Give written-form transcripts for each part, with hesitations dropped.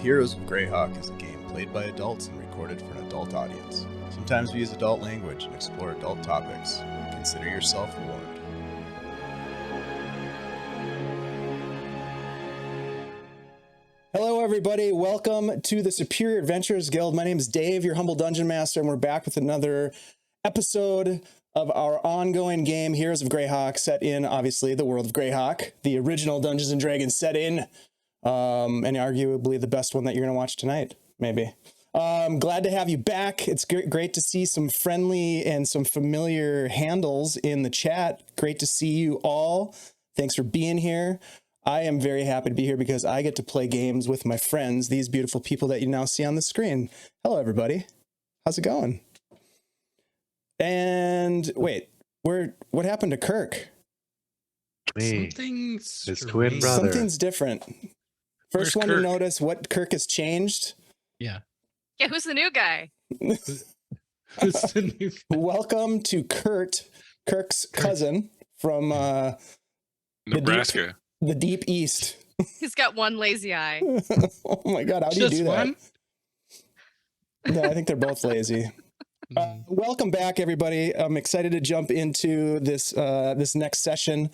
Heroes of Greyhawk is a game played by adults and recorded for an adult audience. Sometimes we use adult language and explore adult topics. Consider yourself warned. Hello everybody, welcome to the Superior Adventurers Guild. My name is Dave, your humble dungeon master, and we're back with another episode of our ongoing game, Heroes of Greyhawk, set in, obviously, the world of Greyhawk, the original Dungeons & Dragons setting, and arguably the best one that you're going to watch tonight, maybe. Glad to have you back. It's great to see some friendly and some familiar handles in the chat. Great to see you all. Thanks for being here. I am very happy to be here because I get to play games with my friends, these beautiful people that you now see on the screen. Hello, everybody. How's it going? And wait, what happened to Kirk? Me. Something's His twin brother. Something's different. First Where's one Kirk? to notice what Kirk has changed. Yeah. Yeah, who's the new guy? Who's the new guy? Welcome to Kirk's cousin from Nebraska. the deep east. He's got one lazy eye. Oh my God, how do you Just do that? one? Yeah, I think they're both lazy. Welcome back, everybody. I'm excited to jump into this next session.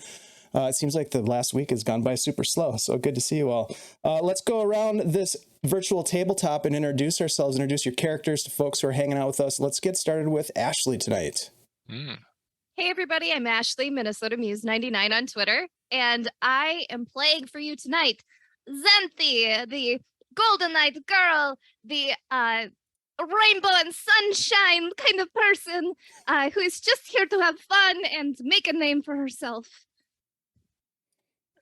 It seems like the last week has gone by super slow, so good to see you all. Let's go around this virtual tabletop and introduce ourselves, introduce your characters to folks who are hanging out with us. Let's get started with Ashley tonight. Hey everybody, I'm Ashley, Minnesota Muse 99 on Twitter, and I am playing for you tonight Xanthi, the Golden Knight girl, the rainbow and sunshine kind of person who is just here to have fun and make a name for herself.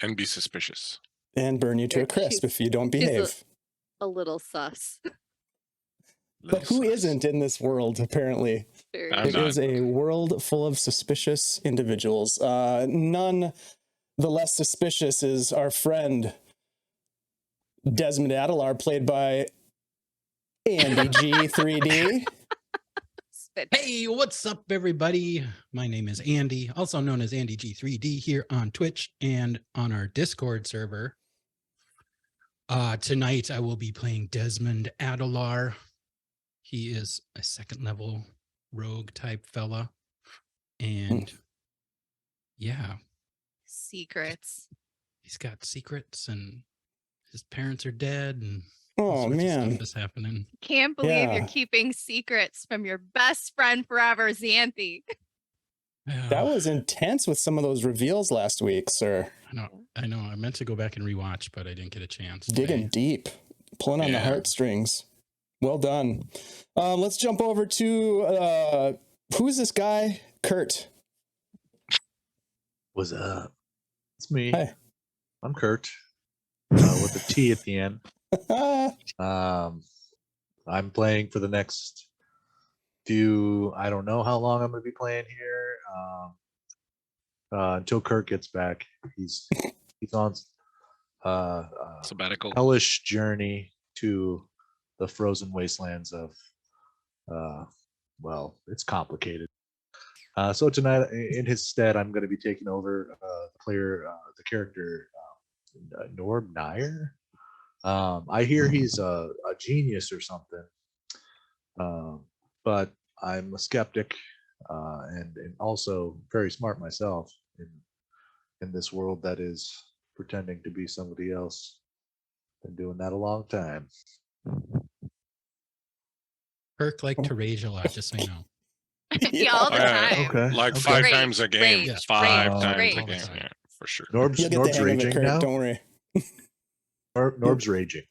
And be suspicious. And burn you to a crisp if you don't behave. A little sus. But who isn't in this world, apparently? I'm It not. is a world full of suspicious individuals. None the less suspicious is our friend Desmond Adelar, played by Andy G3D. Hey, what's up, everybody? My name is Andy, also known as Andy G3D, here on Twitch and on our Discord server. Tonight, I will be playing Desmond Adelar. He is a second level rogue type fella. And yeah, Secrets. he's got secrets and his parents are dead and Oh, all sorts of man. stuff is happening. Can't believe Yeah. you're keeping secrets from your best friend forever, Xanthi. That was intense with some of those reveals last week, sir. I know. I meant to go back and rewatch, but I didn't get a chance. Digging deep, pulling on the Yeah. heartstrings. Well done. Let's jump over to who's this guy? Kurt. What's up? It's me. Hi. I'm Kurt, with a T at the end. I'm playing for the next few. I don't know how long I'm going to be playing here. Until Kirk gets back. He's on Sabbatical. hellish journey to the frozen wastelands of. Well, it's complicated. So tonight, in his stead, I'm going to be taking over the character Norb, Nhyre. I hear he's a genius or something, but I'm a skeptic and also very smart myself in this world that is pretending to be somebody else. Been doing that a long time. Kirk liked to rage a lot, just so you know. Yeah, all the Yeah. time. Okay. Like okay. 5 Rage, times a game. rage, 5 rage, times rage. a game. Yeah, for sure. Norb's You'll get the hang of it, raging Kurt. now. Don't worry. Norb's raging.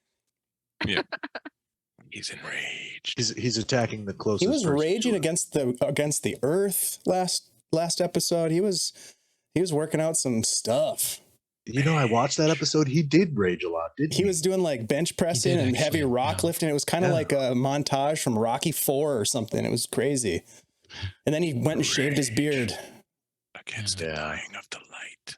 He's enraged. He's attacking the closest. He was person to raging it. against the earth last episode. He was working out some stuff. You know, I watched that episode. He did rage a lot, didn't he? He was doing like bench pressing did, and heavy actually, rock yeah. lifting. It was kind of Yeah. like a montage from Rocky IV or something. It was crazy. And then he went and shaved his beard. Against Yeah. the dying of the light.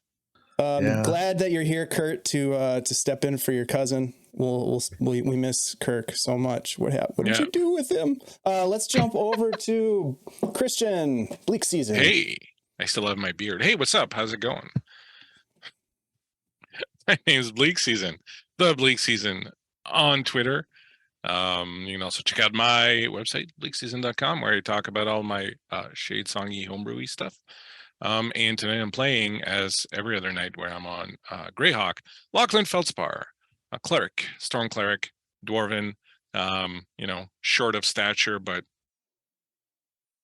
Yeah. Glad that you're here, Kurt, to step in for your cousin. We miss Kirk so much. What did Yeah. you do with him? Let's jump over to Christian. Bleak season. Hey, I still have my beard. Hey, what's up? How's it going? My name is Bleak Season. The Bleak Season on Twitter. You can also check out my website, leakseason.com, where I talk about all my Shade Songy homebrewy stuff. And tonight I'm playing, as every other night, where I'm on Greyhawk, Lachlan Feldspar, a cleric, storm cleric, dwarven, short of stature, but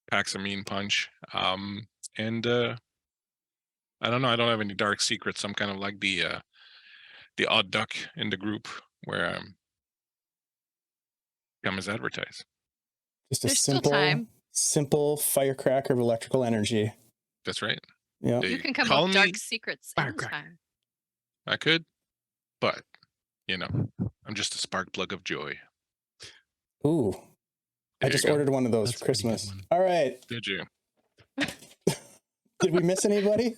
packs a mean punch. And I don't know, I don't have any dark secrets. I'm kind of like the odd duck in the group, where I'm come as advertised. Just a There's still time. simple firecracker of electrical energy. That's right. Yeah. They You can come call with me- dark secrets Firecracker. anytime. I could, but I'm just a spark plug of joy. Ooh. I There you just go. ordered one of those That's for a pretty good Christmas. one. All right. Did you? Did we miss anybody?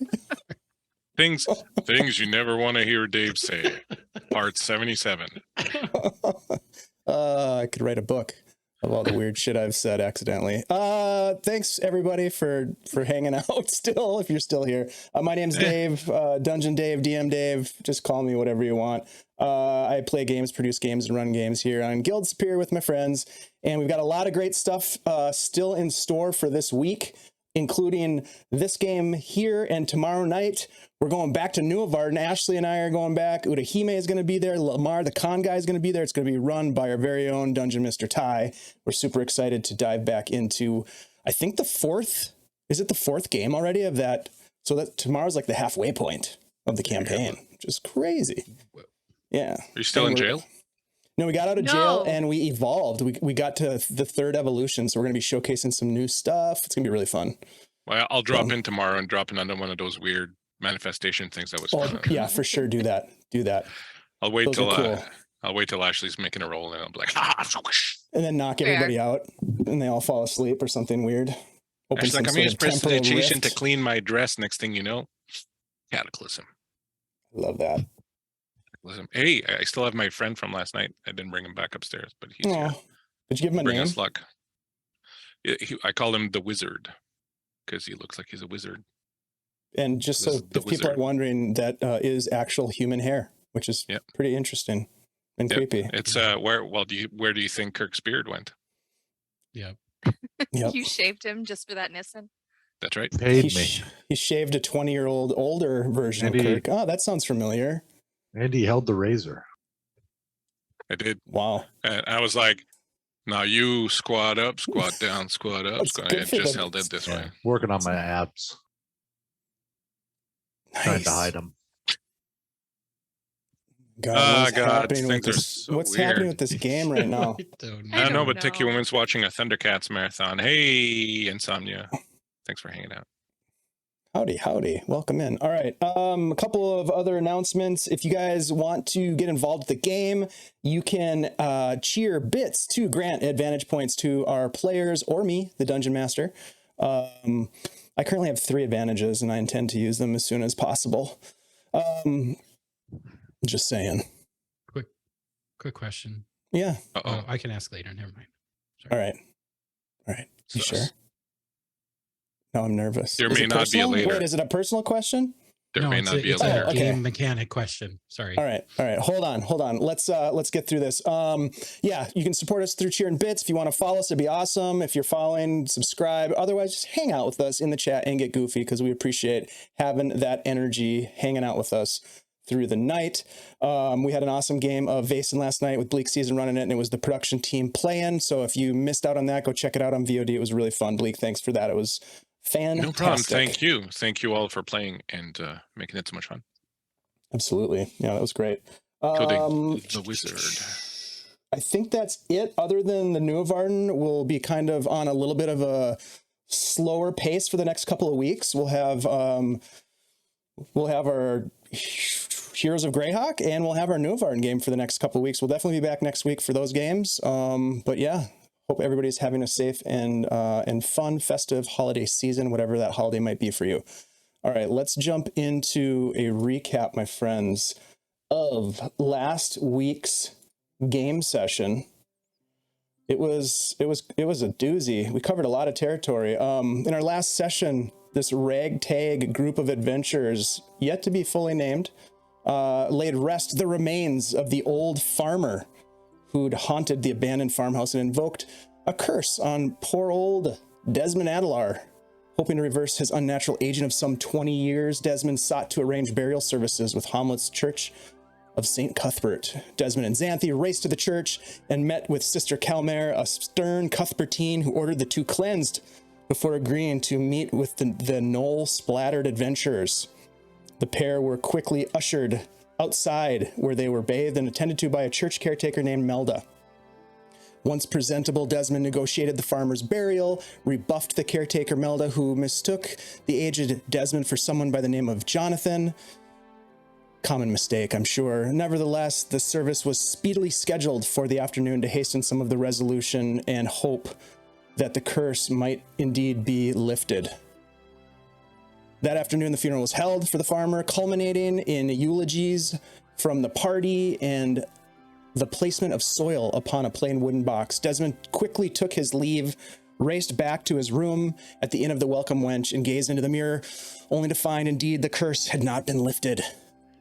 Things you never want to hear Dave say. Part 77. I could write a book of all the weird shit I've said accidentally. Thanks everybody for hanging out still, if you're still here. My name's Dave, Dungeon Dave, DM Dave. Just call me whatever you want. I play games, produce games, and run games here on Guild Superior with my friends. And we've got a lot of great stuff still in store for this week, including this game here and tomorrow night. We're going back to Nhyre. Ashley and I are going back. Udahime is going to be there. Lamar, the con guy, is going to be there. It's going to be run by our very own Dungeon Mr. Ty. We're super excited to dive back into, I think the fourth game already of that? So that tomorrow's like the halfway point of the campaign, which is crazy. Yeah. Are you still in jail? No, we got out of jail No. and we evolved. We got to the third evolution. So we're going to be showcasing some new stuff. It's going to be really fun. Well, I'll drop in tomorrow and drop in under one of those weird manifestation things that was Oh, fun. yeah, for sure. Do that. I'll wait Those till are cool. I'll wait till Ashley's making a roll and I'll be like, And then knock Fair. everybody out and they all fall asleep or something weird. Open Ashley's like, some I'm sort using of temporal prestidigitation to rift. clean my dress. Next thing you know, cataclysm. Love that. Listen, hey, I still have my friend from last night. I didn't bring him back upstairs, but he's here. Oh, did you give him a Bring name? us luck. Yeah, I call him the Wizard because he looks like he's a wizard. And just This so is the if people are wizard. wondering, that is actual human hair, which is Yep. pretty interesting and Yep. creepy. It's where do you think Kirk's beard went? Yep. Yep. You shaved him just for that Nissan. That's right. Paid me. He shaved a 20-year-old older version And of he- Kirk. Oh, that sounds familiar. And he held the razor. I did. Wow. And I was like, now you squat up, squat down, squat up, That's squat. good I for just the- held it this Yeah, way. working on my abs, trying Nice. to hide them. God, Ah, what's God, happening with things are this? so What's happening weird. with this game right now? I don't know, don't but Ticky know. Woman's watching a Thundercats marathon. Hey, Insomnia. Thanks for hanging out. Howdy. Welcome in. All right. A couple of other announcements. If you guys want to get involved with the game, you can cheer bits to grant advantage points to our players or me, the Dungeon Master. I currently have 3 advantages and I intend to use them as soon as possible. Just saying. Quick question. Yeah. Uh-oh. Oh, I can ask later. Never mind. All right. You sure? Now I'm nervous. There Is may it not be a personal? later. Wait, is it a personal question? There may not be a it's later. Oh, okay. game mechanic question. Sorry. All right. Hold on. Let's get through this. Yeah, you can support us through cheer and bits. If you want to follow us, it'd be awesome. If you're following, subscribe. Otherwise, just hang out with us in the chat and get goofy because we appreciate having that energy hanging out with us through the night. We had an awesome game of Vaesen last night with Bleak Season running it, and it was the production team playing. So if you missed out on that, go check it out on VOD. It was really fun. Bleak, thanks for that. It was fantastic. No problem. Thank you. Thank you all for playing and making it so much fun. Absolutely. Yeah, that was great. Including the wizard. I think that's it. Other than the Nhyre, we'll be kind of on a little bit of a slower pace for the next couple of weeks. We'll have our Heroes of Greyhawk and we'll have our Nhyre game for the next couple of weeks. We'll definitely be back next week for those games. But yeah, hope everybody's having a safe and fun festive holiday season, whatever that holiday might be for you. All right, let's jump into a recap, my friends, of last week's game session. It was a doozy. We covered a lot of territory. In our last session, this ragtag group of adventurers, yet to be fully named, laid rest the remains of the old farmer who'd haunted the abandoned farmhouse and invoked a curse on poor old Desmond Adelar. Hoping to reverse his unnatural aging of some 20 years, Desmond sought to arrange burial services with Hommlet's Church of St. Cuthbert. Desmond and Xanthi raced to the church and met with Sister Calmare, a stern Cuthbertine who ordered the two cleansed before agreeing to meet with the gnoll-splattered adventurers. The pair were quickly ushered outside, where they were bathed and attended to by a church caretaker named Melda. Once presentable, Desmond negotiated the farmer's burial, rebuffed the caretaker Melda, who mistook the aged Desmond for someone by the name of Jonathan. Common mistake, I'm sure. Nevertheless, the service was speedily scheduled for the afternoon to hasten some of the resolution and hope that the curse might indeed be lifted. That afternoon, the funeral was held for the farmer, culminating in eulogies from the party and the placement of soil upon a plain wooden box. Desmond quickly took his leave, raced back to his room at the Inn of the Welcome Wench, and gazed into the mirror, only to find indeed the curse had not been lifted.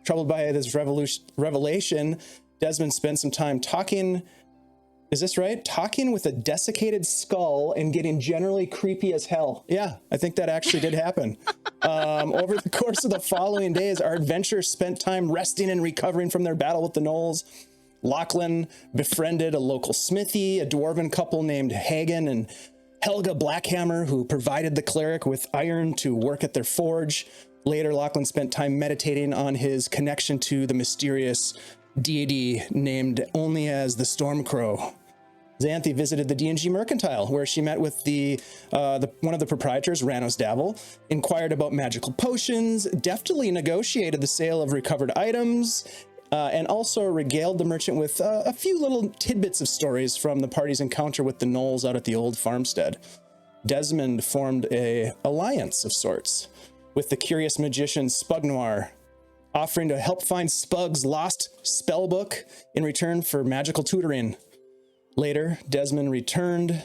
Troubled by this revelation, Desmond spent some time talking, is this right? Talking with a desiccated skull and getting generally creepy as hell. Yeah, I think that actually did happen. Over the course of the following days, our adventurers spent time resting and recovering from their battle with the gnolls. Lachlan befriended a local smithy, a dwarven couple named Hagen and Helga Blackhammer, who provided the cleric with iron to work at their forge. Later, Lachlan spent time meditating on his connection to the mysterious deity named only as the Stormcrow. Xanthi visited the D&G Mercantile, where she met with one of the proprietors, Ranos Davil, inquired about magical potions, deftly negotiated the sale of recovered items, and also regaled the merchant with a few little tidbits of stories from the party's encounter with the gnolls out at the old farmstead. Desmond formed an alliance of sorts with the curious magician Spugnoir, offering to help find Spug's lost spellbook in return for magical tutoring. Later, Desmond returned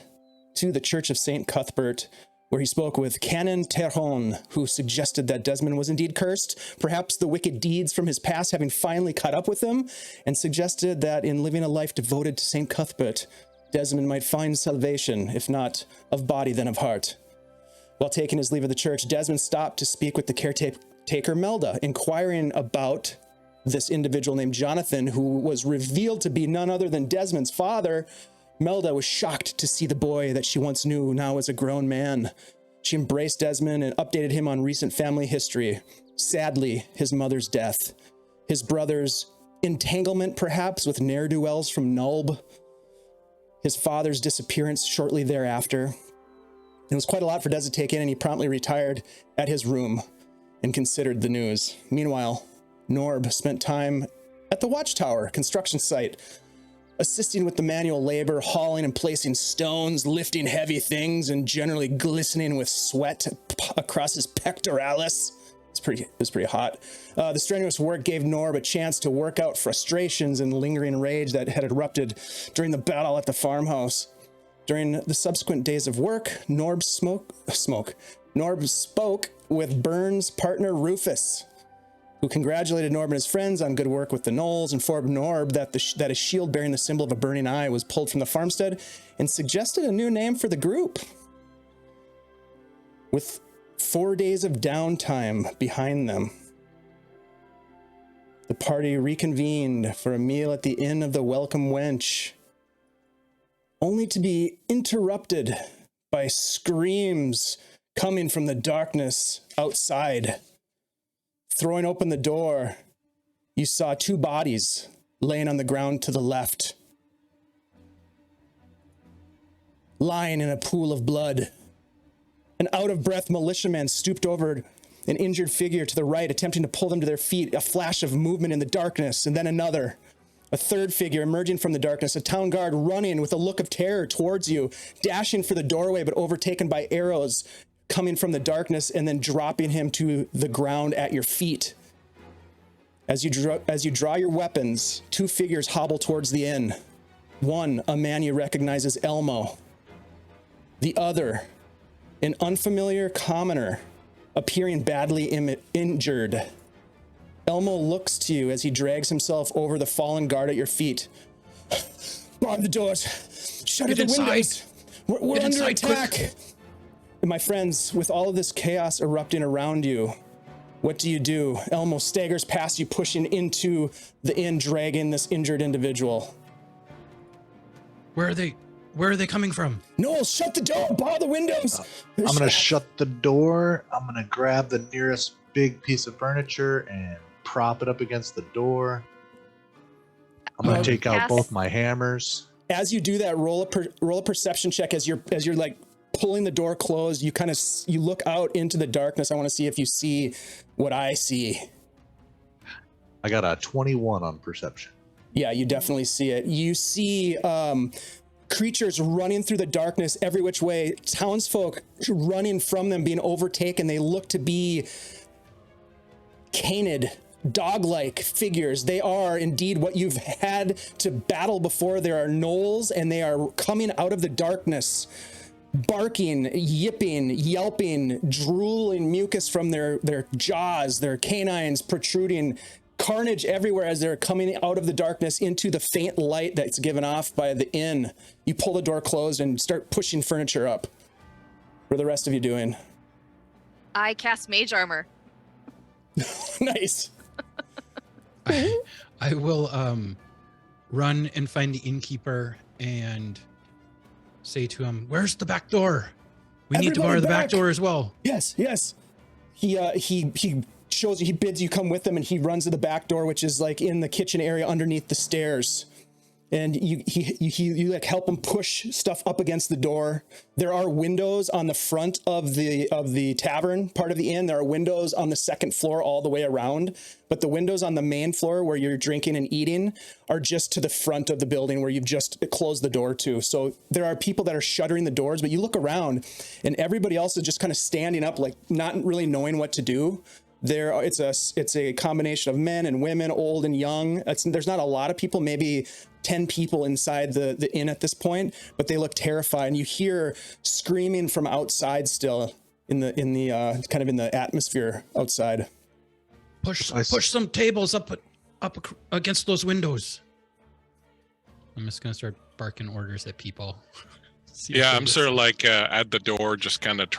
to the Church of St. Cuthbert, where he spoke with Canon Terhon, who suggested that Desmond was indeed cursed, perhaps the wicked deeds from his past having finally caught up with him, and suggested that in living a life devoted to St. Cuthbert, Desmond might find salvation, if not of body, then of heart. While taking his leave of the church, Desmond stopped to speak with the caretaker Melda, inquiring about this individual named Jonathan, who was revealed to be none other than Desmond's father. Melda was shocked to see the boy that she once knew now as a grown man. She embraced Desmond and updated him on recent family history. Sadly, his mother's death, his brother's entanglement perhaps with ne'er-do-wells from Norb, his father's disappearance shortly thereafter. It was quite a lot for Des to take in, and he promptly retired at his room and considered the news. Meanwhile, Norb spent time at the Watchtower construction site, assisting with the manual labor, hauling and placing stones, lifting heavy things, and generally glistening with sweat across his pectoralis. It was pretty hot. The strenuous work gave Norb a chance to work out frustrations and lingering rage that had erupted during the battle at the farmhouse. During the subsequent days of work, Norb spoke with Burns' partner Rufus, who congratulated Norb and his friends on good work with the gnolls, informed Norb that a shield bearing the symbol of a burning eye was pulled from the farmstead, and suggested a new name for the group. With 4 days of downtime behind them, the party reconvened for a meal at the Inn of the Welcome Wench, only to be interrupted by screams coming from the darkness outside. Throwing open the door, you saw 2 bodies laying on the ground to the left, lying in a pool of blood. An out-of-breath militiaman stooped over an injured figure to the right, attempting to pull them to their feet. A flash of movement in the darkness, and then another. A third figure emerging from the darkness, a town guard running with a look of terror towards you, dashing for the doorway, but overtaken by arrows coming from the darkness and then dropping him to the ground at your feet. As you draw your weapons, 2 figures hobble towards the inn. One, a man you recognize as Elmo. The other, an unfamiliar commoner, appearing badly injured. Elmo looks to you as he drags himself over the fallen guard at your feet. Bar the doors. Shutter Get the inside. windows. We're Get under inside, quick. attack. And my friends, with all of this chaos erupting around you, what do? Elmo staggers past you, pushing into the inn, dragging this injured individual. Where are they? Where are they coming from? Noel, shut the door. Bar the windows. I'm gonna shut the door. I'm gonna grab the nearest big piece of furniture and prop it up against the door. I'm gonna take out Yes. both my hammers. As you do that, roll a perception check as you're like pulling the door closed. You kind of you look out into the darkness. I want to see if you see what I see. I got a 21 on perception. Yeah, you definitely see it. You see creatures running through the darkness every which way. Townsfolk running from them, being overtaken. They look to be canid, dog-like figures. They are indeed what you've had to battle before. There are gnolls, and they are coming out of the darkness, barking, yipping, yelping, drooling mucus from their jaws, their canines protruding, carnage everywhere as they're coming out of the darkness into the faint light that's given off by the inn. You pull the door closed and start pushing furniture up. What are the rest of you doing? I cast Mage Armor. Nice. I will run and find the innkeeper and say to him, "Where's the back door? We need to Everybody bar the back back." door as well." Yes. He shows you, he bids you come with him, and he runs to the back door, which is like in the kitchen area underneath the stairs. And you like help him push stuff up against the door. There are windows on the front of the tavern part of the inn. There are windows on the second floor all the way around, but the windows on the main floor where you're drinking and eating are just to the front of the building where you've just closed the door to. So there are people that are shuttering the doors, but you look around and everybody else is just kind of standing up, like not really knowing what to do. It's a combination of men and women, old and young. There's not a lot of people, maybe 10 people inside the inn at this point, but they look terrified, and you hear screaming from outside still in the kind of in the atmosphere outside. Push some tables up against those windows. I'm just gonna start barking orders at people. Yeah, I'm sort of like at the door, just kind of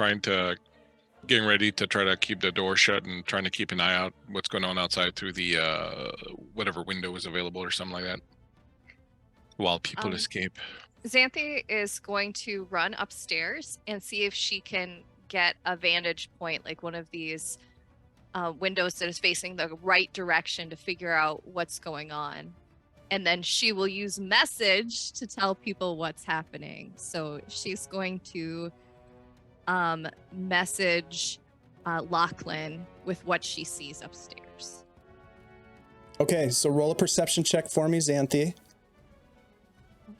getting ready to try to keep the door shut and trying to keep an eye out what's going on outside through the whatever window is available or something like that, while people escape. Xanthi is going to run upstairs and see if she can get a vantage point, like one of these windows that is facing the right direction, to figure out what's going on. And then she will use message to tell people what's happening. So she's going to message Lachlan with what she sees upstairs. Okay, so roll a perception check for me, Xanthi.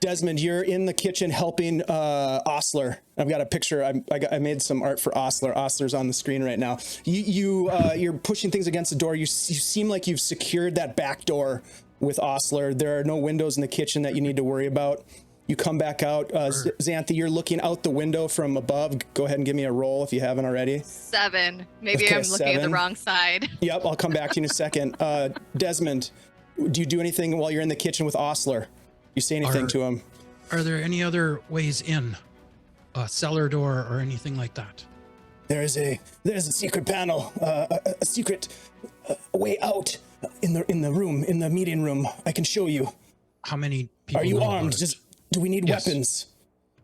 Desmond, you're in the kitchen helping Ostler. I've got a picture. I made some art for Ostler. Ostler's on the screen right now. You're pushing things against the door. You seem like you've secured that back door with Ostler. There are no windows in the kitchen that you need to worry about. You come back out. Xanthi, you're looking out the window from above. Go ahead and give me a roll if you haven't already. 7. Maybe Okay, I'm looking at the 7. wrong side. Yep, I'll come back to you in a second. Desmond, do you do anything while you're in the kitchen with Ostler? You say anything to him? Are there any other ways in? A cellar door or anything like that? There's a secret panel, a secret way out in the room, in the meeting room. I can show you. How many people Are you know armed? about it? Do we need Yes. weapons?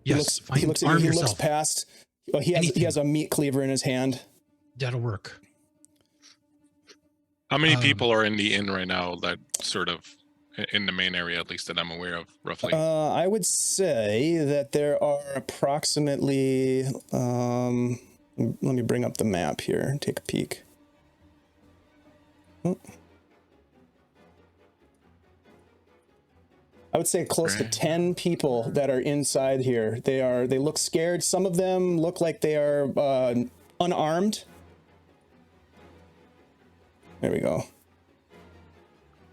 Yes, He looks at arm you. He yourself. looks past. Oh, he has a meat cleaver in his hand. That'll work. How many people are in the inn right now that sort of in the main area, at least that I'm aware of, roughly? I would say that there are approximately. Let me bring up the map here and take a peek. Oh. I would say close to 10 people that are inside here. They look scared. Some of them look like they are unarmed. There we go.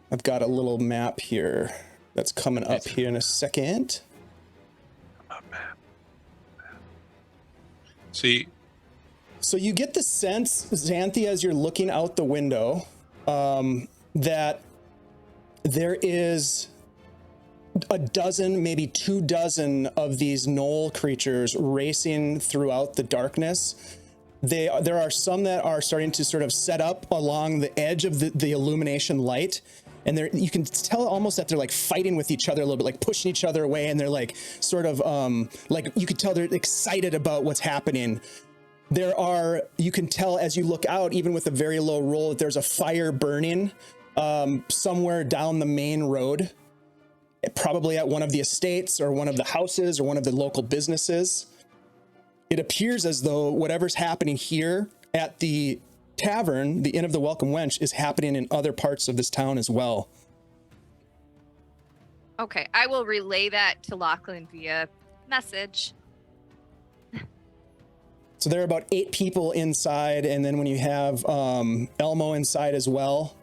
I've got a little map here that's coming up here in a second. See, So you get the sense, Xanthi, as you're looking out the window, that there is a dozen, maybe 24 of these gnoll creatures racing throughout the darkness. There are some that are starting to sort of set up along the edge of the illumination light. And you can tell almost that they're like fighting with each other a little bit, like pushing each other away. And they're like sort of like you could tell they're excited about what's happening. You can tell as you look out, even with a very low roll, that there's a fire burning somewhere down the main road, probably at one of the estates or one of the houses or one of the local businesses. It appears as though whatever's happening here at the tavern, the Inn of the Welcome Wench, is happening in other parts of this town as well. Okay, I will relay that to Lachlan via message. So there are about 8 people inside, and then when you have Elmo inside as well.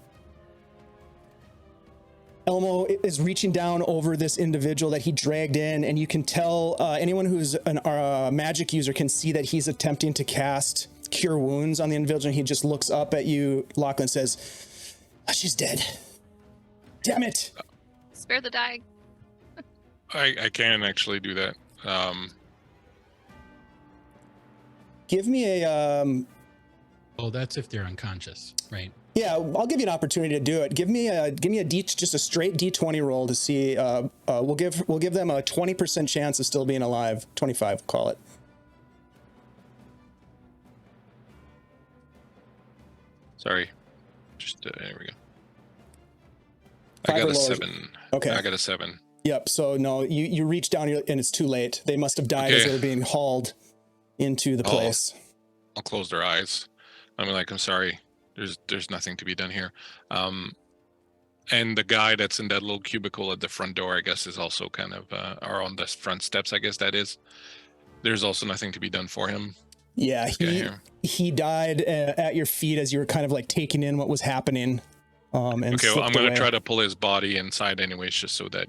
Elmo is reaching down over this individual that he dragged in, and you can tell anyone who's a magic user can see that he's attempting to cast Cure Wounds on the individual, and he just looks up at you, Lachlan, says, she's dead. Damn it. Spare the dying. I can actually do that. Give me a... Oh, that's if they're unconscious, right? Yeah, I'll give you an opportunity to do it. Give me a just a straight D20 roll to see. We'll give them a 20% chance of still being alive. 25, call it. Sorry. Just there we go. 5 I got or a lower. 7. Okay. I got a 7. Yep. So no, you reach down and it's too late. They must have died as Okay. they were being hauled into the place. I'll close their eyes. I'm like, I'm sorry. There's nothing to be done here. And the guy that's in that little cubicle at the front door, I guess, is also kind of or on the front steps, I guess that is. There's also nothing to be done for him. Yeah, This guy here. he died at your feet as you were kind of like taking in what was happening. And Okay, well, I'm slipped gonna away. try to pull his body inside anyways, just so that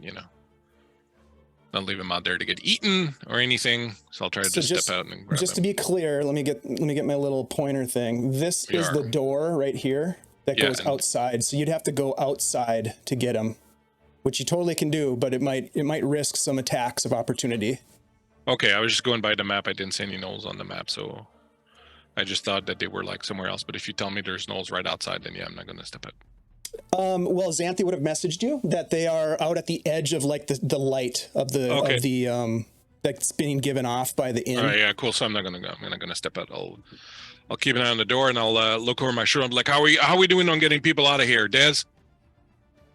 not leave him out there to get eaten or anything. So I'll try to So just step out and grab Just to him. be clear, let me get my little pointer thing. This is the door right here that goes and- outside. So you'd have to go outside to get him, which you totally can do, but it might risk some attacks of opportunity. Okay, I was just going by the map. I didn't see any gnolls on the map, so I just thought that they were like somewhere else. But if you tell me there's gnolls right outside, then yeah, I'm not gonna step out. Well, Xanthi would have messaged you that they are out at the edge of like the light of the that's being given off by the inn. All right, yeah, cool. So I'm not gonna step out. I'll keep an eye on the door and I'll look over my shoulder. I'm like, how are we doing on getting people out of here, Des?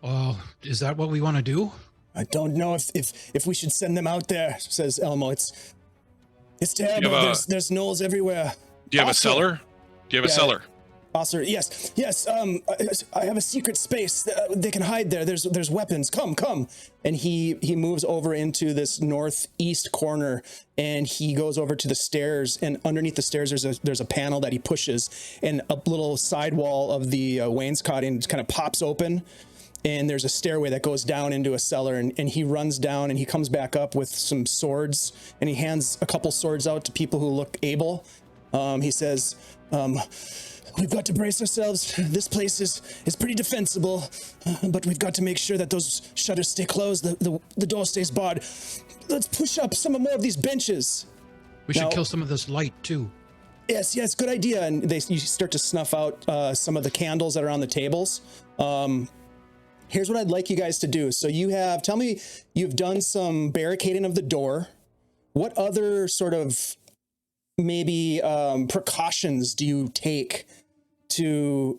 Oh, is that what we want to do? I don't know if we should send them out there, says Elmo. It's terrible. There's gnolls everywhere. Do you have a Also- cellar? Do you have a Yeah. cellar? Officer, yes. I have a secret space. They can hide there. There's weapons. Come. And he moves over into this northeast corner, and he goes over to the stairs. And underneath the stairs, there's a panel that he pushes, and a little sidewall of the wainscoting kind of pops open, and there's a stairway that goes down into a cellar. And he runs down, and he comes back up with some swords, and he hands a couple swords out to people who look able. He says, we've got to brace ourselves. This place is pretty defensible, but we've got to make sure that those shutters stay closed, the door stays barred. Let's push up some more of these benches. We should Now- kill some of this light too. Yes, good idea. And you start to snuff out some of the candles that are on the tables. Here's what I'd like you guys to do. So tell me, you've done some barricading of the door. What other sort of maybe precautions do you take to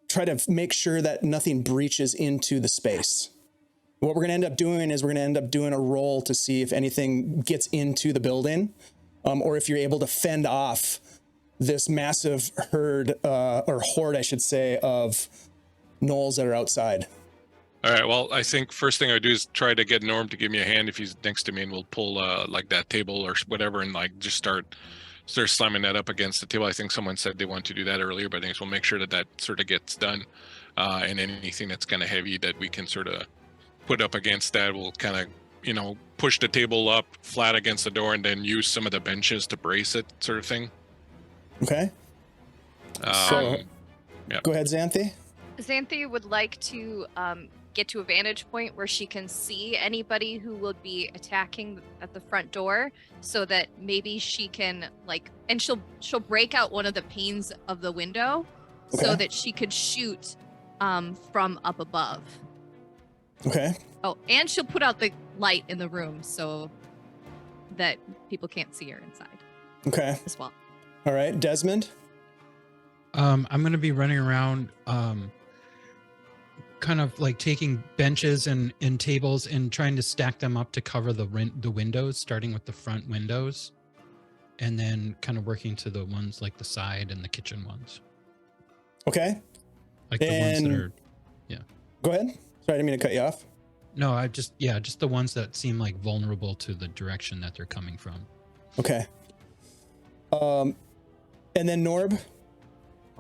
try to make sure that nothing breaches into the space? What we're going to end up doing is we're going to end up doing a roll to see if anything gets into the building, or if you're able to fend off this massive horde, or horde, I should say, of gnolls that are outside. All right. Well, I think first thing I do is try to get Norm to give me a hand if he's next to me, and we'll pull like that table or whatever, and like just start slamming that up against the table. I think someone said they want to do that earlier, but I think we'll make sure that sort of gets done. And anything that's kind of heavy that we can sort of put up against that, we'll kind of, push the table up flat against the door and then use some of the benches to brace it, sort of thing. Okay. Yeah. Go ahead, Xanthi. Xanthi would like to get to a vantage point where she can see anybody who would be attacking at the front door, so that maybe she can and she'll break out one of the panes of the window so Okay. that she could shoot from up above. Okay. Oh, and she'll put out the light in the room so that people can't see her inside Okay. as well. All right, Desmond. I'm going to be running around, kind of like taking benches and tables and trying to stack them up to cover the windows, starting with the front windows, and then kind of working to the ones like the side and the kitchen ones. Okay. Like the ones that And- are, Go ahead. Sorry, I didn't mean to cut you off. no, just the ones that seem like vulnerable to the direction that they're coming from. Okay. And then Norb.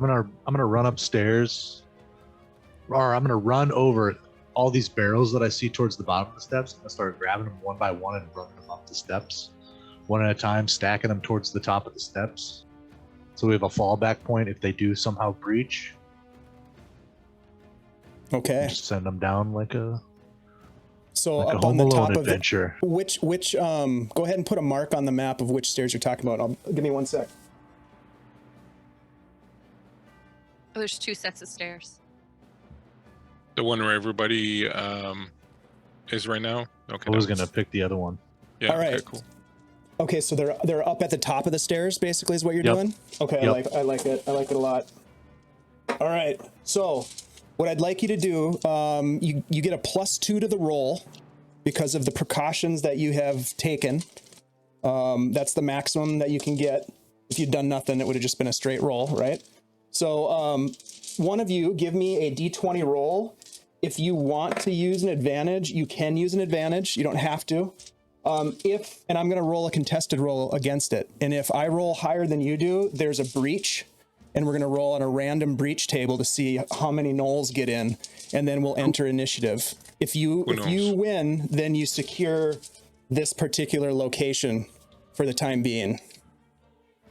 I'm gonna run upstairs, or I'm gonna run over all these barrels that I see towards the bottom of the steps. I'm gonna start grabbing them one by one and running them up the steps, one at a time, stacking them towards the top of the steps, so we have a fallback point if they do somehow breach. Okay. Just send them down like a Up on Home the Alone top of adventure. which go ahead and put a mark on the map of which stairs you're talking about. Give me 1 sec. Oh, there's 2 sets of stairs. The one where everybody is right now. Okay. I was that gonna pick the other one. Yeah. All right. Okay, cool. Okay, so they're up at the top of the stairs, basically, is what you're Yep. doing. Okay, Yep. I like it. I like it a lot. All right, so what I'd like you to do, you get a +2 to the roll because of the precautions that you have taken. That's the maximum that you can get. If you'd done nothing, it would have just been a straight roll, right? So one of you give me a D20 roll. If you want to use an advantage, you can use an advantage. You don't have to. And I'm going to roll a contested roll against it. And if I roll higher than you do, there's a breach. And we're going to roll on a random breach table to see how many gnolls get in. And then we'll enter initiative. If you win, then you secure this particular location for the time being.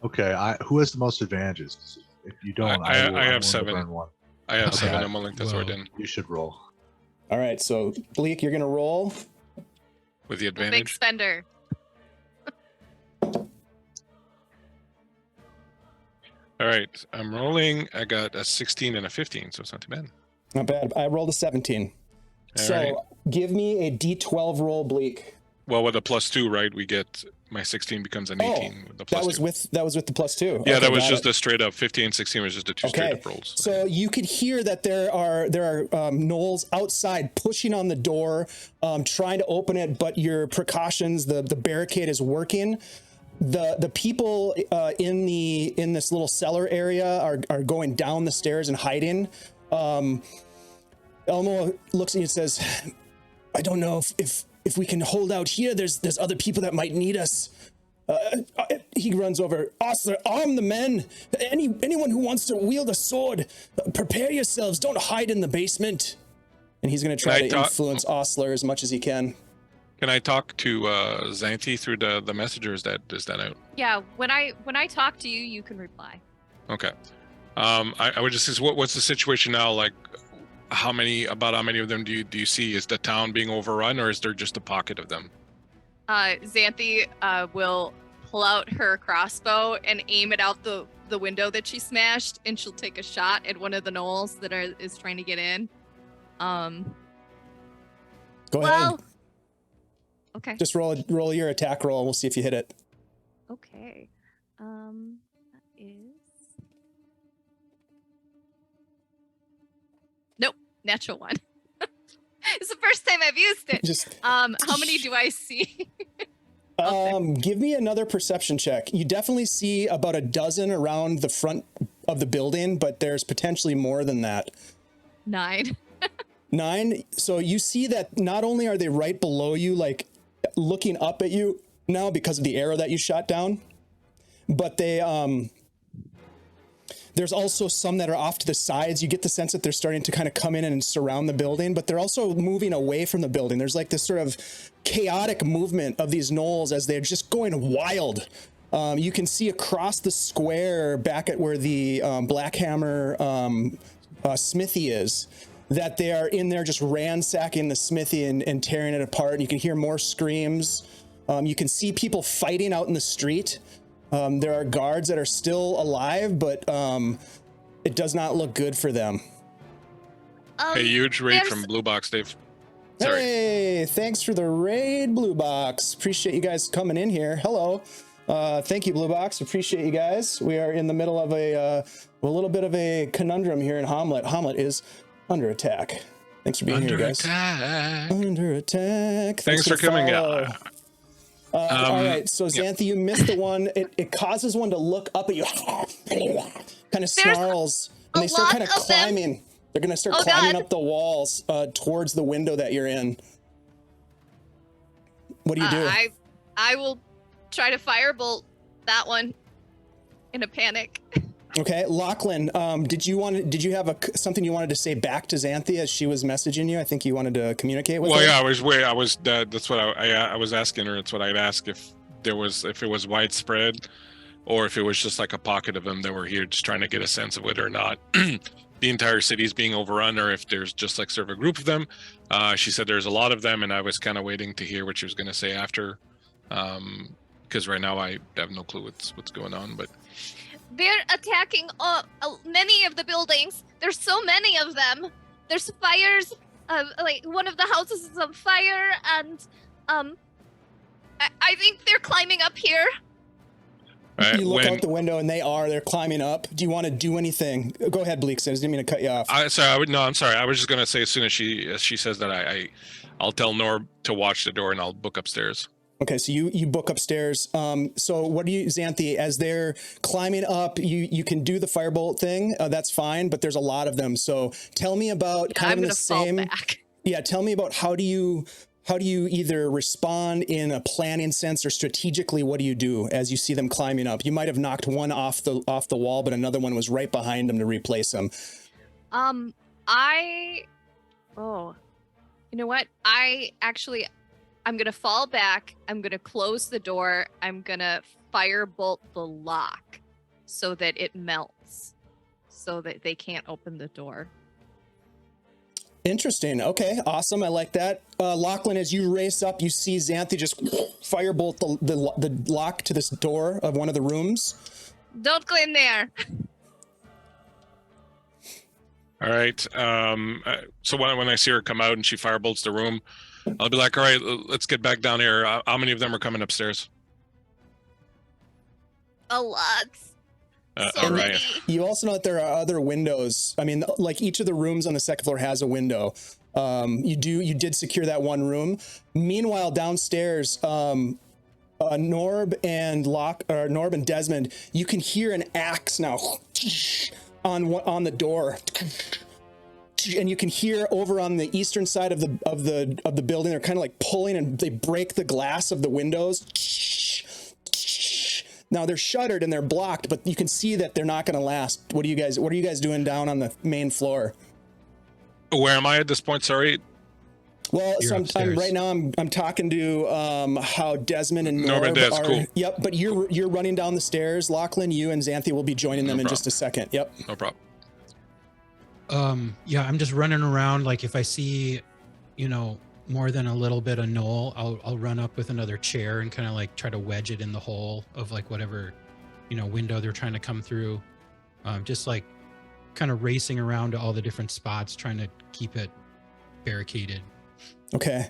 Okay, who has the most advantages? 'Cause if you don't, I will have to 7. burn one. I have Okay. 7. I'm gonna link this Well, right in You should roll. All right, so Bleak, you're going to roll. with the Big advantage. spender. All right. I'm rolling. I got a 16 and a 15, so it's not too bad. Not bad. I rolled a 17. All So right. give me a D12 roll, Bleak. Well, with a +2, right? We get my 16 becomes an 18 with the That +2. was with the +2. Yeah, Okay, that was got just it. a straight up 15 and 16 was just the 2 straight Okay, up rolls. so you could hear that there are gnolls outside pushing on the door, trying to open it, but your precautions, the barricade is working. The people in this little cellar area are going down the stairs and hiding. Elmo looks at you and says, "I don't know if we can hold out here. There's other people that might need us." He runs over. "Ostler, arm the men. Anyone who wants to wield a sword, prepare yourselves. Don't hide in the basement." And he's going to try Can I to talk- influence Ostler as much as he can. Can I talk to Xanthi through the messenger? Is that out? Yeah, when I talk to you, you can reply. Okay. I would just say, what's the situation now? Like, how many of them do you see? Is the town being overrun, or is there just a pocket of them? Xanthi will pull out her crossbow and aim it out the window that she smashed, and she'll take a shot at one of the gnolls that is trying to get in. Go Well, ahead. okay. Just roll your attack roll. And we'll see if you hit it. Okay. That is. Nope, natural one. It's the first time I've used it. Just How many do I see? give me another perception check. You definitely see about a dozen around the front of the building, but there's potentially more than that. 9. 9. So you see that not only are they right below you, like looking up at you now because of the arrow that you shot down, but there's also some that are off to the sides. You get the sense that they're starting to kind of come in and surround the building, but they're also moving away from the building. There's like this sort of chaotic movement of these gnolls as they're just going wild. You can see across the square back at where the Blackhammer smithy is. that they are in there just ransacking the smithy and tearing it apart. You can hear more screams. You can see people fighting out in the street. There are guards that are still alive, but it does not look good for them. Hey, huge raid from Blue Box, Dave. Sorry. Hey, thanks for the raid, Blue Box. Appreciate you guys coming in here. Hello. Thank you, Blue Box. Appreciate you guys. We are in the middle of a little bit of a conundrum here in Hommlet. Hommlet is under attack. Thanks for being here, guys. Under attack. Thanks for coming out. All right, so Xanthe, you missed the one. It causes one to look up at you, kind of snarls, and they start kind of climbing. They're gonna start climbing up the walls towards the window that you're in. What do you do? I will try to firebolt that one in a panic. Okay, Lachlan, did you have something you wanted to say back to Xanthe as she was messaging you? I think you wanted to communicate with her. Well, yeah, that's what I was asking her. It's what I'd ask if it was widespread, or if it was just like a pocket of them that were here, just trying to get a sense of whether or not the entire city is being overrun, or if there's just like sort of a group of them. She said there's a lot of them, and I was kind of waiting to hear what she was going to say after, because right now I have no clue what's going on, but. They're attacking many of the buildings. There's so many of them. There's fires. Like one of the houses is on fire, and I think they're climbing up here. Right, you look out the window, and they're climbing up. Do you want to do anything? Go ahead, Bleak. I didn't mean to cut you off. I'm sorry. I was just gonna say as soon as she says that, I'll tell Norb to watch the door, and I'll book upstairs. Okay, so you book upstairs. So what do you, Xanthe, as they're climbing up, you can do the firebolt thing. That's fine, but there's a lot of them. So tell me about kind of in the same. Fall back. Yeah, tell me about how do you either respond in a planning sense or strategically? What do you do as you see them climbing up? You might have knocked one off the wall, but another one was right behind them to replace them. You know what? I'm going to fall back. I'm going to close the door. I'm going to firebolt the lock so that it melts so that they can't open the door. Interesting. Okay, awesome. I like that. Lachlan, as you race up, you see Xanthe just firebolt the lock to this door of one of the rooms. Don't go in there. All right. So when I see her come out and she firebolts the room, I'll be like, all right, let's get back down here. How many of them are coming upstairs? A lot. All right. You also know that there are other windows. I mean, like each of the rooms on the second floor has a window. You did secure that one room. Meanwhile, downstairs, Norb and Desmond, you can hear an axe now on the door. And you can hear over on the eastern side of the building, they're kind of like pulling, and they break the glass of the windows. Now they're shuttered and they're blocked, but you can see that they're not going to last. What are you guys doing down on the main floor? Where am I at this point? Sorry. Well, so I'm talking to how Desmond and Norb Norb are. Cool. Yep, but you're running down the stairs, Lachlan. You and Xanthe will be joining them in just a second. Yep. No problem. Yeah, I'm just running around. Like if I see, more than a little bit of gnoll, I'll run up with another chair and kind of like try to wedge it in the hole of like whatever, window they're trying to come through. Just like kind of racing around to all the different spots, trying to keep it barricaded. Okay.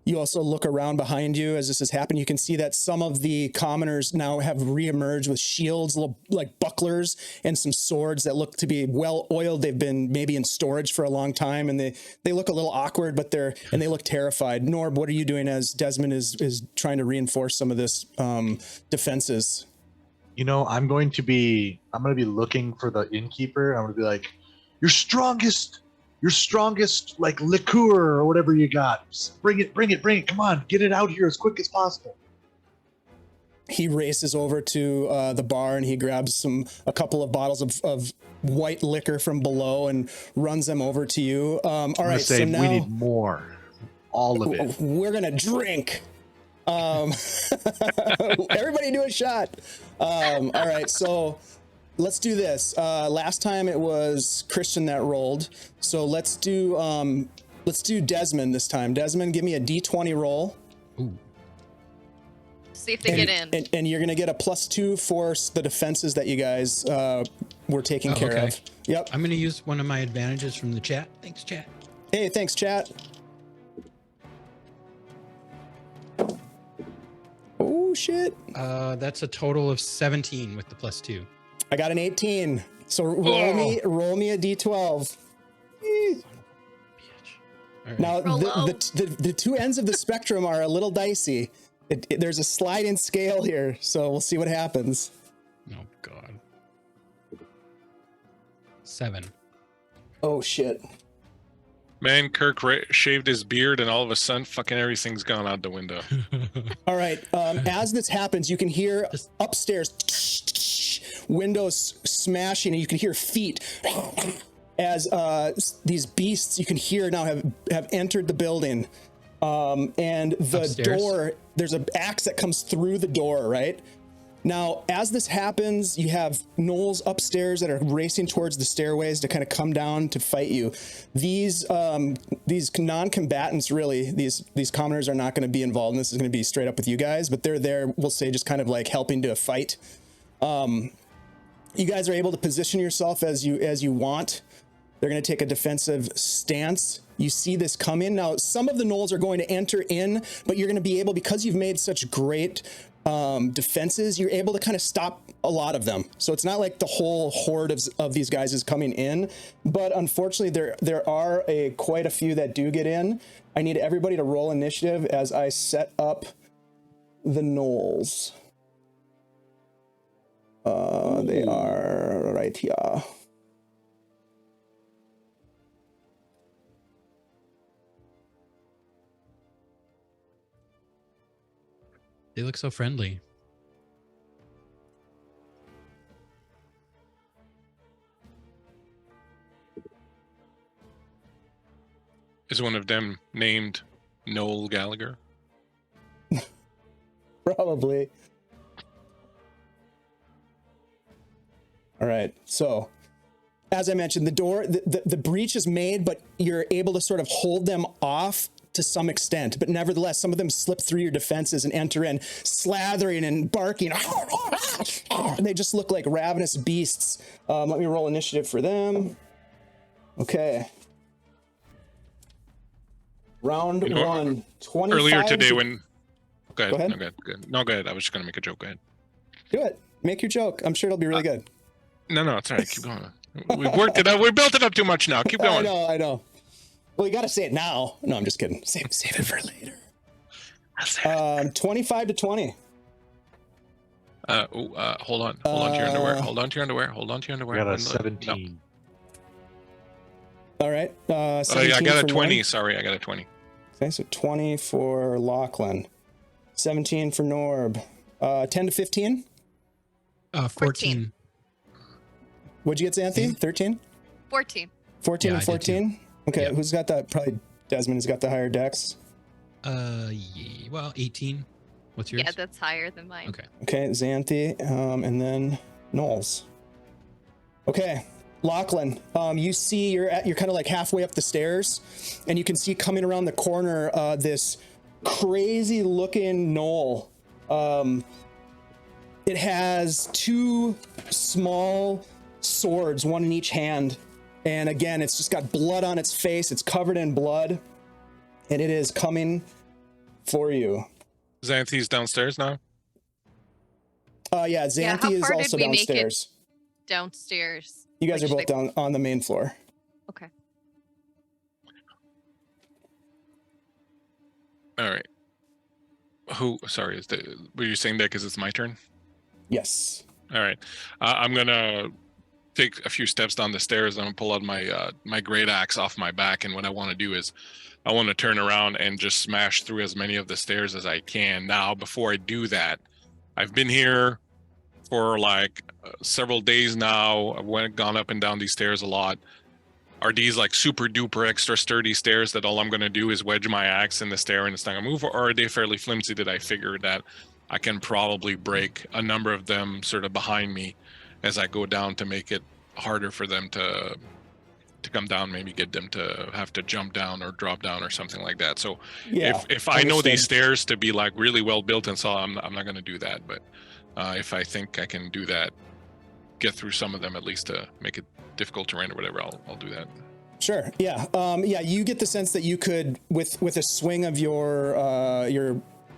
You also look around behind you as this has happened. You can see that some of the commoners now have reemerged with shields, little like bucklers, and some swords that look to be well oiled. They've been maybe in storage for a long time, and they look a little awkward, but they look terrified. Norb, what are you doing as Desmond is trying to reinforce some of this defenses? I'm going to be looking for the innkeeper. I'm going to be like, your strongest like liqueur or whatever you got. Bring it. Come on, get it out here as quick as possible. He races over to the bar and he grabs a couple of bottles of white liquor from below and runs them over to you. All right, so now we need more. All of it. We're gonna drink. Everybody do a shot. All right, so let's do this. Last time it was Christian that rolled, so let's do Desmond this time. Desmond, give me a D20 roll. Ooh. See if they get in. And you're gonna get a +2 for the defenses that you guys were taking care okay. of. Yep. I'm going to use one of my advantages from the chat. Thanks, chat. Hey, thanks, chat. Oh shit. That's a total of 17 with the +2. I got an 18. So roll me a D12. Bitch. All right. Now Roll low. the two ends of the spectrum are a little dicey. There's a sliding scale here, so we'll see what happens. Oh God. 7. Oh shit. Man, Kirk shaved his beard, and all of a sudden, fucking everything's gone out the window. All right. As this happens, you can hear upstairs windows smashing, and you can hear feet as these beasts you can hear now have entered the building. And the Upstairs? door, there's an axe that comes through the door, right? Now, as this happens, you have gnolls upstairs that are racing towards the stairways to kind of come down to fight you. These non-combatants, really, these commoners are not going to be involved in this. Is going to be straight up with you guys, but they're there, we'll say, just kind of like helping to fight. You guys are able to position yourself as you want. They're going to take a defensive stance. You see this coming. Now, some of the gnolls are going to enter in, but you're going to be able, because you've made such great defenses, you're able to kind of stop a lot of them. So it's not like the whole horde of these guys is coming in, but unfortunately there are quite a few that do get in. I need everybody to roll initiative as I set up the gnolls. They are right here. They look so friendly. Is one of them named Noel Gallagher? Probably. All right. So, as I mentioned, the door, the breach is made, but you're able to sort of hold them off to some extent. But nevertheless, some of them slip through your defenses and enter in, slathering and barking. And they just look like ravenous beasts. Let me roll initiative for them. Okay. Round one. 25. Earlier today when... Go ahead. Go ahead. No, go ahead. No, go ahead. I was just going to make a joke. Go ahead. Do it. Make your joke. I'm sure it'll be really good. No, it's all right. Keep going. We worked it up. We built it up too much now. Keep going. I know. Well, you got to say it now. No, I'm just kidding. Save it for later. 25 to 20. Hold on. Hold on to your underwear. Hold on to your underwear. Hold on to your underwear. I got a 17. All right. I 17 got a for 20. Norb. Sorry, I got a 20. Okay, so 20 for Lachlan. 17 for Norb. 10 to 15. 14. What'd you get, Xanthi? 13? 14. 14 Yeah, and I did 14? Okay, Yeah. who's got that? Probably Desmond has got the higher dex. Yeah, well, 18. What's yours? Yeah, that's higher than mine. Okay. Okay, Xanthi, and then gnolls. Okay, Lachlan, you see you're kind of like halfway up the stairs, and you can see coming around the corner this crazy looking gnoll. It has two small swords, one in each hand, and again, it's just got blood on its face. It's covered in blood, and it is coming for you. Xanthi's downstairs now? Yeah, how Xanthi is far did also we make it? downstairs. Downstairs. You guys Like, are both should I- down on the main floor. Okay. All right. Sorry, were you saying that because it's my turn? Yes. All right. I'm going to take a few steps down the stairs. I'm going to pull out my great axe off my back. And what I want to do is I want to turn around and just smash through as many of the stairs as I can. Now, before I do that, I've been here for like several days now. I've gone up and down these stairs a lot. Are these like super duper extra sturdy stairs that all I'm going to do is wedge my axe in the stair and it's not going to move? Or are they fairly flimsy that I figured that I can probably break a number of them sort of behind me as I go down to make it harder for them to come down, maybe get them to have to jump down or drop down or something like that. So Yeah, if I know understood. these stairs to be like really well built and so I'm not going to do that. But if I think I can do that, get through some of them at least to make it difficult terrain or whatever, I'll do that. Sure. Yeah. Yeah. You get the sense that you could, with a swing of your,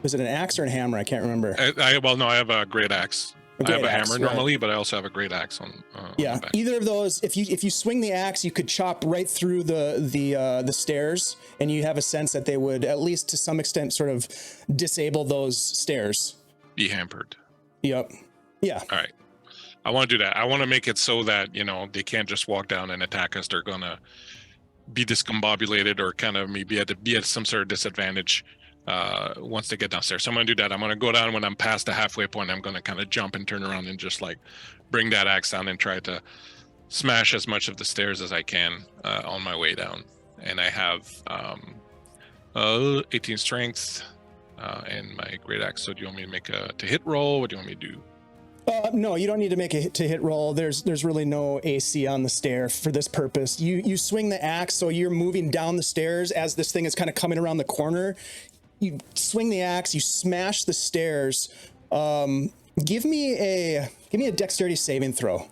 was it an axe or a hammer? I can't remember. Well, no, I have a great axe. I have a axe, hammer right. normally, but I also have a great axe on. Yeah. On the back. Either of those, if you swing the axe, you could chop right through the stairs, and you have a sense that they would, at least to some extent, sort of disable those stairs. Be hampered. Yep. Yeah. All right. I want to do that. I want to make it so that, they can't just walk down and attack us. They're going to be discombobulated or kind of maybe be at some sort of disadvantage once they get downstairs. So I'm going to do that. I'm going to go down when I'm past the halfway point. I'm going to kind of jump and turn around and just like bring that axe down and try to smash as much of the stairs as I can on my way down. And I have 18 strength and my great axe. So do you want me to make a to hit roll? What do you want me to do? No, you don't need to make a hit roll. There's really no AC on the stair for this purpose. You swing the axe, so you're moving down the stairs as this thing is kind of coming around the corner. You swing the axe, you smash the stairs. Give me a dexterity saving throw.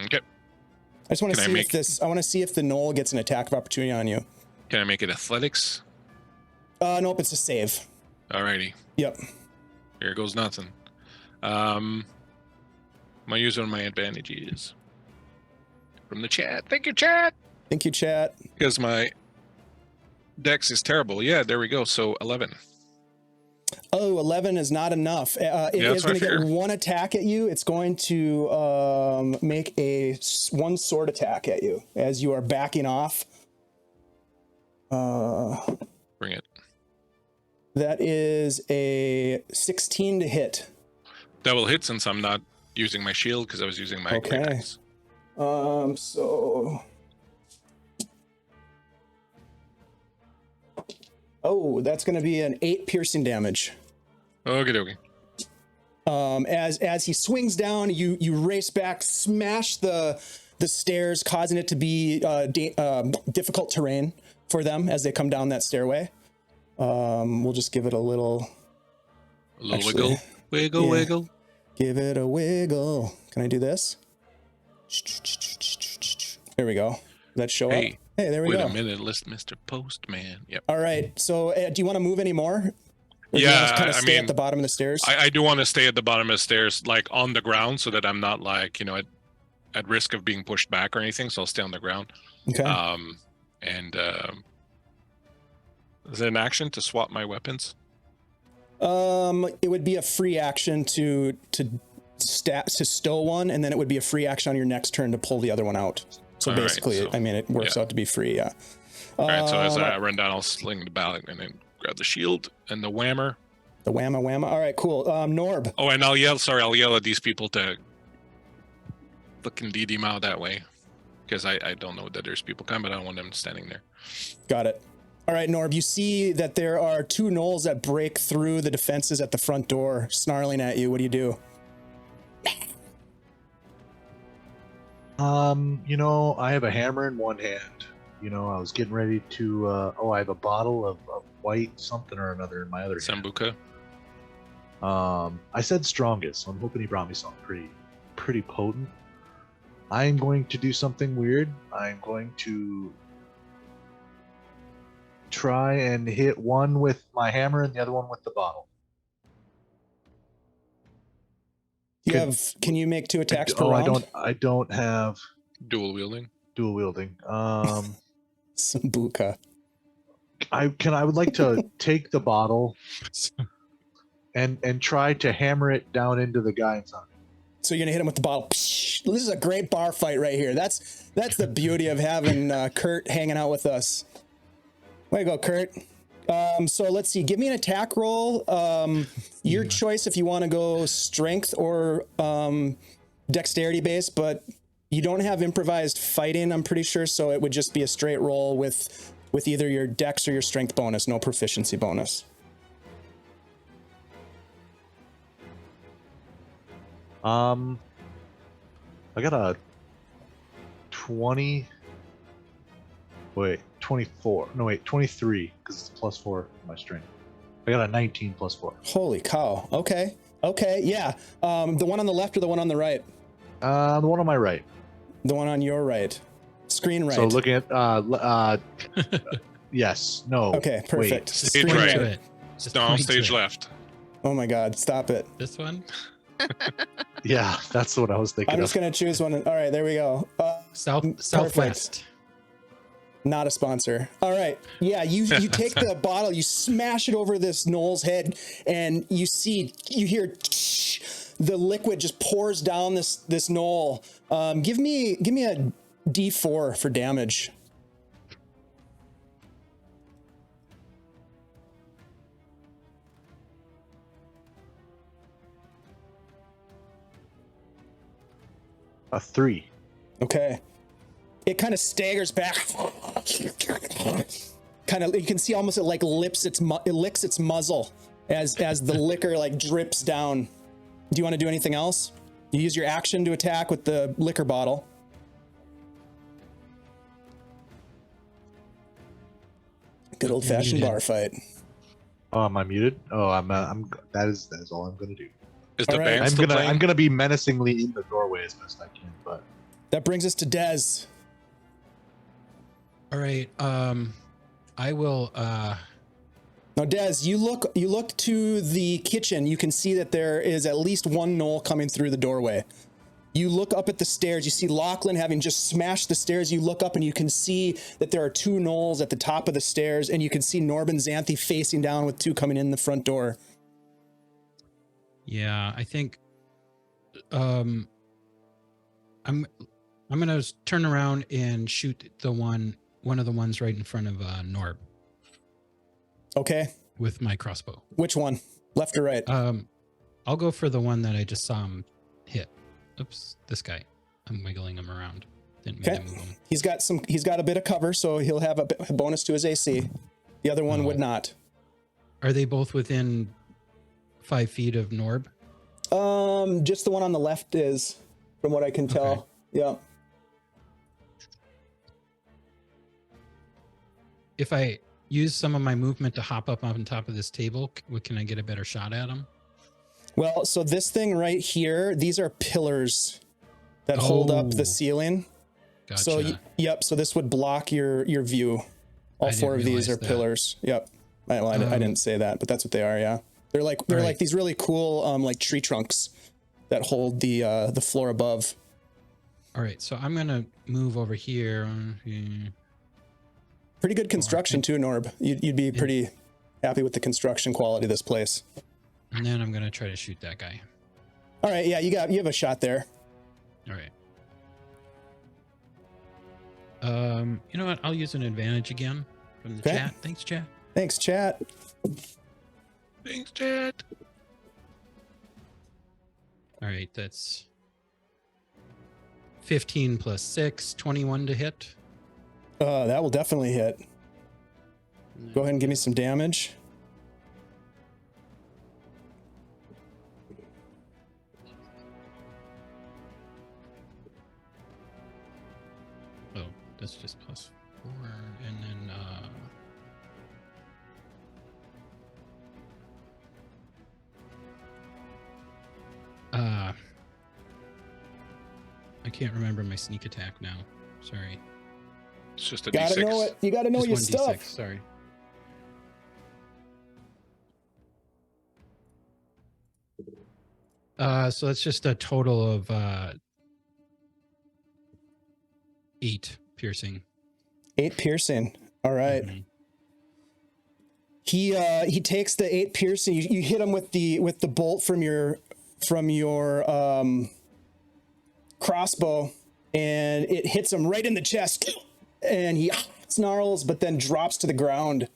Okay. I just want to see I want to see if the gnoll gets an attack of opportunity on you. Can I make it athletics? Nope, it's a save. Alrighty. Yep. Here goes nothing. I'm gonna use one of my advantages from the chat. Thank you, chat. Thank you, chat. Because my dex is terrible. Yeah, there we go. So 11. Oh, 11 is not enough. It is going to get one attack at you. It's going to make one sword attack at you as you are backing off. Bring it. That is a 16 to hit. That will hit since I'm not using my shield because I was using my great axe. So. Oh, that's going to be an 8 piercing damage. Okay. As he swings down, you race back, smash the stairs, causing it to be difficult terrain for them as they come down that stairway. We'll just give it a little wiggle. Give it a wiggle. Can I do this? There we go. Did that show up? Hey, there we go. Wait a minute, Mr. Postman. Yep. All right. So, do you want to move any more? Or yeah, do you want to kind of stay at the bottom of the stairs. I do want to stay at the bottom of the stairs, like on the ground, so that I'm not like at risk of being pushed back or anything. So I'll stay on the ground. Okay. Is it an action to swap my weapons? It would be a free action to stow one, and then it would be a free action on your next turn to pull the other one out. So all basically, right, it works out to be free. Yeah. All right. So as I run down, I'll sling the ballot and then grab the shield and the whammer. The whamma. All right, cool. Norb. Oh, and I'll yell at these people to fucking lead him out that way, because I don't know that there's people coming, but I don't want them standing there. Got it. All right, Norb, you see that there are 2 gnolls that break through the defenses at the front door, snarling at you. What do you do? I have a hammer in one hand. I was getting ready to, I have a bottle of white something or another in my other hand. Sambuca. I said strongest, so I'm hoping he brought me something pretty potent. I'm going to do something weird. I'm going to try and hit one with my hammer and the other one with the bottle. Can you make 2 attacks per round? I don't have dual wielding. Sambuca. I would like to take the bottle and try to hammer it down into the guy inside. So you're gonna hit him with the bottle. This is a great bar fight right here. That's the beauty of having Kurt hanging out with us. Way to go, Kurt. So let's see. Give me an attack roll. Your choice if you want to go strength or dexterity based, but you don't have improvised fighting, I'm pretty sure. So it would just be a straight roll with either your dex or your strength bonus, no proficiency bonus. I got a 20. Wait, 24. No, wait, 23, because it's +4 for my strength. I got a 19 +4. Holy cow. Okay. Okay. Yeah. The one on the left or the one on the right? The one on my right. The one on your right. Screen right. So looking at yes, no. Okay, perfect. Stage Screen right. To it. Just No, point to stage it. left. Oh my God. Stop it. This one? Yeah, that's what I was thinking I'm of. just going to choose one. All right. There we go. Southwest. Not a sponsor. All right. Yeah, you take the bottle, you smash it over this gnoll's head, and you hear the liquid just pours down this gnoll. Give me a D4 for damage. A 3. Okay. It kind of staggers back. Kind of, you can see almost it like licks its muzzle as the liquor like drips down. Do you want to do anything else? You use your action to attack with the liquor bottle. Good old fashioned bar fight. Oh, am I muted? Oh, I'm that is all I'm gonna do. Is the All right. band I'm still gonna playing? be menacingly in the doorway as best I can, but That brings us to Dez. All right. I will. Now, Dez, you look to the kitchen. You can see that there is at least one gnoll coming through the doorway. You look up at the stairs. You see Lachlan having just smashed the stairs. You look up and you can see that there are two gnolls at the top of the stairs, and you can see Norb and Xanthi facing down with two coming in the front door. Yeah, I think. I'm gonna turn around and shoot one of the ones right in front of Norb Okay. with my crossbow. Which one? Left or right? I'll go for the one that I just saw him hit. Oops, this guy. I'm wiggling him around. Didn't mean Okay. to move him. He's got a bit of cover, so he'll have a bonus to his AC. The other one would not. Are they both within 5 feet of Norb? Just the one on the left is, from what I can tell. Okay. Yeah. If I use some of my movement to hop up on top of this table, can I get a better shot at him? Well, so this thing right here, these are pillars that hold up the Oh. ceiling. Gotcha. So yep, so this would block your view. All I didn't four of these realize are that. pillars. Yep. I didn't say that, but that's what they are, yeah. They're like right. these really cool like tree trunks that hold the floor above. All right, so I'm gonna move over here. Pretty good construction too, Norb. You'd be pretty happy with the construction quality of this place. And then I'm gonna try to shoot that guy. All right, yeah, you have a shot there. All right. You know what? I'll use an advantage again from the Okay. chat. Thanks, chat. Thanks, chat. Thanks, Chad. All right, that's 15 plus 6, 21 to hit. That will definitely hit. Go ahead and give me some damage. Oh, that's just plus 4, and then I can't remember my sneak attack now. Sorry. It's just a Gotta D6. know it. You gotta know Just your 1d6, stuff. sorry. So that's just a total of 8 piercing. 8 piercing. All right. Mhm. He takes the 8 piercing. You hit him with the bolt from your crossbow, and it hits him right in the chest, and he snarls, but then drops to the ground,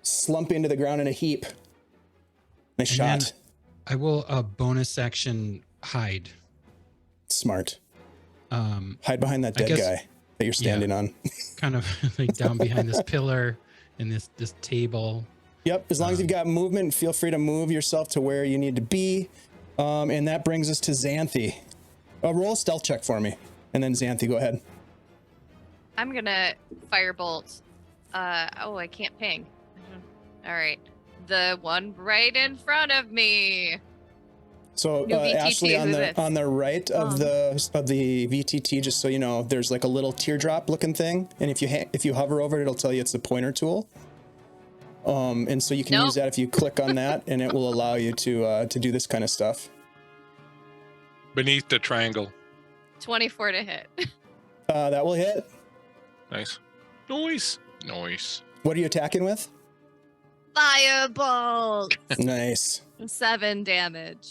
slumping to the ground in a heap. Nice And shot. then I will bonus action hide. Smart. Um, Hide behind that I dead guess- guy that you're standing on. kind of like down behind this pillar and this table. Yep. As long as you've got movement, feel free to move yourself to where you need to be. And that brings us to Xanthi. Roll a stealth check for me, and then Xanthi, go ahead. I'm gonna firebolt. I can't ping. All right, the one right in front of me. So New VTT, Ashley, on who's the this? on the right of the VTT, just so you know, there's like a little teardrop looking thing, and if you hover over it, it'll tell you it's the pointer tool. And so you can use that if you click on that, and it will allow you to do this kind of stuff. Beneath the triangle. 24 to hit. That will hit. Nice. Noise. What are you attacking with? Firebolt. Nice. 7 damage.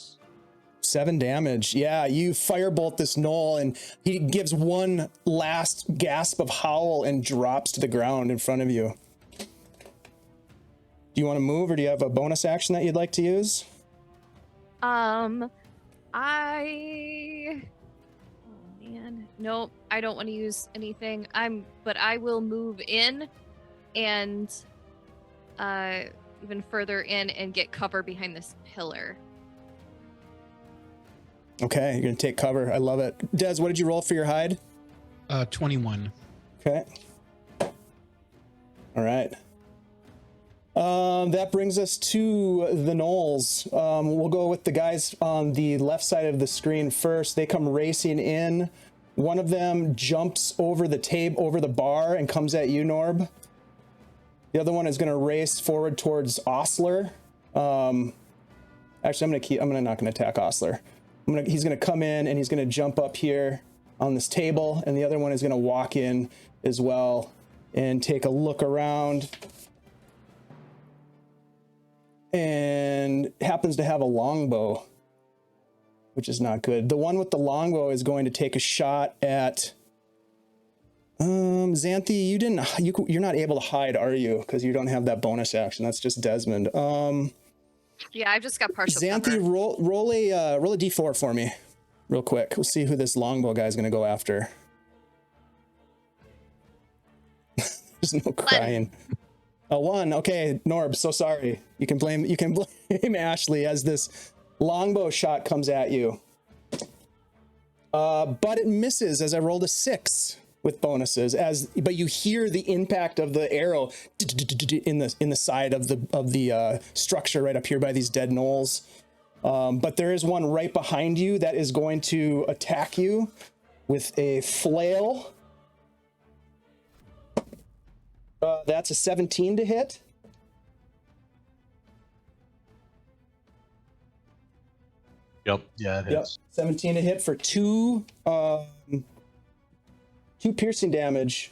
7 damage. Yeah, you firebolt this gnoll, and he gives one last gasp of howl and drops to the ground in front of you. Do you want to move, or do you have a bonus action that you'd like to use? Nope, I don't want to use anything. But I will move in and even further in and get cover behind this pillar. Okay, you're gonna take cover. I love it. Des, what did you roll for your hide? 21. Okay. All right. That brings us to the gnolls. We'll go with the guys on the left side of the screen first. They come racing in. One of them jumps over the bar and comes at you, Norb. The other one is going to race forward towards Osler. Actually, I'm not going to attack Osler. He's going to come in and he's going to jump up here on this table, and the other one is going to walk in as well and take a look around. And happens to have a longbow, which is not good. The one with the longbow is going to take a shot at Xanthi. You're not able to hide, are you? Because you don't have that bonus action. That's just Desmond. Yeah, I've just got partial Xanthi, cover. roll a d4 for me, real quick. We'll see who this longbow guy is going to go after. There's no crying. A 1. Okay, Norb, so sorry. You can blame Ashley as this longbow shot comes at you. But it misses as I rolled a 6 with bonuses. But you hear the impact of the arrow in the side of the structure right up here by these dead gnolls. But there is one right behind you that is going to attack you with a flail. That's a 17 to hit. Yep. Yeah, it hits. 17 to hit for 2 piercing damage.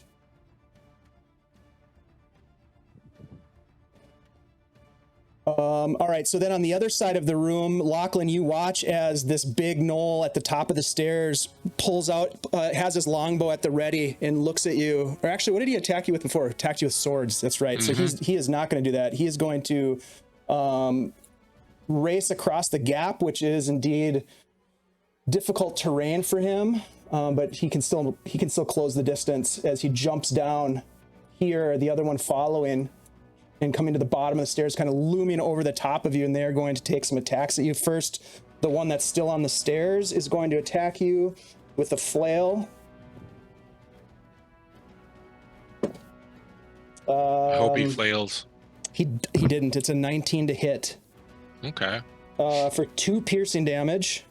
All right, so then on the other side of the room, Lachlan, you watch as this big gnoll at the top of the stairs pulls out, has his longbow at the ready and looks at you. Or actually, what did he attack you with before? Attacked you with swords. That's right. Mm-hmm. So he is not going to do that. He is going to race across the gap, which is indeed difficult terrain for him. But he can still close the distance as he jumps down here. The other one following and coming to the bottom of the stairs, kind of looming over the top of you, and they're going to take some attacks at you. First, the one that's still on the stairs is going to attack you with a flail. I hope he flails. He didn't. It's a 19 to hit. Okay. For 2 piercing damage.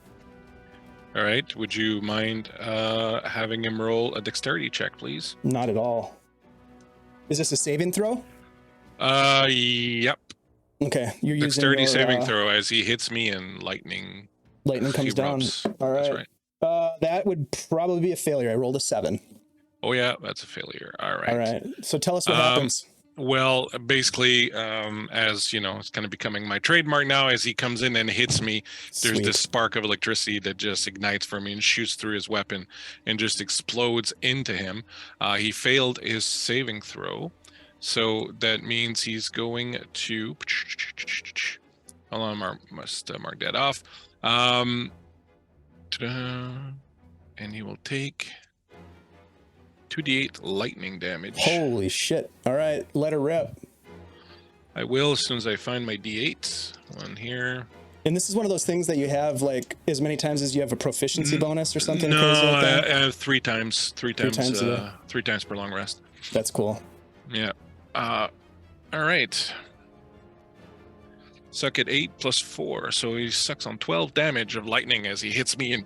All right. Would you mind having him roll a dexterity check, please? Not at all. Is this a saving throw? Yep. Okay, you're using Dexterity your, saving throw as he hits me and lightning comes down. erupts. All right. That's right. That would probably be a failure. I rolled a 7. Oh yeah, that's a failure. All right. All right. So tell us what happens. Well, basically, as you know, it's kind of becoming my trademark now. As he comes in and hits me, there's Sweet. this spark of electricity that just ignites for me and shoots through his weapon and just explodes into him. He failed his saving throw, so that means he's going to. Hold on, must mark that off. And he will take 2d8 lightning damage. Holy shit. All right, let her rip. I will as soon as I find my d8s. One here. And this is one of those things that you have like as many times as you have a proficiency bonus or something. No, crazy like that? I have three times yeah. 3 times per long rest. That's cool. Yeah. All right. Suck at 8 plus 4, so he sucks on 12 damage of lightning as he hits me, and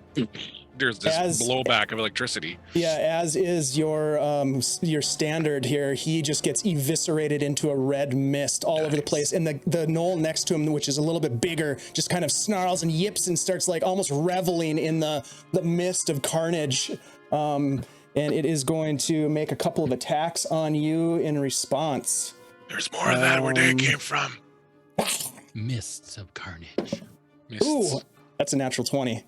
there's this blowback of electricity. Yeah, as is your standard here. He just gets eviscerated into a red mist all over the place, and the gnoll next to him, which is a little bit bigger, just kind of snarls and yips and starts like almost reveling in the mist of carnage. And it is going to make a couple of attacks on you in response. There's more of that where that came from. Mists of carnage. Mists. Ooh, that's a natural 20.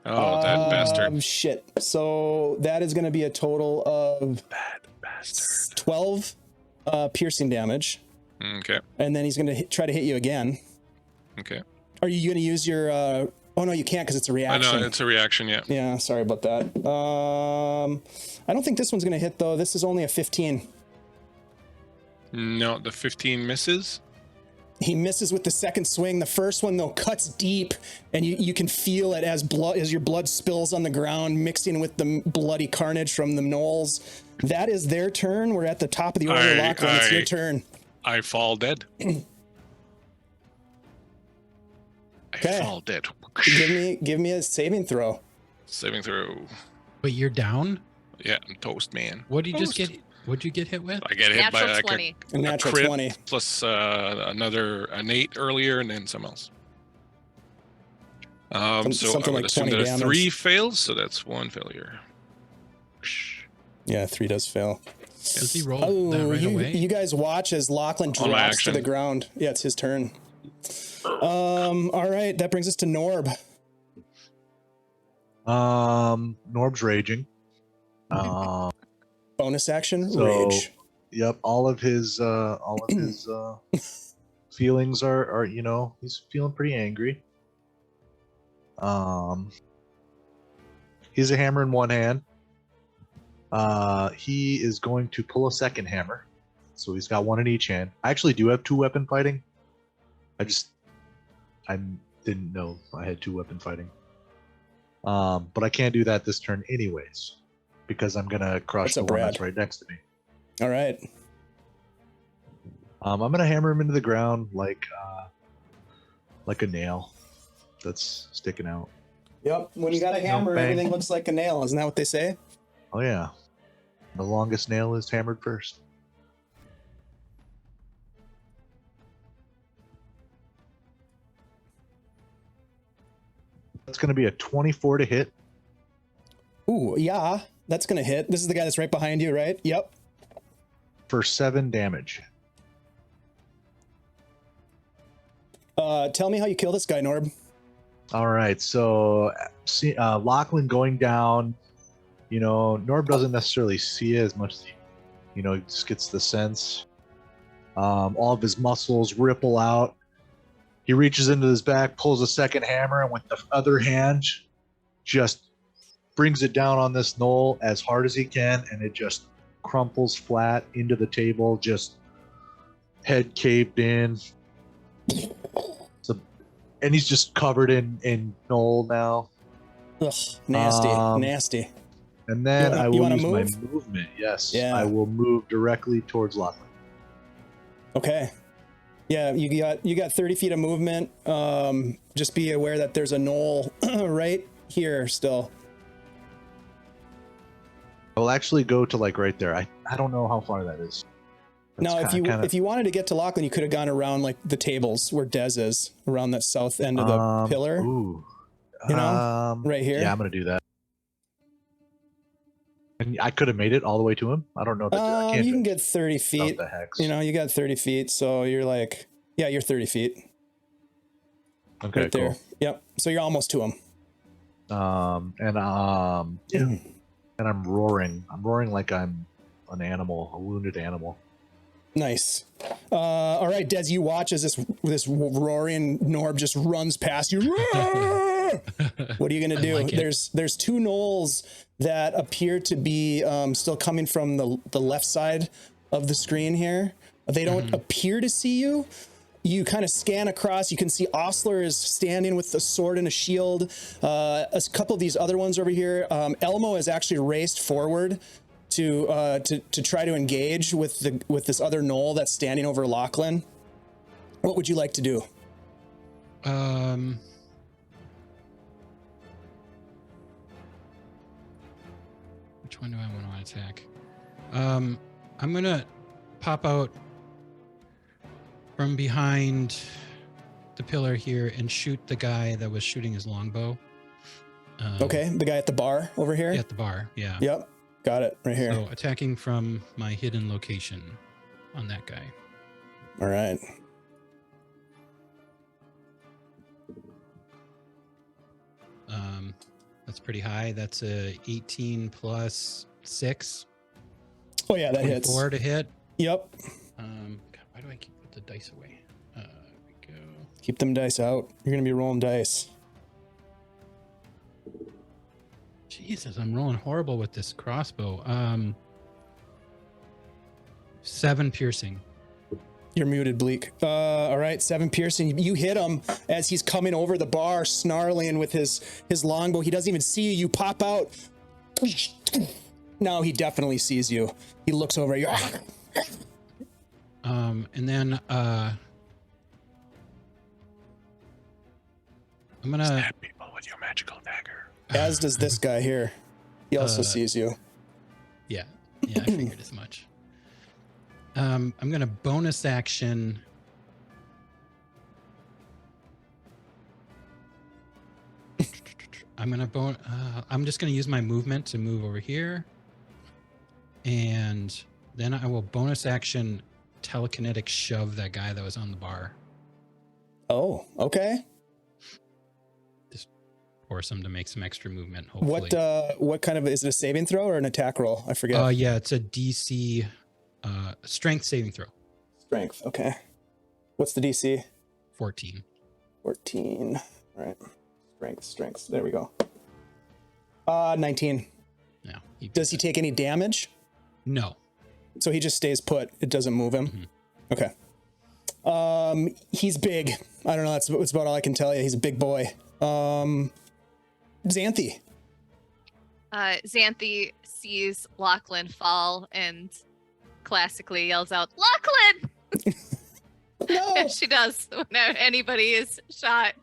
Oh, that bastard. Shit. So that is going to be a total of Bad bastard. 12 piercing damage. Okay. And then he's going to try to hit you again. Okay. Are you going to use your... oh, no, you can't because it's a I reaction. know, it's a reaction, yeah. Yeah, sorry about that. I don't think this one's going to hit, though. This is only a 15. No, the 15 misses. He misses with the second swing. The first one, though, cuts deep, and you can feel it as your blood spills on the ground, mixing with the bloody carnage from the gnolls. That is their turn. We're at the top of the order, Lachlan. It's your turn. I fall dead. Okay. I fall dead. Give me a saving throw. Saving throw. But you're down? Yeah, I'm toast, man. What did you just Toast. get? What'd you get hit with? I get hit Natural by like 20. A natural crit 20. plus an 8 earlier, and then some else. So something I would like assume 20 that a damage. 3 fails, so that's 1 failure. Yeah, 3 does fail. Does he roll that right away? You guys watch as Lachlan On my drops to action. the ground. Yeah, it's his turn. All right, that brings us to Norb. Norb's raging. Bonus action, So- rage. Yep, all of his feelings are he's feeling pretty angry. He's a hammer in one hand. He is going to pull a second hammer, so he's got one in each hand. I actually do have 2 weapon fighting. I didn't know I had 2 weapon fighting. But I can't do that this turn anyways, because I'm gonna crush What's the up, one Brad? that's right next to me. All right. I'm gonna hammer him into the ground like a nail that's sticking out. Yep. When you got a hammer, bang. everything looks like a nail. Isn't that what they say? Oh yeah, the longest nail is hammered first. That's gonna be a 24 to hit. Ooh, yeah. That's going to hit. This is the guy that's right behind you, right? Yep. For 7 damage. Tell me how you kill this guy, Norb. All right, so Lachlan going down. Norb doesn't necessarily see it as much as he just gets the sense. All of his muscles ripple out. He reaches into his back, pulls a second hammer, and with the other hand, just brings it down on this gnoll as hard as he can, and it just crumples flat into the table, just head caved in. And he's just covered in gnoll now. Ugh, nasty, nasty. And then I you will wanna use my move? movement. Yes, Yeah. I will move directly towards Lachlan. Okay. Yeah, you got 30 feet of movement. Just be aware that there's a gnoll right here still. I'll actually go to like right there. I don't know how far that is. That's Now, kinda- if you wanted to get to Lachlan, you could have gone around like the tables where Dez is, around that south end of the pillar. Ooh. You know, right here. Yeah, I'm gonna do that. And I could have made it all the way to him. I don't know. I can't You can judge get 30 without feet. the hex. You got 30 feet, so you're like, yeah, you're 30 feet Okay, right there. Yep. So you're almost to him. cool. Yeah. And I'm roaring. I'm roaring like I'm an animal, a wounded animal. Nice. All right, Dez, you watch as this roaring Norb just runs past you. What are you gonna do? like it. There's 2 gnolls that appear to be still coming from the left side of the screen here. They don't appear to see you. you kind of scan across. You can see Osler is standing with a sword and a shield. A couple of these other ones over here. Elmo has actually raced forward to try to engage with this other gnoll that's standing over Lachlan. What would you like to do? Which one do I want to attack? I'm gonna pop out from behind the pillar here and shoot the guy that was shooting his longbow. Okay, the guy at the bar over here? At the bar, yeah. Yep, got it right here. So attacking from my hidden location on that guy. All right. That's pretty high. That's a 18 plus 6. Oh yeah, that hits. 4 to hit. Yep. God, why do I keep the dice away? There we go. Keep them dice out. You're gonna be rolling dice. Jesus, I'm rolling horrible with this crossbow. 7 piercing. You're muted, Bleak. All right, 7 piercing. You hit him as he's coming over the bar, snarling with his longbow. He doesn't even see you. You pop out. No, he definitely sees you. He looks over at you. And then I'm gonna Stab people with your magical dagger. As does this guy here. He also sees you. Yeah, I figured as much. I'm gonna bonus action. I'm just gonna use my movement to move over here, and then I will bonus action telekinetic shove that guy that was on the bar. Oh, okay. Just force him to make some extra movement. Hopefully. What kind of, is it a saving throw or an attack roll? I forget. Yeah, it's a DC strength saving throw. Strength. Okay. What's the DC? 14. 14. All right. Strength. There we go. 19. No. Does he take any damage? No. So he just stays put. It doesn't move him. Mm-hmm. Okay. He's big. I don't know. That's about all I can tell you. He's a big boy. Xanthi. Xanthi sees Lachlan fall and classically yells out, "Lachlan!" No. As she does whenever anybody is shot.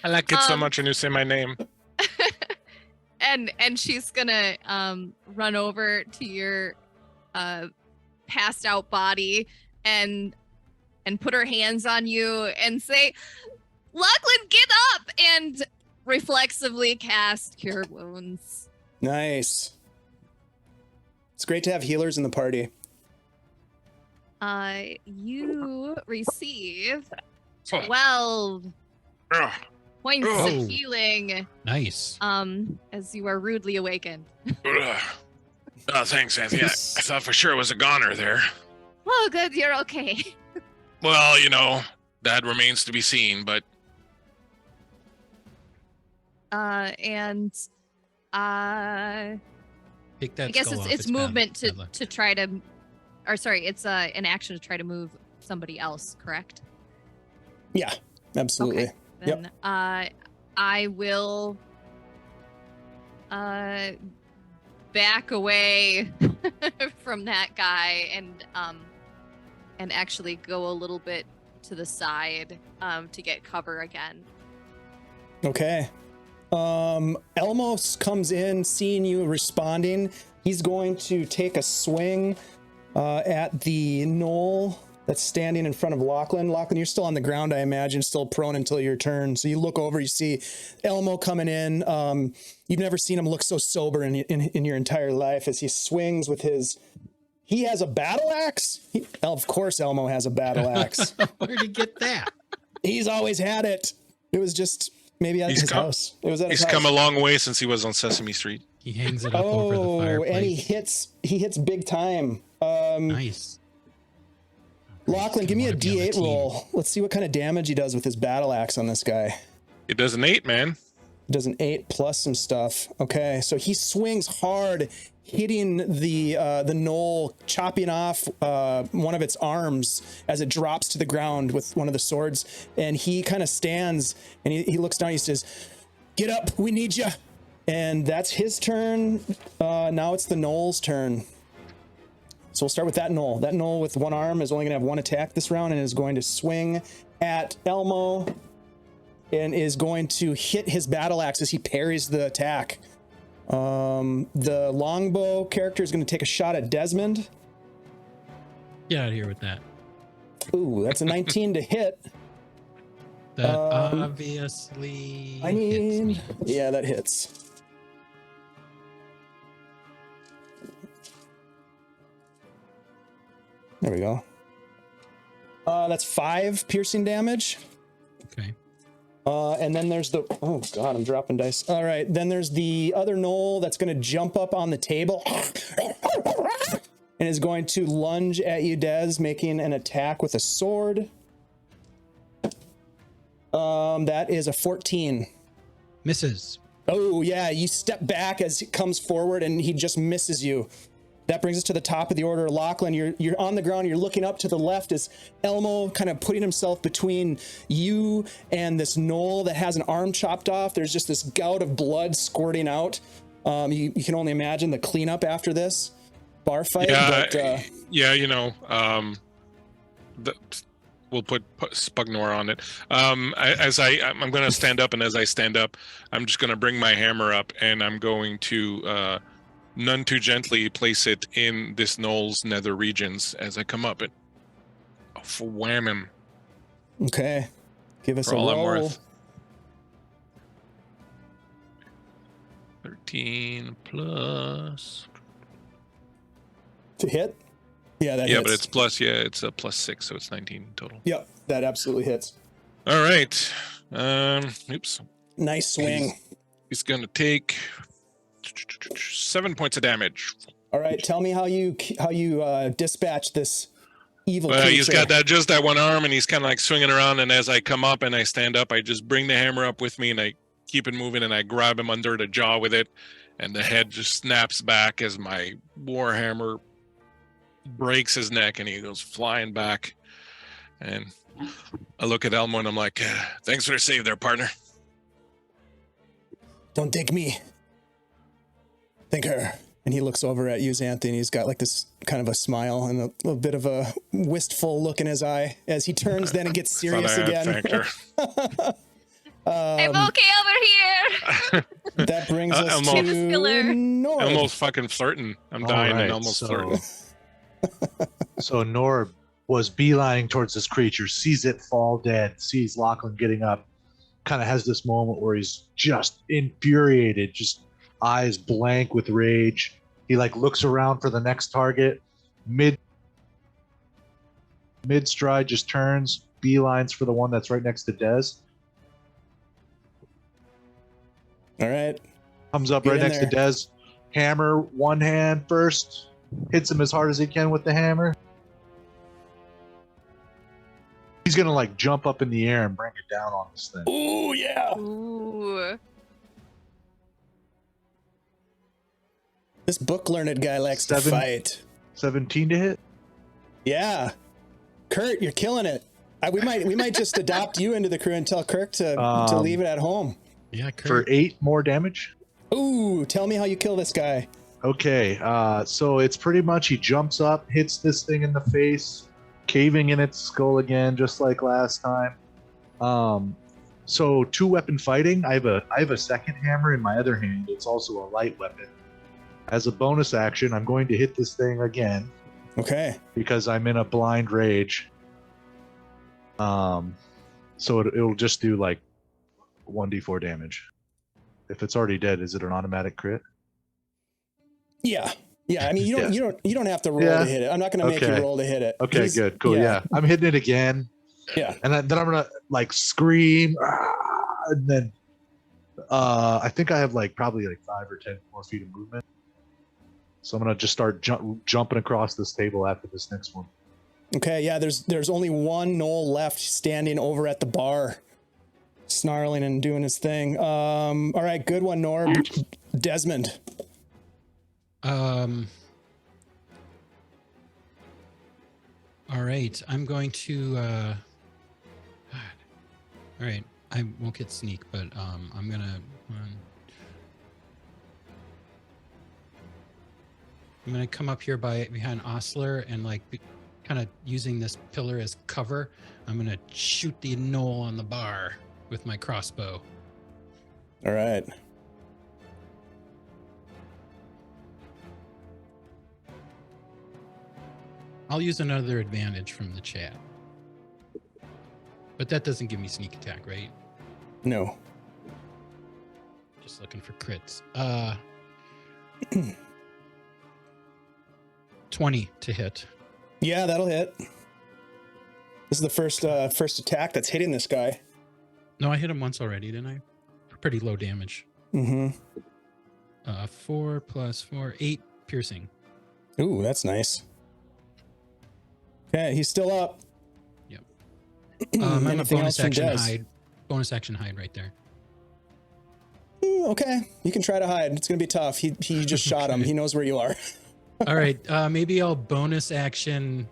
I like it so much when you say my name. And she's gonna run over to your passed out body and put her hands on you and say, "Lachlan, get up!" and reflexively cast Cure Wounds. Nice. It's great to have healers in the party. You receive Oh. 12 Ugh. points Oh. of healing Nice. as you are rudely awakened. Ugh. Oh, thanks, Anthony. I thought for sure it was a goner there. Oh, good, you're okay. Well, that remains to be seen, but And Take that. I guess skull off it's its movement pad- to try to, or sorry, it's an action to try to move somebody else, correct? Yeah, absolutely. Okay. Then I will back away from that guy and actually go a little bit to the side to get cover again. Okay. Elmos comes in, seeing you responding. He's going to take a swing at the gnoll that's standing in front of Lachlan. Lachlan, you're still on the ground, I imagine, still prone until your turn. So you look over, you see Elmo coming in. You've never seen him look so sober in your entire life as he swings with his... He has a battle axe? Of course Elmo has a battle axe. Where'd you get that? He's always had it. It was just maybe at his house. It was at his he's house. come a long way since he was on Sesame Street. He hangs it up over the fireplace. And he hits big time. Nice. Lachlan, give me a Wanna be on the D8 team. roll. Let's see what kind of damage he does with his battle axe on this guy. It does an 8, man. He does an 8 plus some stuff. Okay, so he swings hard, hitting the gnoll, chopping off one of its arms as it drops to the ground with one of the swords. And he kind of stands and he looks down. He says, "Get up, we need you." And that's his turn. Now it's the gnoll's turn. So we'll start with that gnoll. That gnoll with one arm is only going to have one attack this round and is going to swing at Elmo and is going to hit his battle axe as he parries the attack. The longbow character is going to take a shot at Desmond. Get out of here with that. Ooh, that's a 19 to hit. That obviously hits me. Yeah, that hits. There we go. That's 5 piercing damage. Okay. And then there's the, oh God, I'm dropping dice. All right, then there's the other gnoll that's going to jump up on the table and is going to lunge at you, Des, making an attack with a sword. That is a 14. Misses. Oh yeah, you step back as he comes forward and he just misses you. That brings us to the top of the order. Lachlan, you're on the ground. You're looking up to the left as Elmo kind of putting himself between you and this gnoll that has an arm chopped off. There's just this gout of blood squirting out. You can only imagine the cleanup after this bar fight. Yeah, but, yeah, you know, we'll put Spugnor on it. I'm going to stand up, and as I stand up, I'm just going to bring my hammer up, and I'm going to none too gently place it in this gnoll's nether regions as I come up and wham him. Okay, give us For a all I'm roll. worth. 13 plus. To hit? Yeah, that Yeah, hits. but it's plus. Yeah, it's a +6, so it's 19 total. Yep, that absolutely hits. All right. Oops. Nice swing. He's gonna take 7 points of damage. All right, tell me how you dispatch this evil Well, creature. he's got that one arm, and he's kind of like swinging around. And as I come up and I stand up, I just bring the hammer up with me, and I keep it moving, and I grab him under the jaw with it, and the head just snaps back as my warhammer breaks his neck, and he goes flying back. And I look at Elmo, and I'm like, "Thanks for the save, there, partner." Don't take me. Think her. And he looks over at you, Xanthi, and he's got like this kind of a smile and a little bit of a wistful look in his eye as he turns then and gets serious Thought I had again. thanked her. I'm okay over here. That brings us Elmo. to Skiller. Norb. Elmo's fucking flirting. I'm dying and Elmo's flirting. So Norb was beelining towards this creature, sees it fall dead, sees Lachlan getting up, kind of has this moment where he's just infuriated, just eyes blank with rage. He like looks around for the next target, mid stride, just turns, beelines for the one that's right next to Dez. All right. Comes up Get right in next to there. Dez. Hammer, one hand first, hits him as hard as he can with the hammer. He's gonna like jump up in the air and bring it down on this thing. Ooh, yeah. Ooh. This book-learned guy likes to 7. fight. 17 to hit. Yeah. Kurt, you're killing it. We might just adopt you into the crew and tell Kirk to leave it at home. Yeah, For Kirk. 8 more damage. Ooh, tell me how you kill this guy. Okay, so it's pretty much he jumps up, hits this thing in the face, caving in its skull again, just like last time. So 2-weapon fighting. I have a second hammer in my other hand. It's also a light weapon. As a bonus action, I'm going to hit this thing again Okay. because I'm in a blind rage. So it'll just do like 1d4 damage. If it's already dead, is it an automatic crit? Yeah. Yeah. I mean, you don't have to roll Yeah. to hit it. I'm not going to make you Okay. roll to hit it. Okay, He's- good, cool. Yeah, I'm hitting it again. Yeah. And then I'm gonna like scream, and then I think I have like probably like 5 or 10 more feet of movement. So I'm gonna just start jumping across this table after this next one. Okay. Yeah. There's only one gnoll left standing over at the bar, snarling and doing his thing. All right. Good one, Norb. Desmond. All right, I'm going to. God. All right, I won't get sneak, but I'm gonna. I'm gonna come up here behind Osler and like kind of using this pillar as cover. I'm gonna shoot the gnoll on the bar with my crossbow. All right. I'll use another advantage from the chat. But that doesn't give me sneak attack, right? No. Just looking for crits. 20 to hit. Yeah, that'll hit. This is the first attack that's hitting this guy. No, I hit him once already, didn't I? Pretty low damage. Mm-hmm. 4 plus 4, 8 piercing. Ooh, that's nice. Okay, he's still up. Yep. I'm a Anything bonus else from action Des? hide. Bonus action hide right there. Okay, you can try to hide. It's gonna be tough. He just shot him. Okay. He knows where you are. All right, maybe I'll bonus action.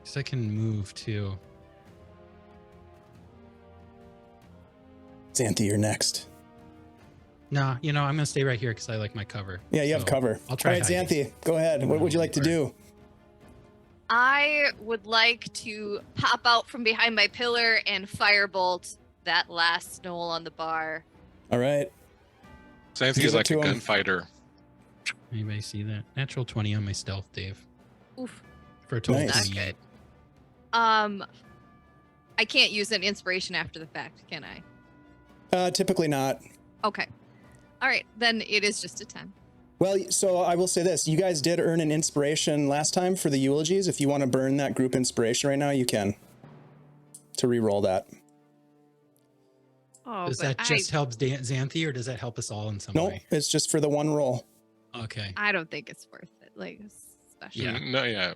Because I can move too. Xanthi, you're next. Nah, I'm gonna stay right here because I like my cover. Yeah, you have So cover. I'll try. All right, hiding. Xanthi, go ahead. What would you like to do? I would like to pop out from behind my pillar and firebolt that last gnoll on the bar. All right. Xanthi Give is it like a to him. gunfighter. Anybody see that? Natural 20 on my stealth, Dave. Oof, For a total Nice. of not 28. good. I can't use an inspiration after the fact, can I? Typically not. Okay. All right, then it is just a 10. Well, so I will say this. You guys did earn an inspiration last time for the eulogies. If you want to burn that group inspiration right now, you can. To re-roll that. Oh, Does but that just help Xanthi, or does that help us all in some Nope, way? it's just for the one roll. Okay. I don't think it's worth it. Like, especially. Yeah. No, yeah.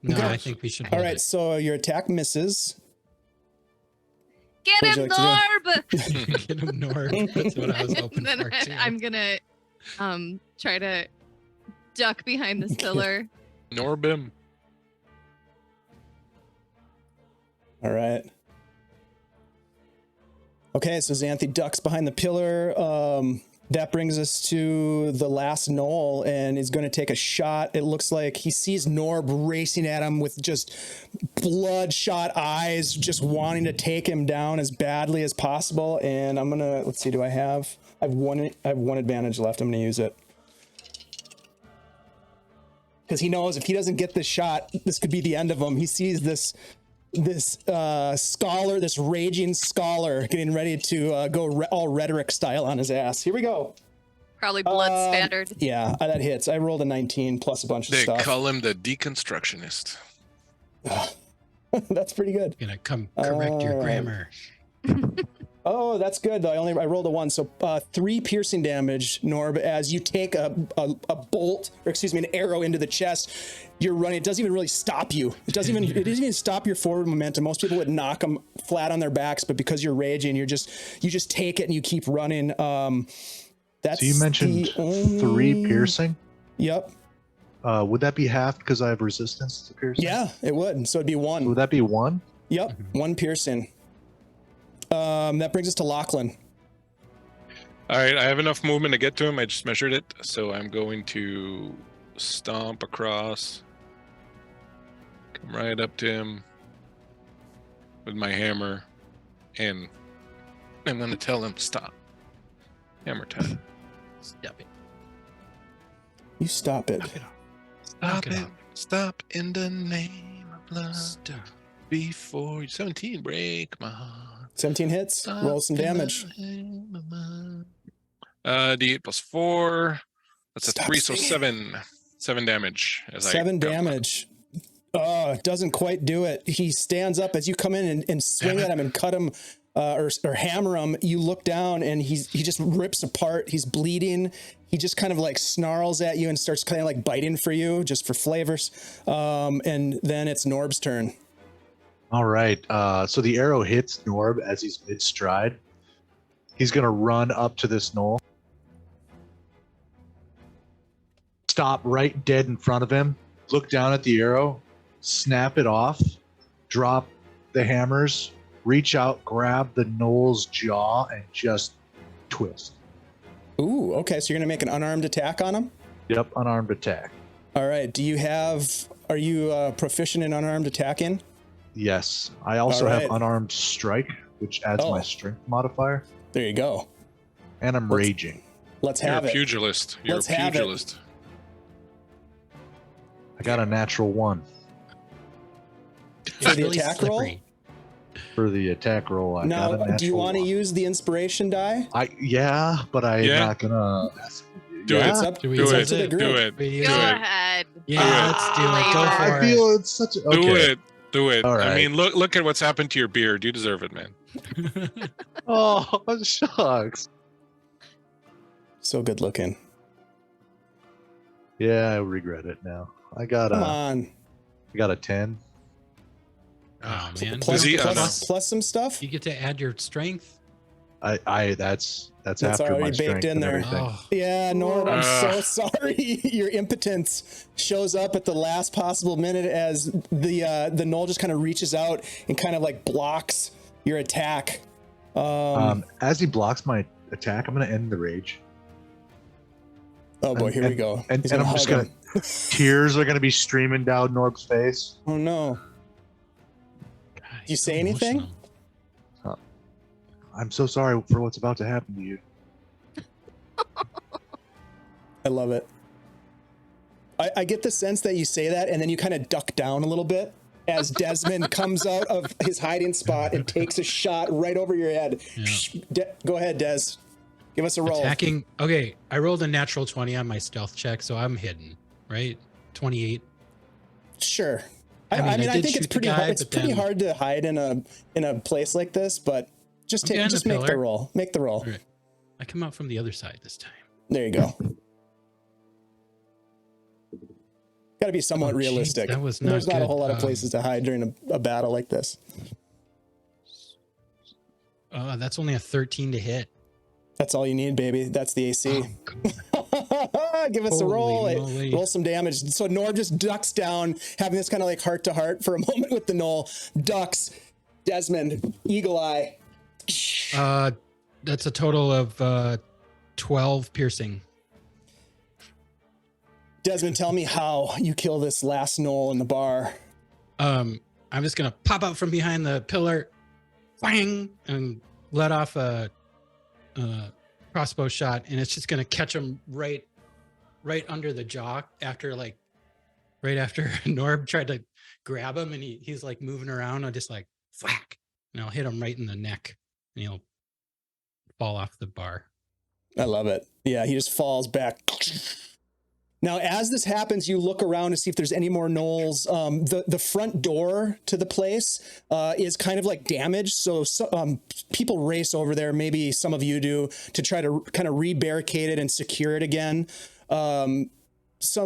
No, Okay. I think we should All hold right, it. so your attack misses. Get What him, would you like Norb! Get him Norb. That's what I was hoping Then for too. I'm gonna try to duck behind this pillar. Norbim. All right. Okay, so Xanthi ducks behind the pillar. That brings us to the last gnoll, and he's going to take a shot. It looks like he sees Norb racing at him with just bloodshot eyes, just wanting to take him down as badly as possible. And I'm gonna, let's see, I have one advantage left. I'm gonna use it. Because he knows if he doesn't get this shot, this could be the end of him. He sees this scholar, this raging scholar, getting ready to go all rhetoric style on his ass. Here we go. Probably blood spattered. Yeah, that hits. I rolled a 19 plus a bunch of They stuff. call him the deconstructionist. That's pretty good. Gonna come correct your Alright. grammar. Oh, that's good though. I rolled a 1, so 3 piercing damage, Norb, as you take a bolt, or excuse me, an arrow into the chest. You're running. It doesn't even really stop you. It doesn't even stop your forward momentum. Most people would knock them flat on their backs, but because you're raging, you just take it and you keep running. That's So you mentioned the only... 3 piercing. Yep. Would that be half because I have resistance to piercing? Yeah, it would. So it'd be 1. Would that be 1? Yep, 1 piercing. That brings us to Lachlan. All right, I have enough movement to get to him. I just measured it, so I'm going to stomp across, come right up to him with my hammer, and I'm going to tell him stop. Hammer time. Stop it. You stop it. Knock it off. Stop Knock it. it off. Stop in the name of love. Stop. Before 17, break my heart. 17 hits. Roll some damage. D8 plus 4. That's a Stop 3, so singing. 7 damage. As 7 I go. damage. Oh, doesn't quite do it. He stands up as you come in and swing at him and cut him or hammer him. You look down and he just rips apart. He's bleeding. He just kind of like snarls at you and starts kind of like biting for you just for flavors. And then it's Norb's turn. All right. So the arrow hits Norb as he's mid-stride. He's going to run up to this gnoll. stop right dead in front of him, look down at the arrow, snap it off, drop the hammers, reach out, grab the gnoll's jaw, and just twist. Ooh, okay. So you're gonna make an unarmed attack on him? Yep, unarmed attack. All right. Are you proficient in unarmed attacking? Yes. I also All have right. unarmed strike, which adds my strength modifier. There you go. And I'm raging. Let's You're have a it. pugilist. You're Let's a have it. pugilist. I got a natural 1 For the attack roll? for the attack roll. I got a Now, natural do you want to 1. use the inspiration die? But I'm Yeah. not gonna. Do it. It's up, Do we it's up use to the it? group. Do it. We use Go it? ahead. Yeah, let's do it. Go for I it. feel it's such a. Do Okay. it. Do it. All I right. mean, look at what's happened to your beard. You deserve it, man. Oh, shucks. So good looking. Yeah, I regret it now. I got Come a. on. I got a 10. Oh man, Plus, Is he- plus some stuff? you get to add your strength. That's That's after my already baked strength in and there. everything. Oh, Yeah, Norb, I'm so Ugh. sorry. Your impotence shows up at the last possible minute as the gnoll just kind of reaches out and kind of like blocks your attack. As he blocks my attack, I'm gonna end the rage. Oh boy, here we go. And, He's and I'm hug just him. tears are gonna be streaming down Norb's face. Oh no. God, you he's say so anything? emotional. I'm so sorry for what's about to happen to you. I love it. I get the sense that you say that and then you kind of duck down a little bit as Desmond comes out of his hiding spot and takes a shot right over your head. Yeah. Go ahead, Des. Give us a roll. Attacking. Okay, I rolled a natural 20 on my stealth check, so I'm hidden, right? 28. Sure. I mean, I I did think it's shoot the pretty guy, hard. It's but pretty then- hard to hide in a place like this, but just I'm behind just the make the pillar. roll. Make the roll. All right. I come out from the other side this time. There you go. Got to be somewhat Oh, geez, realistic. that was There's not not a good. whole lot of places to hide during a battle like this. That's only a 13 to hit. That's all you need, baby. That's the AC. Oh, Give us a roll. Holy moly. Roll some damage. So Norb just ducks down, having this kind of like heart to heart for a moment with the gnoll. Ducks. Desmond, eagle eye. That's a total of 12 piercing. Desmond, tell me how you kill this last gnoll in the bar. I'm just gonna pop out from behind the pillar, bang, and let off a crossbow shot, and it's just gonna catch him right under the jaw right after Norb tried to grab him, and he's like moving around. I just like whack, and I'll hit him right in the neck, and he'll fall off the bar. I love it. Yeah, he just falls back. Now, as this happens, you look around to see if there's any more gnolls. The front door to the place is kind of like damaged, so people race over there. Maybe some of you do to try to kind of re-barricade it and secure it again.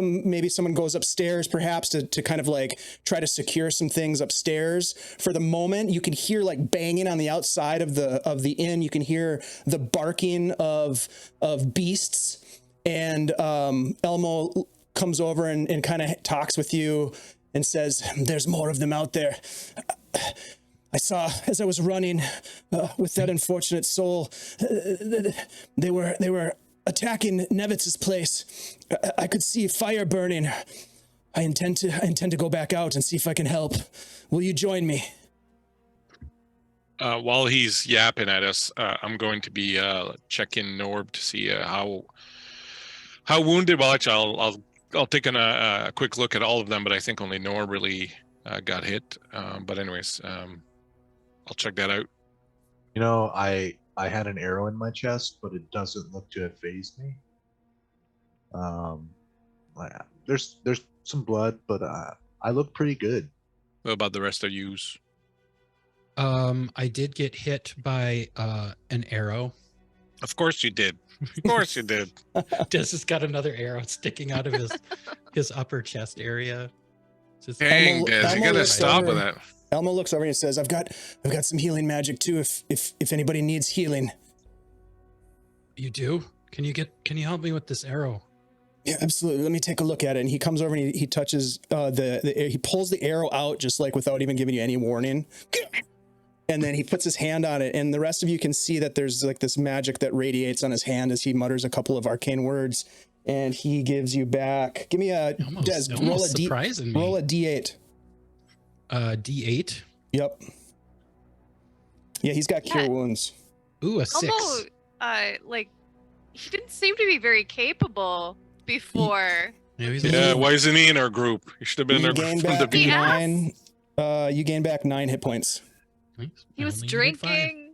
Maybe someone goes upstairs, perhaps to kind of like try to secure some things upstairs. For the moment, you can hear like banging on the outside of the inn. You can hear the barking of beasts. And Elmo comes over and kind of talks with you and says, "There's more of them out there. I saw as I was running with that unfortunate soul. They were attacking Nevitz's place. I could see fire burning. I intend to go back out and see if I can help. Will you join me?" While he's yapping at us, I'm going to be checking Norb to see how wounded. Well, actually, I'll take a quick look at all of them, but I think only Norb really got hit. But anyways, I'll check that out. You know, I had an arrow in my chest, but it doesn't look to have phased me. There's some blood, but I look pretty good. What about the rest of yous? I did get hit by an arrow. Of course you did. Of course you did. Des has got another arrow sticking out of his upper chest area. Just, Dang, Des, you Elmo gotta looks stop with over. that. Elmo looks over and says, I've got some healing magic too if anybody needs healing. You do? Can you help me with this arrow? Yeah, absolutely. Let me take a look at it. And he comes over and he touches he pulls the arrow out just like without even giving you any warning. And then he puts his hand on it, and the rest of you can see that there's like this magic that radiates on his hand as he mutters a couple of arcane words. And he gives you back. Give me a Des, roll a D8. D8. Yep. Yeah, he's got cure wounds. Ooh, a 6. Elmo, like, he didn't seem to be very capable before. Yeah, why isn't he in our group? He should have been in our group from the beginning. You gain back 9 hit points. He was drinking,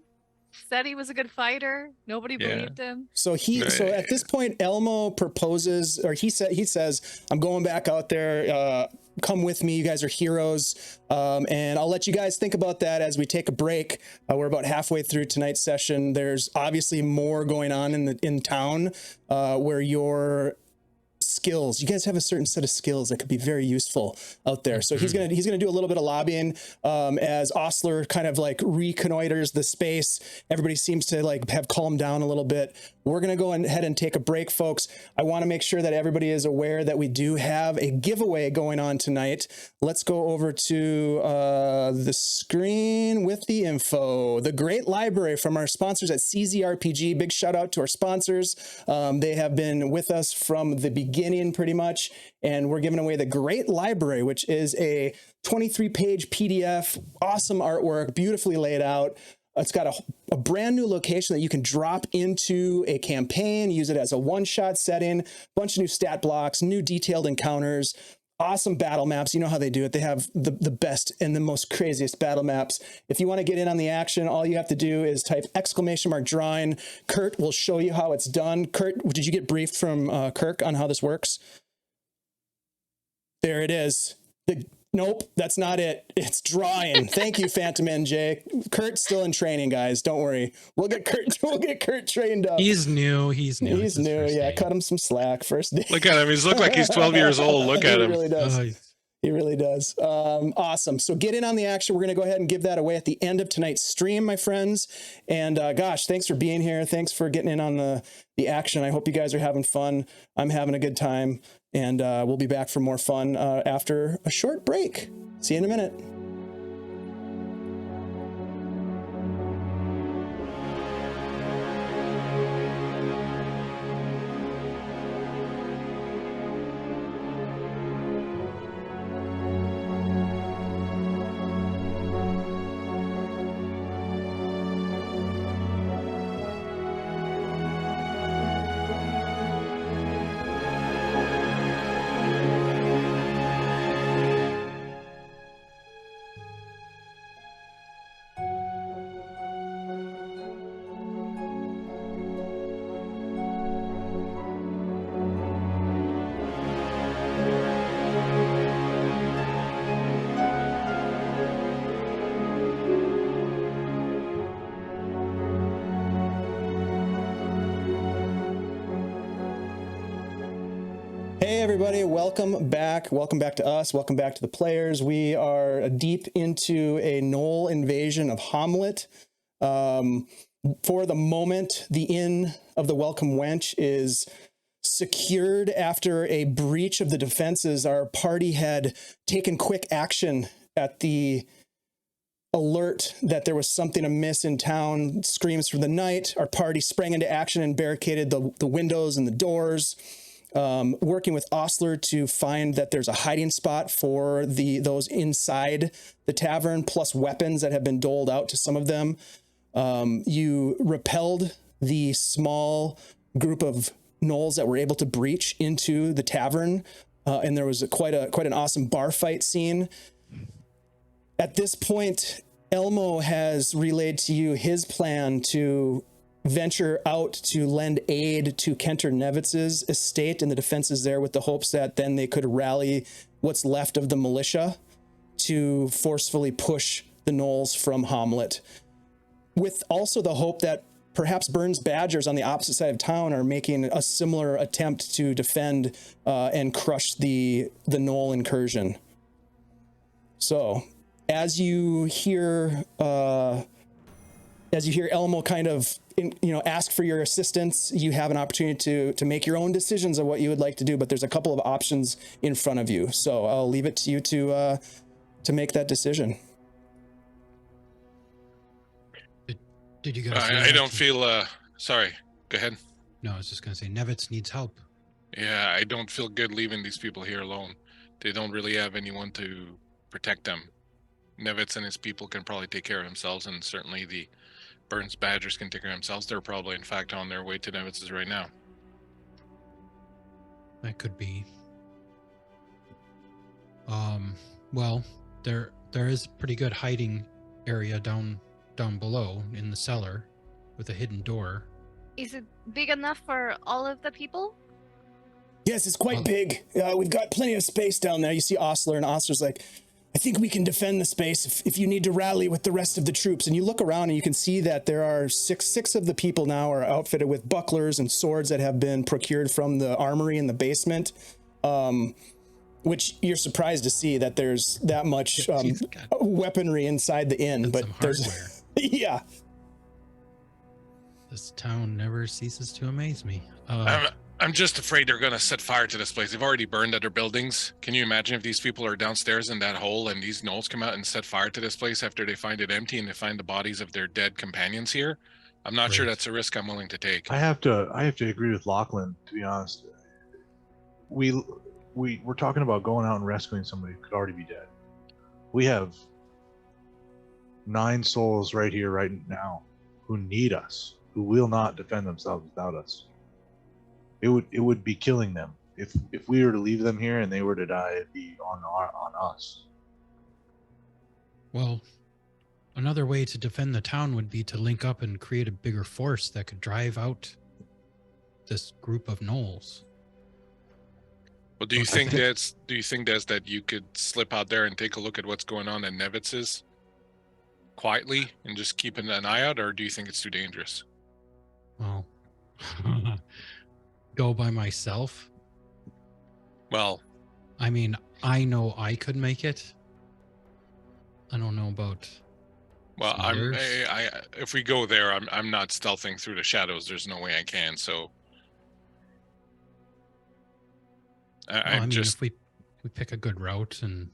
said he was a good fighter. Nobody believed him. So so at this point, Elmo proposes, or he says, I'm going back out there. Come with me. You guys are heroes. And I'll let you guys think about that as we take a break. We're about halfway through tonight's session. There's obviously more going on in town where your skills, you guys have a certain set of skills that could be very useful out there. So he's gonna do a little bit of lobbying as Ostler kind of like reconnoiters the space. Everybody seems to like have calmed down a little bit. We're gonna go ahead and take a break, folks. I want to make sure that everybody is aware that we do have a giveaway going on tonight. Let's go over to the screen with the info. The great library from our sponsors at CZRPG. Big shout out to our sponsors. They have been with us from the beginning pretty much, and we're giving away the Great Library, which is a 23-page PDF, awesome artwork, beautifully laid out. It's got a brand new location that you can drop into a campaign, use it as a one-shot setting, bunch of new stat blocks, new detailed encounters, awesome battle maps. You know how they do it. They have the best and the most craziest battle maps. If you want to get in on the action, all you have to do is type !drawing. Kurt will show you how it's done. Kurt, did you get briefed from Kirk on how this works? There it is. Nope, that's not it. It's drawing. Thank you, Phantom NJ. Kurt's still in training, guys. Don't worry. We'll get Kurt trained up. He's new. He's new. Yeah, cut him some slack. First day. Look at him. He's look like he's 12 years old. Look at him. He really does. He really does. Awesome. So get in on the action. We're going to go ahead and give that away at the end of tonight's stream, my friends. And gosh, thanks for being here. Thanks for getting in on the action. I hope you guys are having fun. I'm having a good time. And we'll be back for more fun after a short break. See you in a minute. Hey everybody, welcome back. Welcome back to us. Welcome back to the players. We are deep into a gnoll invasion of Hommlet. For the moment, the Inn of the Welcome Wench is secured after a breach of the defenses. Our party had taken quick action at the alert that there was something amiss in town. Screams from the night. Our party sprang into action and barricaded the windows and the doors. Working with Ostler to find that there's a hiding spot for those inside the tavern, plus weapons that have been doled out to some of them. You repelled the small group of gnolls that were able to breach into the tavern, and there was quite an awesome bar fight scene. At this point, Elmo has relayed to you his plan to venture out to lend aid to Kenter Nevitz's estate and the defenses there, with the hopes that then they could rally what's left of the militia to forcefully push the gnolls from Hommlet, with also the hope that perhaps Burns Badgers on the opposite side of town are making a similar attempt to defend and crush the gnoll incursion. So as you hear Elmo kind of ask for your assistance. You have an opportunity to make your own decisions of what you would like to do, but there's a couple of options in front of you. So I'll leave it to you to make that decision. Did you guys? I don't feel. Sorry. Go ahead. No, I was just gonna say Nevitz needs help. Yeah, I don't feel good leaving these people here alone. They don't really have anyone to protect them. Nevitz and his people can probably take care of themselves, and certainly the Burns Badgers can take care of themselves. They're probably, in fact, on their way to Nevitz's right now. That could be. Well, there is a pretty good hiding area down below in the cellar with a hidden door. Is it big enough for all of the people? Yes, it's quite big. We've got plenty of space down there. You see Osler, and Osler's like, I think we can defend the space if you need to rally with the rest of the troops. And you look around and you can see that there are six of the people now are outfitted with bucklers and swords that have been procured from the armory in the basement. Which you're surprised to see that there's that much weaponry inside the inn. But there's hardware. Yeah. This town never ceases to amaze me. I'm just afraid they're going to set fire to this place. They've already burned other buildings. Can you imagine if these people are downstairs in that hole and these gnolls come out and set fire to this place after they find it empty and they find the bodies of their dead companions here? I'm not sure that's a risk I'm willing to take. I have to agree with Lachlan, to be honest. We're talking about going out and rescuing somebody who could already be dead. We have 9 souls right here, right now, who need us, who will not defend themselves without us. It would be killing them if we were to leave them here and they were to die. It'd be on us. Well, another way to defend the town would be to link up and create a bigger force that could drive out this group of gnolls. Well, do you think that you could slip out there and take a look at what's going on at Nevitz's quietly and just keeping an eye out, or do you think it's too dangerous? Well, go by myself. Well, I mean, I know I could make it. I don't know about. Well, if we go there, I'm not stealthing through the shadows. There's no way I can. So, I mean, if we pick a good route and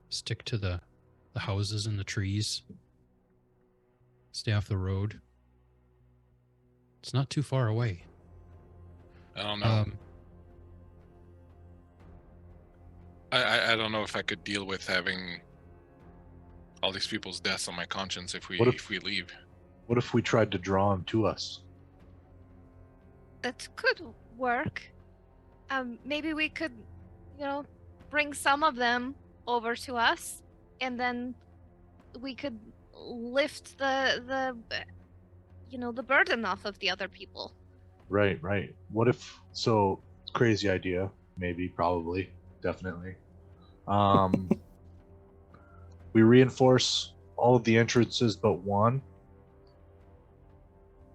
stick to the houses and the trees, stay off the road. It's not too far away. I don't know. I don't know if I could deal with having all these people's deaths on my conscience if we leave. What if we tried to draw them to us? That could work. Maybe we could, bring some of them over to us, and then we could lift the burden off of the other people. Right. What if, crazy idea, maybe, probably, definitely. We reinforce all of the entrances but one.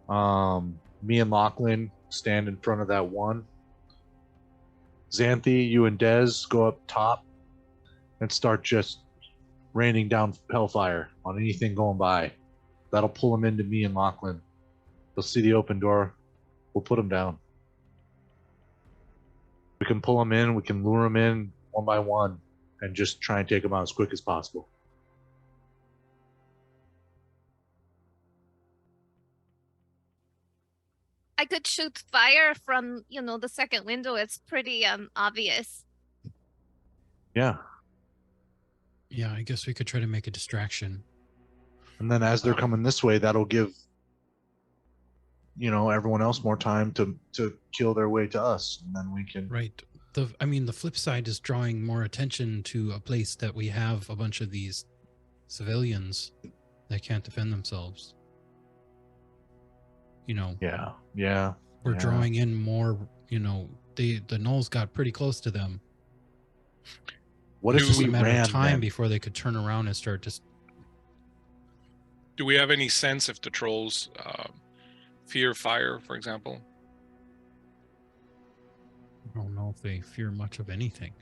Me and Lachlan stand in front of that one. Xanthi, you and Dez go up top and start just raining down hellfire on anything going by. That'll pull them into me and Lachlan. They'll see the open door. We'll put them down. We can pull them in. We can lure them in one by one and just try and take them out as quick as possible. I could shoot fire from, the second window. It's pretty obvious. Yeah. Yeah, I guess we could try to make a distraction. And then as they're coming this way, that'll give everyone else more time to kill their way to us, and then we can. Right. The flip side is drawing more attention to a place that we have a bunch of these civilians that can't defend themselves. Yeah. We're drawing in more. The gnolls got pretty close to them. What if It's we a matter ran of time them? before they could turn around and start just. Do we have any sense if the trolls fear fire, for example? I don't know if they fear much of anything.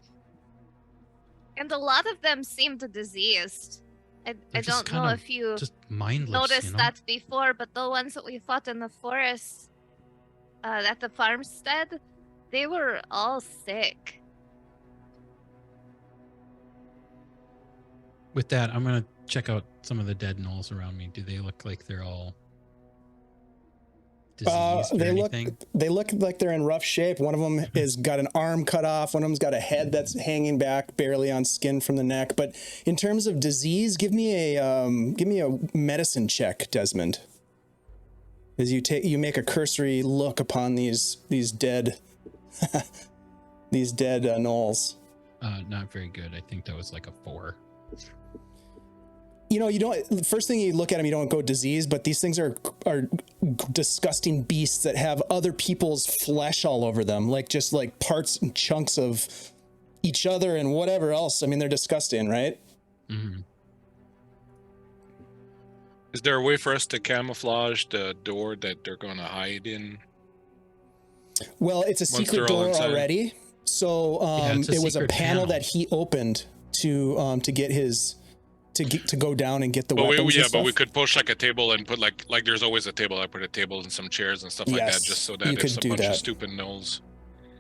And a lot of them seemed diseased. I They're just don't know kinda if you just mindless, noticed you know? that before, but the ones that we fought in the forest at the farmstead, they were all sick. With that, I'm gonna check out some of the dead gnolls around me. Do they look like they're all diseased or anything? They look like they're in rough shape. One of them is got an arm cut off. One of them's got a head that's hanging back barely on skin from the neck. But in terms of disease, give me a medicine check, Desmond. As you make a cursory look upon these dead these dead gnolls. Not very good. I think that was like a 4. You know, you don't. First thing you look at them, you don't go disease, but these things are disgusting beasts that have other people's flesh all over them, like just like parts and chunks of each other and whatever else. I mean, they're disgusting, right? Mm-hmm. Is there a way for us to camouflage the door that they're going to hide in? Well, it's a Once secret they're all door inside. already. So it's a it was a secret panel panel. that he opened to get his to go down and get the But weapons. but we stuff. could push like a table and put like there's always a table. I put a table and some chairs and stuff like Yes, that, just so you that could if a do bunch that. of stupid gnolls.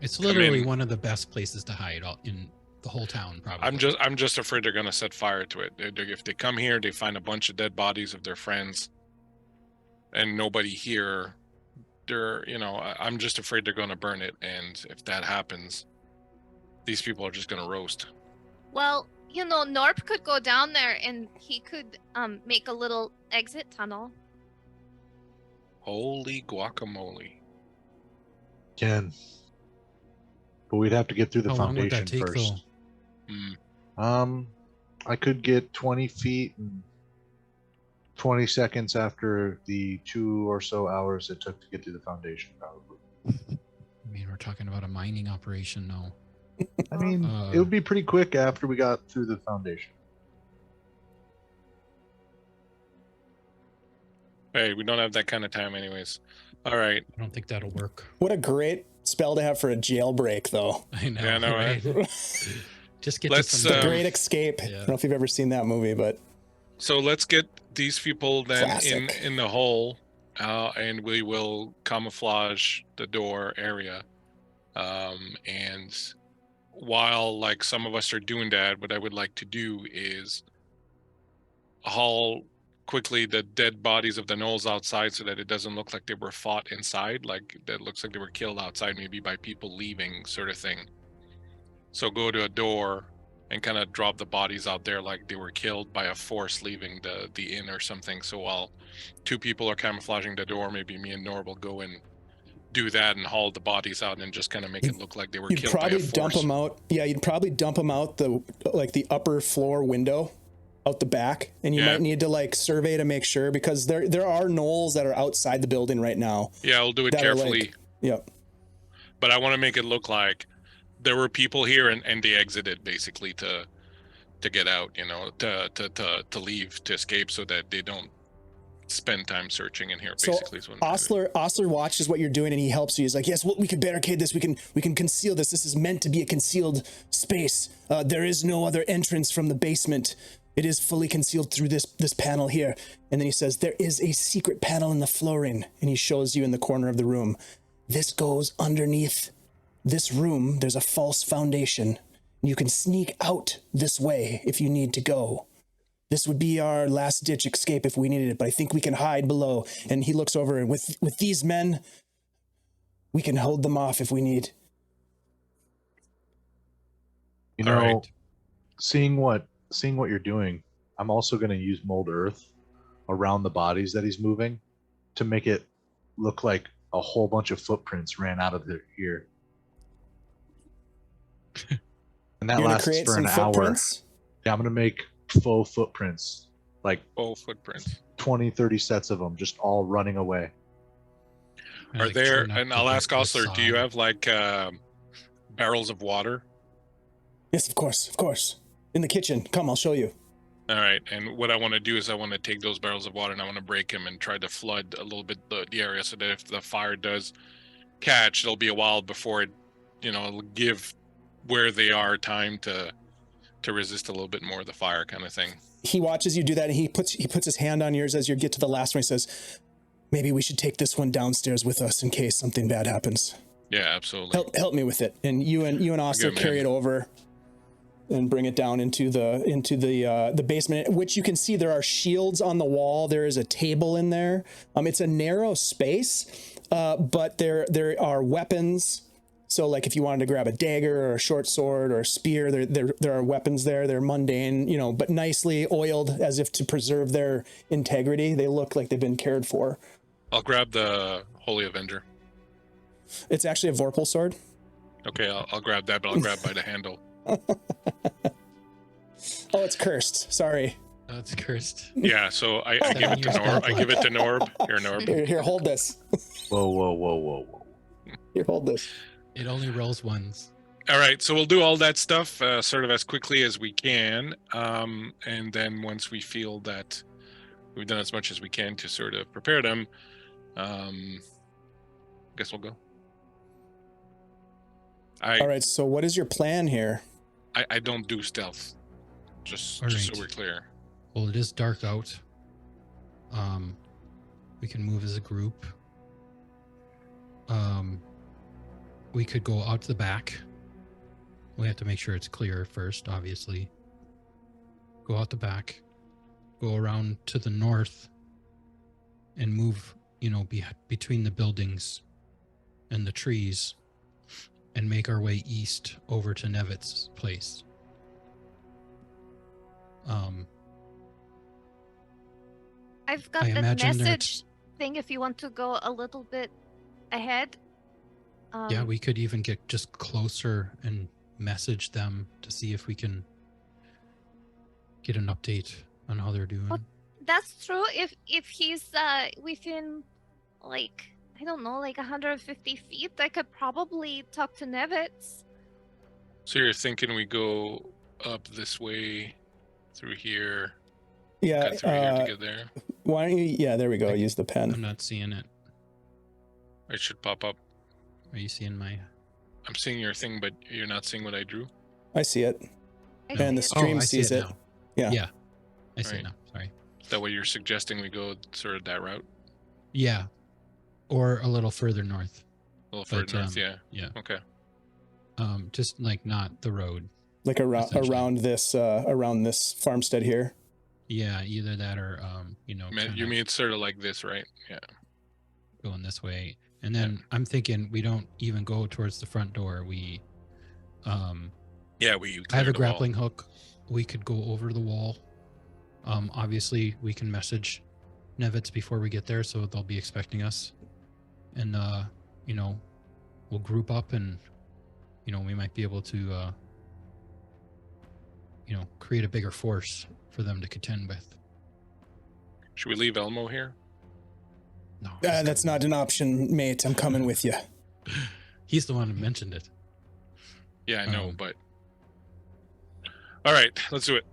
It's Come literally in. one of the best places to hide in the whole town, probably. I'm just afraid they're gonna set fire to it. If they come here, they find a bunch of dead bodies of their friends, and nobody here. I'm just afraid they're gonna burn it, and if that happens, these people are just gonna roast. Well, Norb could go down there and he could make a little exit tunnel. Holy guacamole! Can. But we'd have to get through the How long would foundation that take, first. Hmm. I could get 20 feet in 20 seconds after the 2 or so hours it took to get through the foundation, probably. I mean, we're talking about a mining operation now. I mean, Uh, it would be pretty quick after we got through the foundation. Hey, we don't have that kind of time, anyways. All right. I don't think that'll work. What a great spell to have for a jailbreak, though. I know, Yeah, I know, right? Just get Let's, to some The Um, Great Escape. I yeah. don't know if you've ever seen that movie, but So let's get these people then Classic. in the hole, and we will camouflage the door area. And while like some of us are doing that, what I would like to do is haul quickly the dead bodies of the gnolls outside so that it doesn't look like they were fought inside, like that looks like they were killed outside, maybe by people leaving, sort of thing. So go to a door and kind of drop the bodies out there like they were killed by a force leaving the inn or something. So while 2 people are camouflaging the door, maybe me and Norb will go and do that and haul the bodies out and just kind of make it look like they were you'd killed by a probably force. dump them out. Yeah, you'd probably dump them out the upper floor window out the back, and you Yeah. might need to like survey to make sure, because there are gnolls that are outside the building right now. Yeah, I'll do it that are, like- carefully, Yep. but I want to make it look like there were people here and they exited basically to get out, to leave, to escape, so that they don't spend time searching in here. So Basically, is what I'm trying to do. Osler watches what you're doing, and he helps you. He's like, yes, well, we can barricade this. We can conceal this. This is meant to be a concealed space. There is no other entrance from the basement. It is fully concealed through this panel here. And then he says, there is a secret panel in the flooring, and he shows you in the corner of the room. This goes underneath this room. There's a false foundation. You can sneak out this way if you need to go. This would be our last ditch escape if we needed it, but I think we can hide below. And he looks over, and with these men, we can hold them off if we need. You All know, right. seeing what you're doing, I'm also going to use mold earth around the bodies that he's moving to make it look like a whole bunch of footprints ran out of here. And that You're gonna lasts create for some an hour. footprints. Yeah, I'm going to make faux footprints, like Oh, footprints. 20, 30 sets of them, just all running away. I, Are like, there, turn up and the I'll ask the Osler, do you side. have like barrels of water? Yes, of course. In the kitchen. Come, I'll show you. All right, and what I want to do is I want to take those barrels of water and I want to break them and try to flood a little bit the area, so that if the fire does catch, it'll be a while before it, it'll give where they are time to resist a little bit more of the fire, kind of thing. he watches you do that, and he puts his hand on yours as you get to the last one. He says, maybe we should take this one downstairs with us in case something bad happens. Yeah, absolutely. Help me with it. And you and Asta Good man. carry it over and bring it down into the basement, which you can see there are shields on the wall. There is a table in there. It's a narrow space, but there are weapons. So like if you wanted to grab a dagger or a short sword or a spear, there are weapons there. They're mundane, but nicely oiled as if to preserve their integrity. They look like they've been cared for. I'll grab the Holy Avenger. It's actually a Vorpal sword. Okay, I'll grab that, but I'll grab by the handle. Oh, it's cursed. Sorry. Oh, it's cursed. Yeah, so I give it to Norb. I give it to Norb. Here, Norb. Here, hold this. Whoa. Here, hold this. It only rolls ones. All right, so we'll do all that stuff sort of as quickly as we can. And then once we feel that we've done as much as we can to sort of prepare them, guess we'll go. All right, so what is your plan here? I don't do stealth. Just All so right. we're clear. Well, it is dark out. We can move as a group. We could go out to the back. We have to make sure it's clear first, obviously. Go out the back. Go around to the north. And move, between the buildings and the trees. And make our way east over to Nevitt's place. I've got I that imagine they're- message thing if you want to go a little bit ahead. Yeah, we could even get just closer and message them to see if we can get an update on how they're doing. What? That's true. If he's within, like, I don't know, like 150 feet, I could probably talk to Nevitz. So you're thinking we go up this way, through here, Yeah, cut through here to get there? why don't you? Yeah, there we go. Use the I'm pen. not seeing it. It should pop up. Are you seeing my? I'm seeing your thing, but you're not seeing what I drew? I see it. I And the see it. stream I see sees it. now. Yeah. Yeah, I see Right. it now. Sorry. Is that what you're suggesting we go sort of that route? Yeah, or a little further north. A little further But, north, yeah. Okay. Just like not the road. Like Essentially. around this farmstead here. Yeah, either that or You kinda mean it's sort of like this, right? Yeah. going this way. And then I'm thinking we don't even go towards the front door. We Yeah, we I have cleared a the wall. grappling hook. We could go over the wall. Obviously, we can message Nevitz before we get there, so they'll be expecting us. And we'll group up, and we might be able to create a bigger force for them to contend with. Should we leave Elmo here? No, That's not an option, mate. I'm coming with you. He's the one who mentioned it. Yeah, I know, Um, but... All right, let's do it.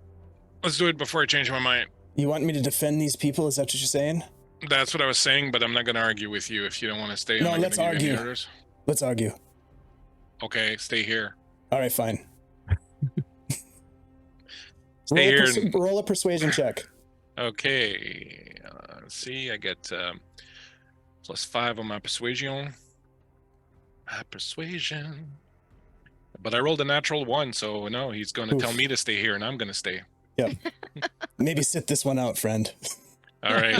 Let's do it before I change my mind. You want me to defend these people? Is that what you're saying? That's what I was saying, but I'm not going to argue with you if you don't want to stay. I'm No, not let's gonna give you any argue. orders. Let's argue. Okay, stay here. All right, fine. Stay here. Roll a persuasion check. Okay, let's see. I get +5 on my persuasion. But I rolled a natural 1, so no, he's going to tell Oof. me to stay here, and I'm going to stay. Maybe sit this one out, friend. All right,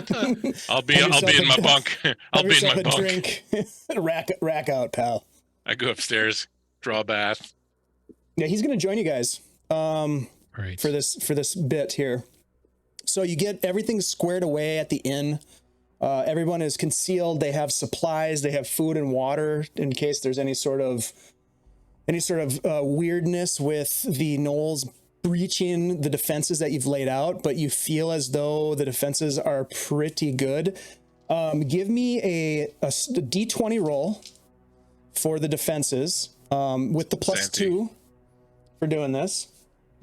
I'll be Have yourself in my a- bunk. I'll Have be in yourself my a bunk. drink. rack out, pal. I go upstairs, draw a bath. Yeah, he's gonna join you guys. Right. For this bit here. So you get everything squared away at the inn. Everyone is concealed. They have supplies. They have food and water in case there's any sort of weirdness with the gnolls breaching the defenses that you've laid out. But you feel as though the defenses are pretty good. Give me a D20 roll for the defenses with the +2 for doing this.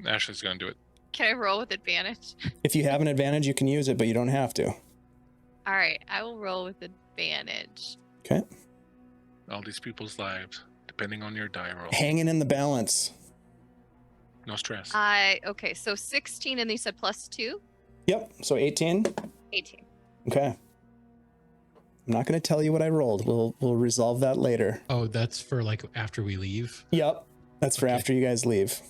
Ashley's going to do it. Can I roll with advantage? If you have an advantage, you can use it, but you don't have to. All right, I will roll with advantage. Okay. All these people's lives, depending on your die roll. Hanging in the balance. No stress. Okay, so 16 and you said +2? Yep. So 18. 18. Okay. I'm not going to tell you what I rolled. We'll resolve that later. Oh, that's for like after we leave. Yep. That's for Okay. after you guys leave.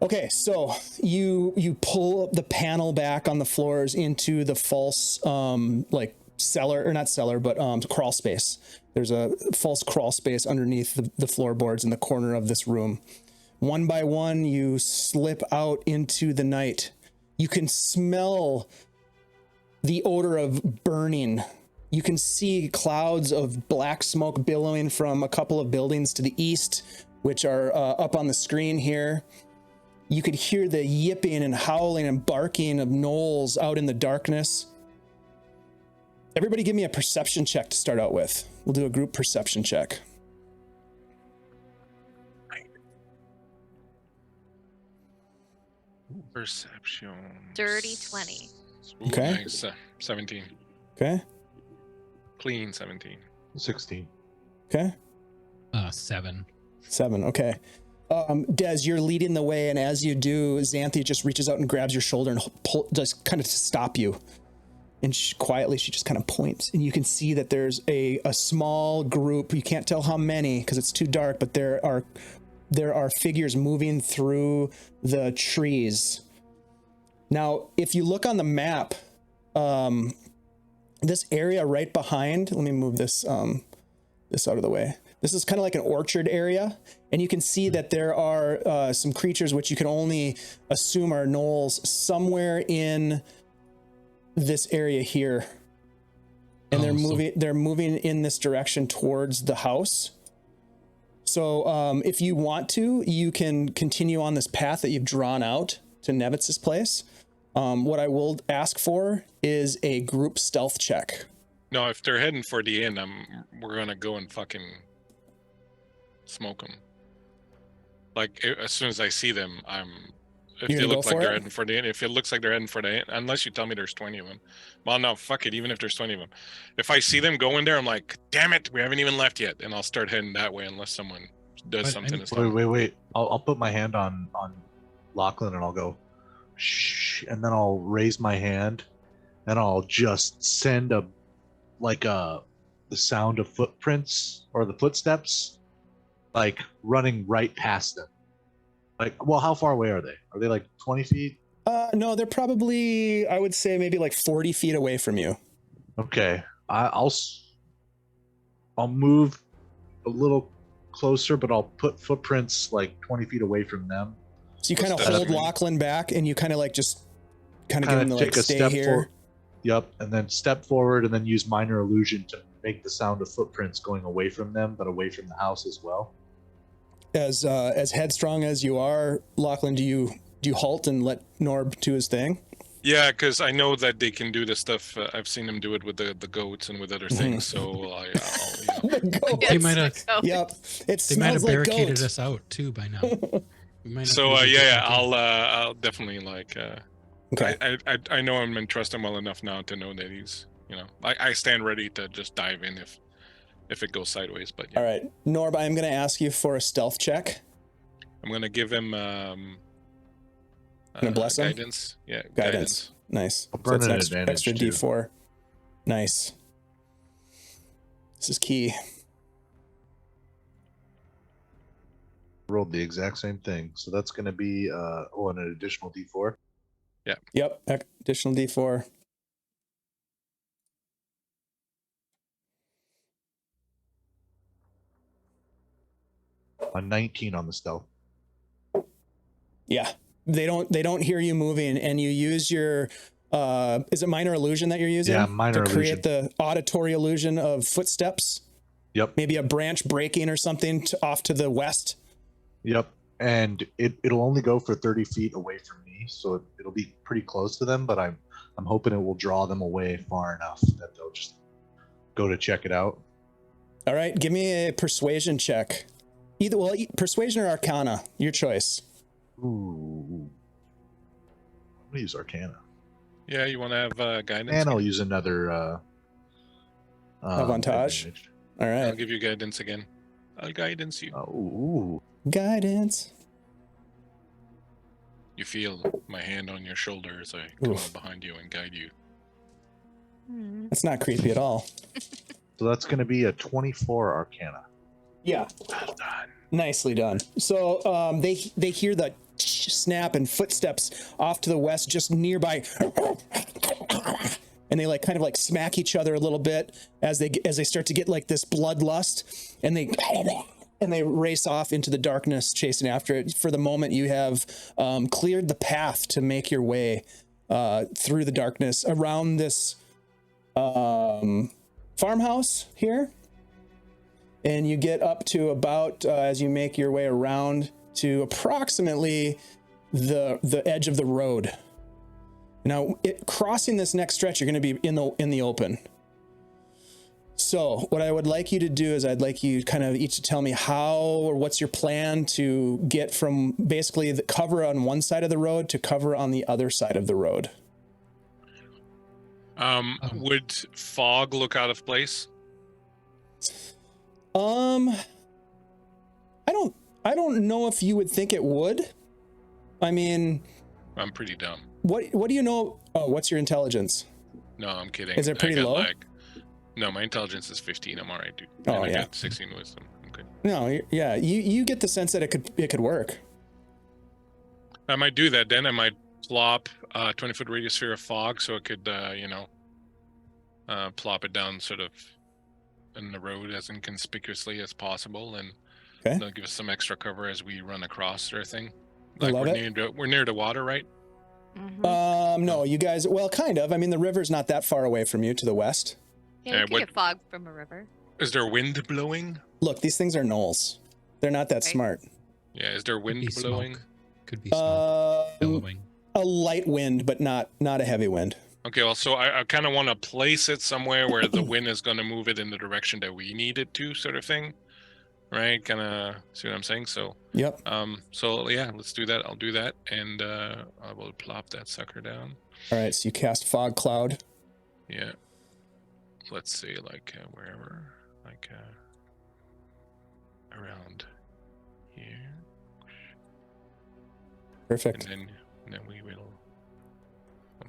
Okay, so you pull up the panel back on the floors into the false like cellar, or not cellar, but crawl space. There's a false crawl space underneath the floorboards in the corner of this room. One by one, you slip out into the night. You can smell the odor of burning. You can see clouds of black smoke billowing from a couple of buildings to the east, which are up on the screen here. You could hear the yipping and howling and barking of gnolls out in the darkness. Everybody give me a perception check to start out with. We'll do a group perception check. Perception. Dirty 20. Ooh, Okay. Nice. 17. Okay. Clean 17. 16. Okay. 7. 7. Okay. Des, you're leading the way, and as you do, Xanthi just reaches out and grabs your shoulder and just kind of to stop you. And quietly, she just kind of points, and you can see that there's a small group. You can't tell how many because it's too dark, but there are figures moving through the trees. Now, if you look on the map, this area right behind, let me move this this out of the way. This is kind of like an orchard area, and you can see that there are some creatures which you can only assume are gnolls somewhere in this area here. And they're moving in this direction towards the house. So if you want to, you can continue on this path that you've drawn out to Nevitz's place. What I will ask for is a group stealth check. No, if they're heading for the inn, we're gonna go and fucking smoke them. Like as soon as I see them, if You're they gonna look go like for they're it? heading for the inn, if it looks like they're heading for the inn, unless you tell me there's 20 of them. Well, no, fuck it. Even if there's 20 of them, if I see them going there, I'm like, damn it, we haven't even left yet, and I'll start heading that way unless someone does But something. I- to stop me. Wait. I'll put my hand on Lachlan and I'll go, shh, and then I'll raise my hand and I'll just send the sound of footprints or the footsteps, like running right past them. Like, well, how far away are they? Are they like 20 feet? No, they're probably, I would say maybe like 40 feet away from you. Okay, I'll move a little closer, but I'll put footprints like 20 feet away from them. So you kind of What's that hold mean? Lachlan back, and you kind of like just kind of give him Kind the of like take a stay step here. forward. Yep, and then step forward, and then use minor illusion to make the sound of footprints going away from them, but away from the house as well. As headstrong as you are, Lachlan, do you halt and let Norb do his thing? Yeah, because I know that they can do this stuff. I've seen them do it with the goats and with other things. So I'll The goat. They might have. let's go. Yep, it They might have smells like barricaded goat. us out too by now. We might have So to use a yeah, different thing. I'll definitely like. Okay. I know him and trust him well enough now to know that he's, I stand ready to just dive in if it goes sideways. But yeah, All right, Norb, I'm going to ask you for a stealth check. I'm gonna give him Gonna bless him? guidance. Yeah, Guidance. Nice. I'll So burn that's an an extra advantage, too. D4. Nice. This is key. Rolled the exact same thing, so that's going to be an additional D4. Yep, additional D4. A 19 on the stealth. Yeah, they don't hear you moving, and you use your is it minor illusion that you're using? Yeah, minor to create illusion. the auditory illusion of footsteps. Yep. Maybe a branch breaking or something off to the west. Yep. And it'll only go for 30 feet away from me, so it'll be pretty close to them, but I'm hoping it will draw them away far enough that they'll just go to check it out. All right, give me a persuasion check. Either persuasion or arcana, your choice. Ooh. I'm gonna use Arcana. Yeah, you want to have guidance? And I'll again? use another Avantage. advantage. All I'll right, give you guidance again. I'll guidance you. Ooh. guidance. You feel my hand on your shoulder as I come Oof. up behind you and guide you. That's not creepy at all. So that's going to be a 24 Arcana. Yeah. Well done. Nicely done. So they hear the snap and footsteps off to the west, just nearby, and they like kind of like smack each other a little bit as they start to get like this bloodlust, and they race off into the darkness, chasing after it. For the moment, you have cleared the path to make your way through the darkness around this farmhouse here. And you get up to about, as you make your way around, to approximately the edge of the road. Now, crossing this next stretch, you're going to be in the open. So what I would like you to do is I'd like you kind of each to tell me how or what's your plan to get from basically the cover on one side of the road to cover on the other side of the road. Would fog look out of place? I don't know if you would think it would. I mean, I'm pretty dumb. what do you know? Oh, what's your intelligence? No, I'm kidding. Is it pretty I got, low? No, my intelligence is 15. I'm all right, dude. Oh, And I yeah. got 16 wisdom. I'm good. No, yeah, you get the sense that it could work. I might do that. Then I might plop a 20-foot radius sphere of fog so it could, plop it down sort of in the road as inconspicuously as possible, and Okay. that'll give us some extra cover as we run across or thing. I love we're near the water, right? No, you guys, well, kind of. I mean, the river's not that far away from you to the west. Yeah, you what- can get fog from a river. Is there wind blowing? Look, these things are gnolls. They're not that Right. smart. Yeah, is there Could wind be blowing? smoke. Could be smoke Um, billowing. a light wind, but not a heavy wind. Okay, well, so I kind of want to place it somewhere where the wind is going to move it in the direction that we need it to, sort of thing, right? Kind of see what I'm saying? So, Yep. so yeah, let's do that. I'll do that, and I will plop that sucker down. All right, so you cast fog cloud. Yeah. Let's see, like wherever, like around here, Perfect. and then we will.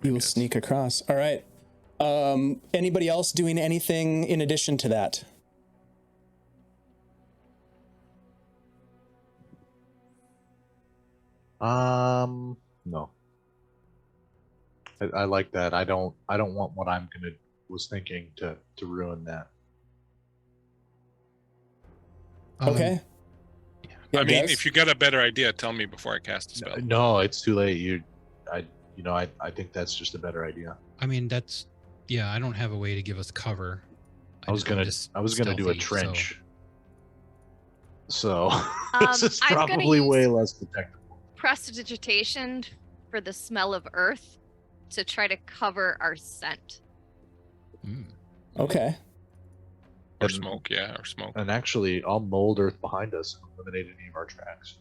You will sneak across. All right. Anybody else doing anything in addition to that? No. I like that. I don't want what was thinking to ruin that. Okay. Yeah, I mean, Des? if you got a better idea, tell me before I cast a spell. No, it's too late. I think that's just a better idea. I mean, I don't have a way to give us cover. I was gonna do a stealthy, so- trench. So this is I'm gonna probably use- way less detectable. Prestidigitation for the smell of earth to try to cover our scent. Mm. Okay. Or And- smoke, yeah, or smoke. And actually, I'll mold earth behind us and eliminate any of our tracks.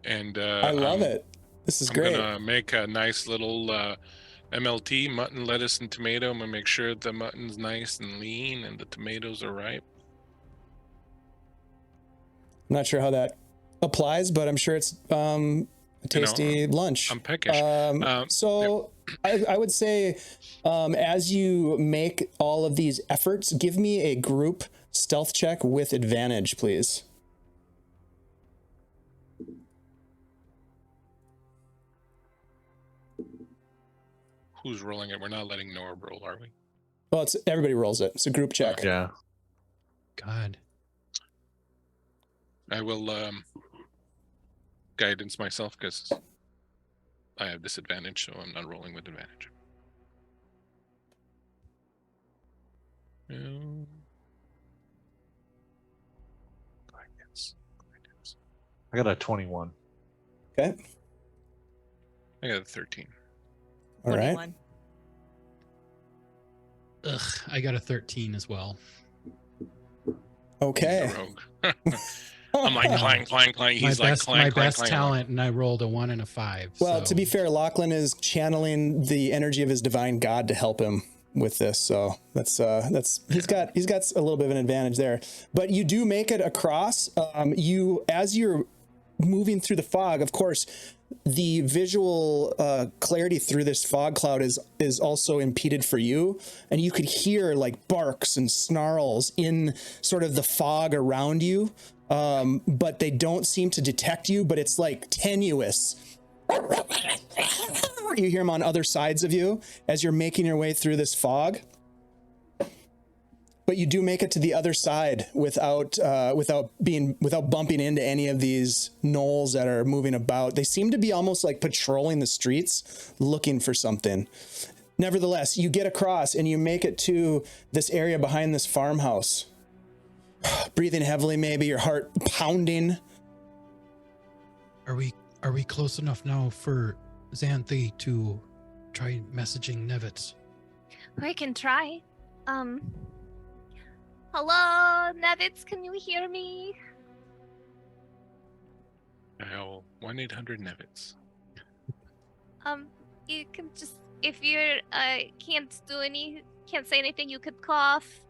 And I love it. This is I'm great. gonna make a nice little MLT, mutton, lettuce, and tomato. I'm gonna make sure the mutton's nice and lean and the tomatoes are ripe. I'm not sure how that applies, but I'm sure it's a tasty lunch. I'm peckish. So I would say, as you make all of these efforts, give me a group stealth check with advantage, please. Who's rolling it? We're not letting Norb roll, are we? Well, everybody rolls it. It's a group check. Yeah. God. I will guidance myself because I have disadvantage, so I'm not rolling with advantage. Guidance. I got a 21. Okay. I got a 13. All right. 21. Ugh, I got a 13 as well. Okay. He's a rogue. I'm like clang, clang, clang. He's my like best, clang, my clang, best clang. talent, and I rolled a 1 and a 5. Well, so- to be fair, Lachlan is channeling the energy of his divine god to help him with this. So that's he's got a little bit of an advantage there. But you do make it across. As you're moving through the fog, of course, the visual clarity through this fog cloud is also impeded for you, and you could hear like barks and snarls in sort of the fog around you, but they don't seem to detect you, but it's like tenuous. You hear them on other sides of you as you're making your way through this fog. But you do make it to the other side without bumping into any of these gnolls that are moving about. They seem to be almost like patrolling the streets, looking for something. Nevertheless, you get across and you make it to this area behind this farmhouse. Breathing heavily, maybe your heart pounding. Are we close enough now for Xanthi to try messaging Nevitz? I can try. Hello, Nevitz, can you hear me? Dial 1-800-Nevitz. You can just, if you're can't say anything, you could cough.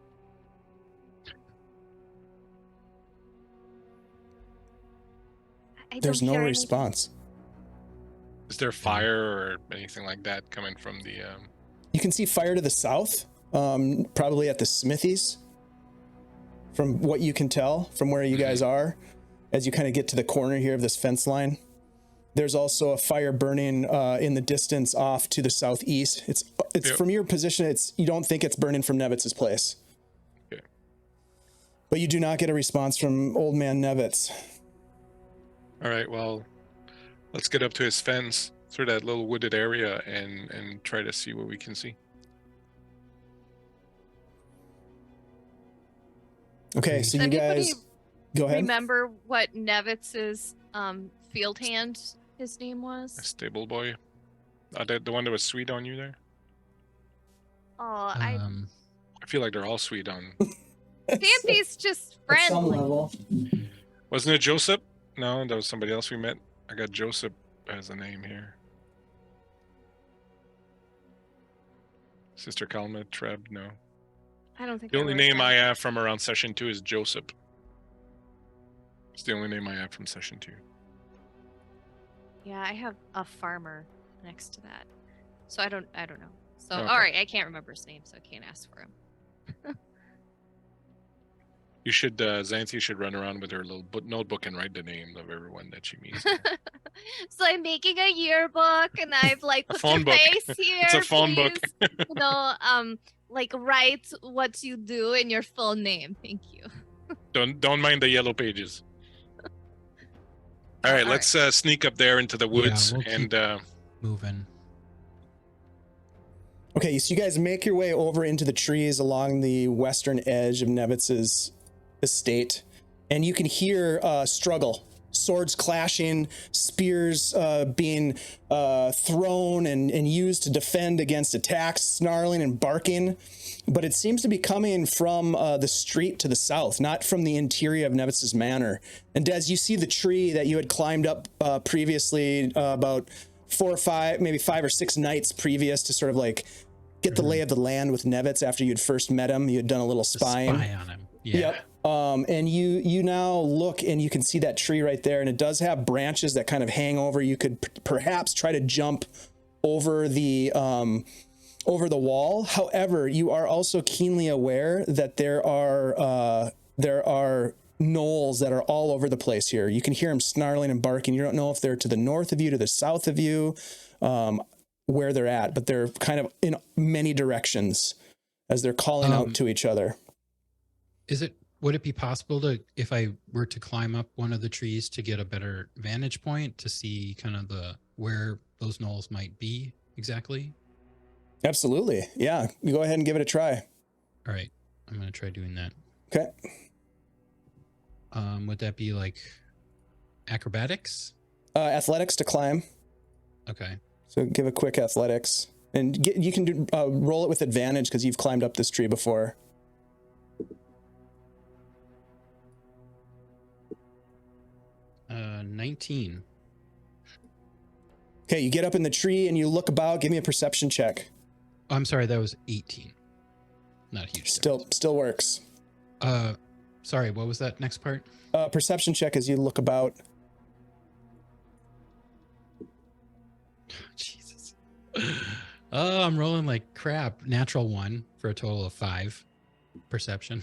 There's no response. Is there fire or anything like that coming from the? You can see fire to the south, probably at the smithies. From what you can tell, from where you guys are, as you kind of get to the corner here of this fence line. There's also a fire burning in the distance off to the southeast. It's Yep. From your position, you don't think it's burning from Nevitz's place. Okay. But you do not get a response from old man Nevitz. All right. Well, let's get up to his fence through that little wooded area and try to see what we can see. Okay, so Does you anybody guys go ahead. remember what Nevitz's field hand his name A was? stable boy. The one that was sweet on you there. Oh, I I feel like they're all sweet on. Xanthi's just At some friendly. level. Wasn't it Joseph? No, that was somebody else we met. I got Joseph as a name here. Sister Kalma, Treb, no. I don't think The only wrote name that. I have from around session 2 is Joseph. It's the only name I have from session 2. Yeah, I have a farmer next to that. So I don't know. So Okay. all right, I can't remember his name, so I can't ask for him. You should, Xanthi should run around with her little notebook and write the name of everyone that she meets. So I'm making a yearbook, and I've like A put phone your book. face here. It's a phone book. please. You know, like write what you do in your full name. Thank you. Don't mind the yellow pages. All right, all let's sneak up there into the woods we'll and Moving. Okay, so you guys make your way over into the trees along the western edge of Nevitz's estate, and you can hear struggle, swords clashing, spears being thrown and used to defend against attacks, snarling and barking. But it seems to be coming from the street to the south, not from the interior of Nevitz's manor. And Des, you see the tree that you had climbed up previously about 4 or 5, maybe 5 or 6 nights previous to sort of like get the lay of the land with Nevitz after you'd first met him. You had done a little spying. Spy on him. Yeah. Yep. And you now look and you can see that tree right there, and it does have branches that kind of hang over. You could perhaps try to jump over the wall. However, you are also keenly aware that there are gnolls that are all over the place here. You can hear them snarling and barking. You don't know if they're to the north of you, to the south of you, where they're at, but they're kind of in many directions as they're calling out to each other. Would it be possible to, if I were to climb up one of the trees to get a better vantage point to see kind of where those gnolls might be exactly? Absolutely. Yeah. You go ahead and give it a try. All right. I'm going to try doing that. Okay. Would that be like acrobatics? Athletics to climb. Okay. So give a quick athletics, and you can roll it with advantage because you've climbed up this tree before. 19. Okay, you get up in the tree and you look about. Give me a perception check. Oh, I'm sorry, that was 18. Not a huge difference. Still works. Sorry, what was that next part? Perception check as you look about. Jesus. Oh, I'm rolling like crap. Natural 1 for a total of 5 perception.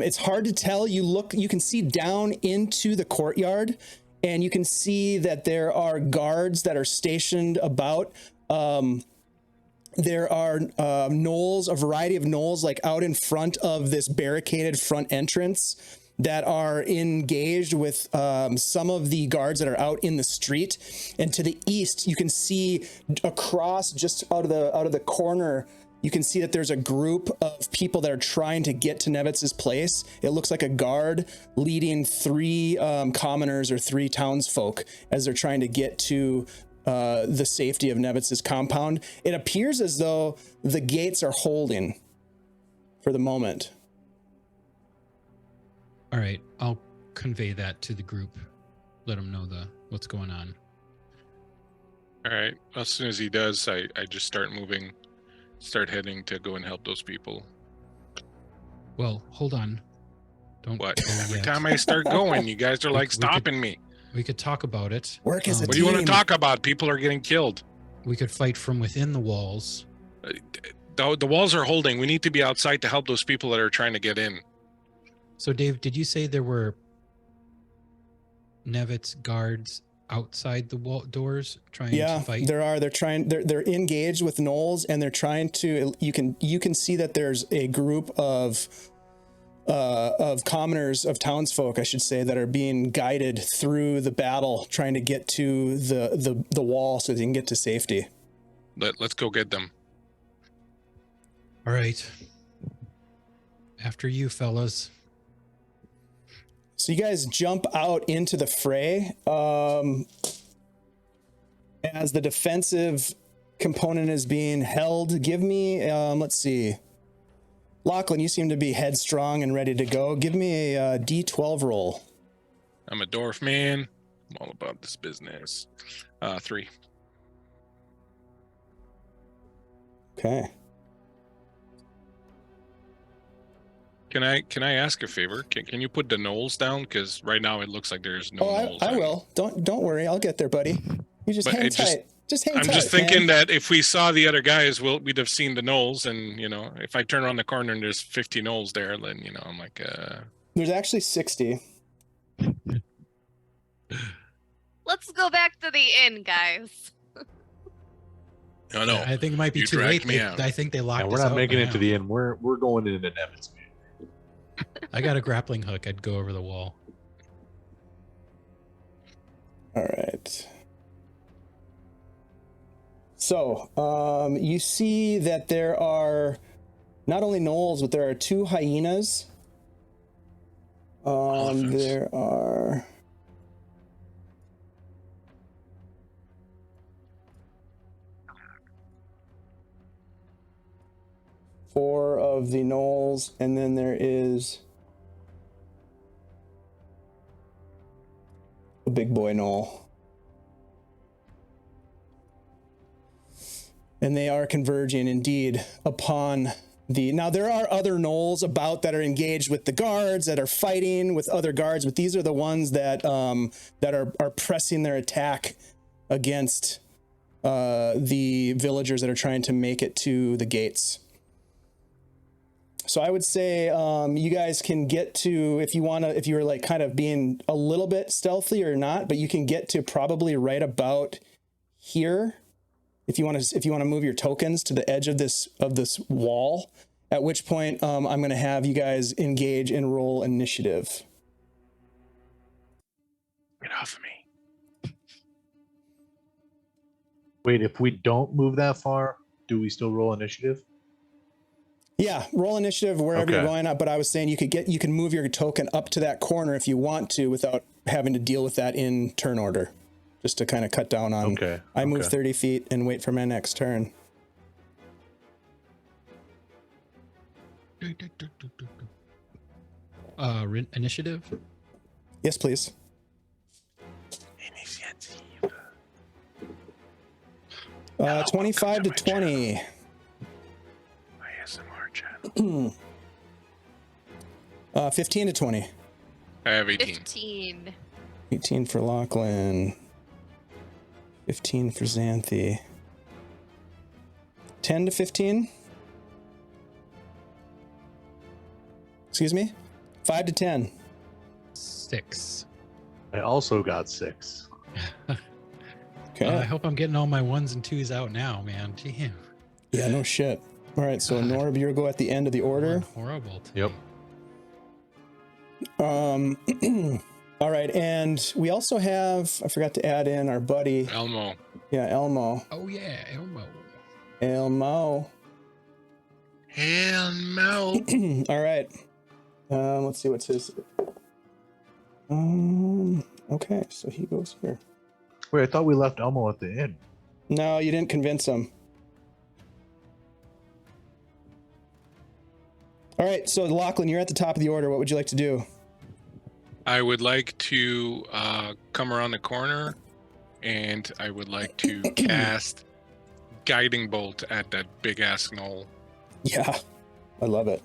It's hard to tell. You can see down into the courtyard, and you can see that there are guards that are stationed about. There are gnolls, a variety of gnolls, like out in front of this barricaded front entrance that are engaged with some of the guards that are out in the street. And to the east, you can see across, just out of the corner, you can see that there's a group of people that are trying to get to Nevitz's place. It looks like a guard leading 3 commoners or 3 townsfolk as they're trying to get to the safety of Nevitz's compound. It appears as though the gates are holding for the moment. All right, I'll convey that to the group. Let them know what's going on. All right. As soon as he does, I just start moving, start heading to go and help those people. Well, hold on. Don't What? go Every yet. time I start going, you guys are like we could- stopping me. We could talk about it. Work as a What do you want to team. talk about? People are getting killed. We could fight from within the walls. The walls are holding. We need to be outside to help those people that are trying to get in. So, Dave, did you say there were Nevitz guards outside the doors trying to fight? there are. They're engaged with gnolls, and they're trying to. You can see that there's a group of commoners, of townsfolk, I should say, that are being guided through the battle, trying to get to the wall so they can get to safety. Let's go get them. All right. After you, fellas. So you guys jump out into the fray. As the defensive component is being held, give me, let's see. Lachlan, you seem to be headstrong and ready to go. Give me a D12 roll. I'm a dwarf man. I'm all about this business. 3. Okay. Can I ask a favor? Can you put the gnolls down? Because right now it looks like there's no gnolls. I will. Don't worry. I'll get there, buddy. You just But hang it just- tight. Just hang I'm tight. just thinking man. that if we saw the other guys, we'd have seen the gnolls, and if I turn around the corner and there's 50 gnolls there, then I'm like, There's actually 60. Let's go back to the inn, guys. no. I think it might be you too dragged late. me out. I think they locked Yeah, us we're not out making by it to now. the end. We're going into Nevitz's. I got a grappling hook. I'd go over the wall. All right. So, you see that there are not only gnolls, but there are 2 hyenas. Elephants. There are... four of the gnolls, and then there is a big boy gnoll. And they are converging indeed upon the... Now, there are other gnolls about that are engaged with the guards, that are fighting with other guards, but these are the ones that are pressing their attack against the villagers that are trying to make it to the gates. So I would say you guys can get to, if you're like kind of being a little bit stealthy or not, but you can get to probably right about here. If you want to move your tokens to the edge of this wall, at which point I'm going to have you guys engage and roll initiative. get off of me. Wait, if we don't move that far, do we still roll initiative? Yeah, roll initiative wherever you're Okay. going up. But I was saying you can move your token up to that corner if you want to, without having to deal with that in turn order, just to kind of cut down on. Okay. I move okay. 30 feet and wait for my next turn. Initiative? Yes, please. Initiative. 25 to welcome to my 20. My ASMR channel. 15 to 20. I have 18. 15. 18 for Lachlan. 15 for Xanthi. 10 to 15. Excuse me? 5 to 10. 6. I also got 6. Okay. I hope I'm getting all my 1s and 2s out now, man. Damn. Yeah, no shit. All right, so God. Norb, you'll go at the end of the order. Horrible. Yep. All right, and we also have, I forgot to add in our buddy. Elmo. Yeah, Elmo. Oh yeah, Elmo. Elmo. Elmo. All right. Let's see what's his. Okay, so he goes here. Wait, I thought we left Elmo at the inn. No, you didn't convince him. All right, so Lachlan, you're at the top of the order. What would you like to do? I would like to come around the corner, and I would like to cast Guiding Bolt at that big ass gnoll. Yeah, I love it.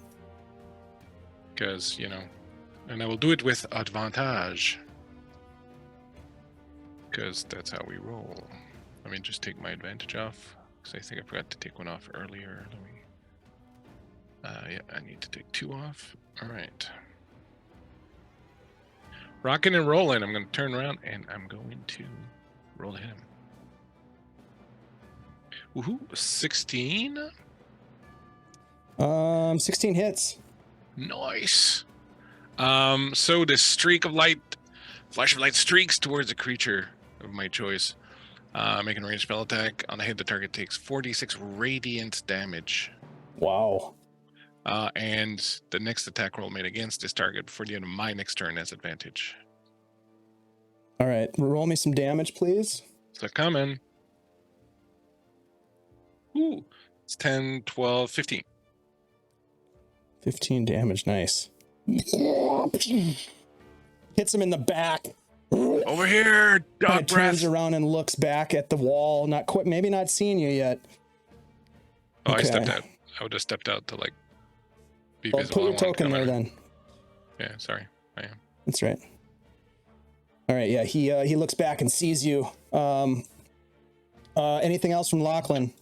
Because, and I will do it with advantage. Because that's how we roll. Let me just take my advantage off. Because I think I forgot to take one off earlier. Let me. Yeah, I need to take 2 off. All right. Rocking and rolling. I'm going to turn around and I'm going to roll to hit him. Woohoo! 16. 16 hits. Nice. So the streak of light, flash of light streaks towards a creature of my choice. Making a ranged spell attack. On a hit, the target takes 46 radiant damage. Wow. And the next attack roll made against this target before the end of my next turn has advantage. All right, roll me some damage, please. So coming. Ooh, it's 10, 12, 15. 15 damage, nice. Hits him in the back. Over here, dog Kind of turns breath. around and looks back at the wall. Not quite, maybe not seeing you yet. Oh, Okay. I stepped out. I would have stepped out to be Well, visible. put I your wanted to token come there in. then. Yeah, sorry. I am. That's right. All right, yeah, he looks back and sees you. Anything else from Lachlan?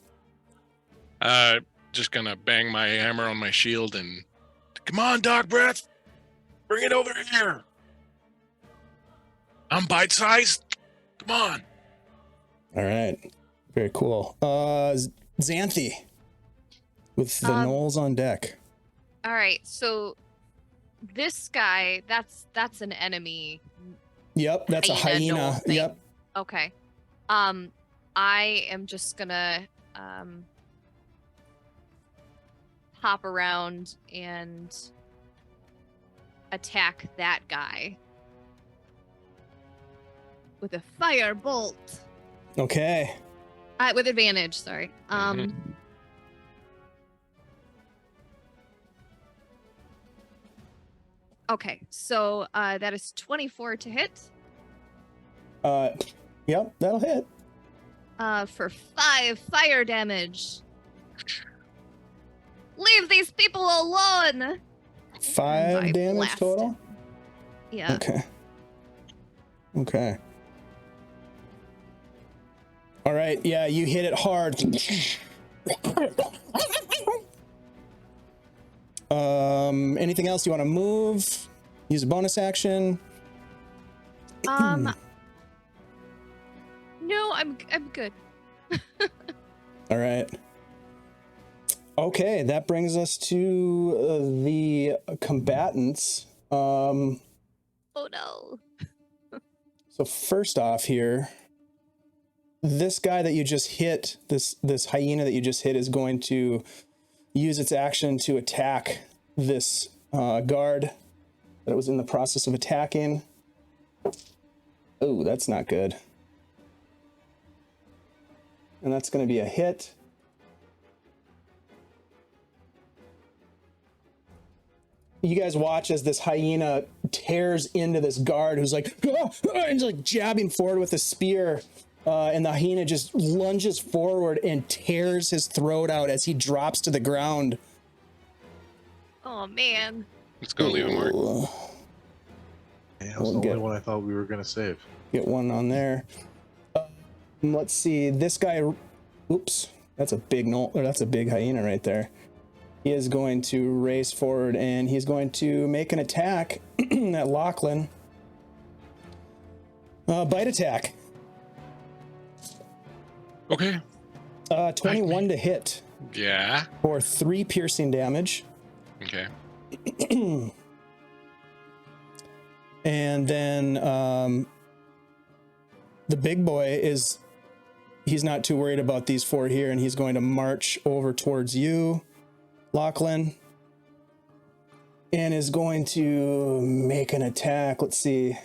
Just gonna bang my hammer on my shield and come on, dog breath, bring it over here. I'm bite sized. Come on. All right, very cool. Xanthi with the gnolls on deck. All right, so this guy, that's an enemy. Yep, that's a hyena. gnoll thing. Yep. Okay. I am just gonna hop around and attack that guy with a fire bolt. Okay. With advantage, sorry. Okay, so that is 24 to hit. Yep, that'll hit. For 5 fire damage. Leave these people alone. 5 I damage blasted. total. Yeah. Okay. Okay. All right. Yeah, you hit it hard. Anything else you want to move? Use a bonus action. No, I'm good. All right. Okay, that brings us to the combatants. Oh no. So first off here, this guy that you just hit, this hyena that you just hit, is going to use its action to attack this guard that it was in the process of attacking. Oh, that's not good. And that's going to be a hit. You guys watch as this hyena tears into this guard who's like, "Ah, ah," and just like jabbing forward with a spear. And the hyena just lunges forward and tears his throat out as he drops to the ground. Oh man. It's gonna leave a mark. Ooh. Yeah, that We'll was the only get- one I thought we were gonna save. Get one on there. Let's see. This guy. Oops. That's a big gnoll, or that's a big hyena right there. He is going to race forward and he's going to make an attack at Lachlan. Bite attack. Okay. 21 to hit Yeah. for 3 piercing damage. Okay. And then the big boy he's not too worried about these 4 here, and he's going to march over towards you, Lachlan, and is going to make an attack. Let's see.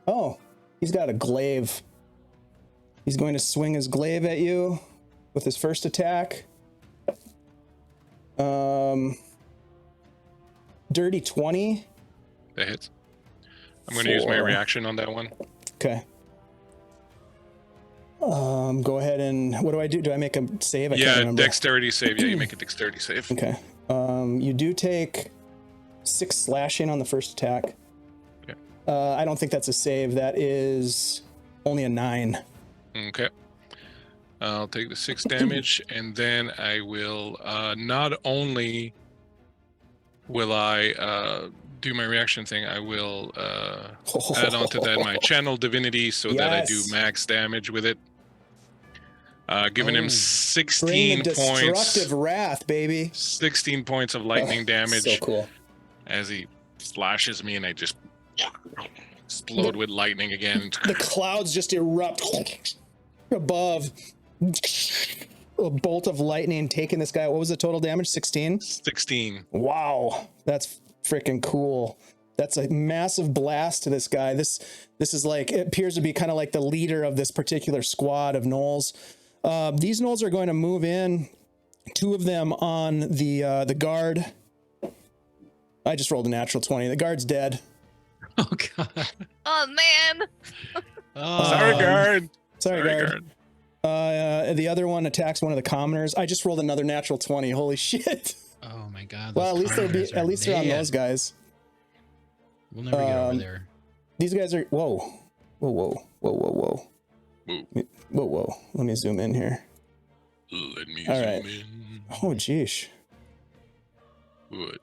Oh, he's got a glaive. He's going to swing his glaive at you with his first attack. Dirty 20. That hits. I'm going to use my 4. reaction on that one. Okay. Go ahead and what do I do? Do I make a save? I can't Yeah, remember. dexterity save. Yeah, you make a dexterity save. Okay. You do take 6 slashing on the first attack. Okay. I don't think that's a save. That is only a 9. Okay. I'll take the 6 damage, and then I will not only will I do my reaction thing, I will add on to that my channel divinity so that I do Yes. max damage with it. Giving Oh. him Bring 16 the points. destructive wrath, baby. 16 points of lightning damage So cool. as he slashes me, and I just explode with lightning again. The clouds just erupt above. A bolt of lightning taking this guy. What was the total damage? 16? 16. Wow, that's freaking cool. That's a massive blast to this guy. This is like, it appears to be kind of like the leader of this particular squad of gnolls. These gnolls are going to move in. 2 of them on the guard. I just rolled a natural 20. The guard's dead. Oh god. Oh man. Oh, Sorry, guard. Sorry, guard. The other one attacks one of the commoners. I just rolled another natural 20. Holy shit. oh my god. Well, those at commoners least they're on dead. those guys. We'll never get over Um, there. These guys are whoa. Whoa. Woo. Whoa. Let me zoom in here. Let me All zoom right. in. Oh geesh. What?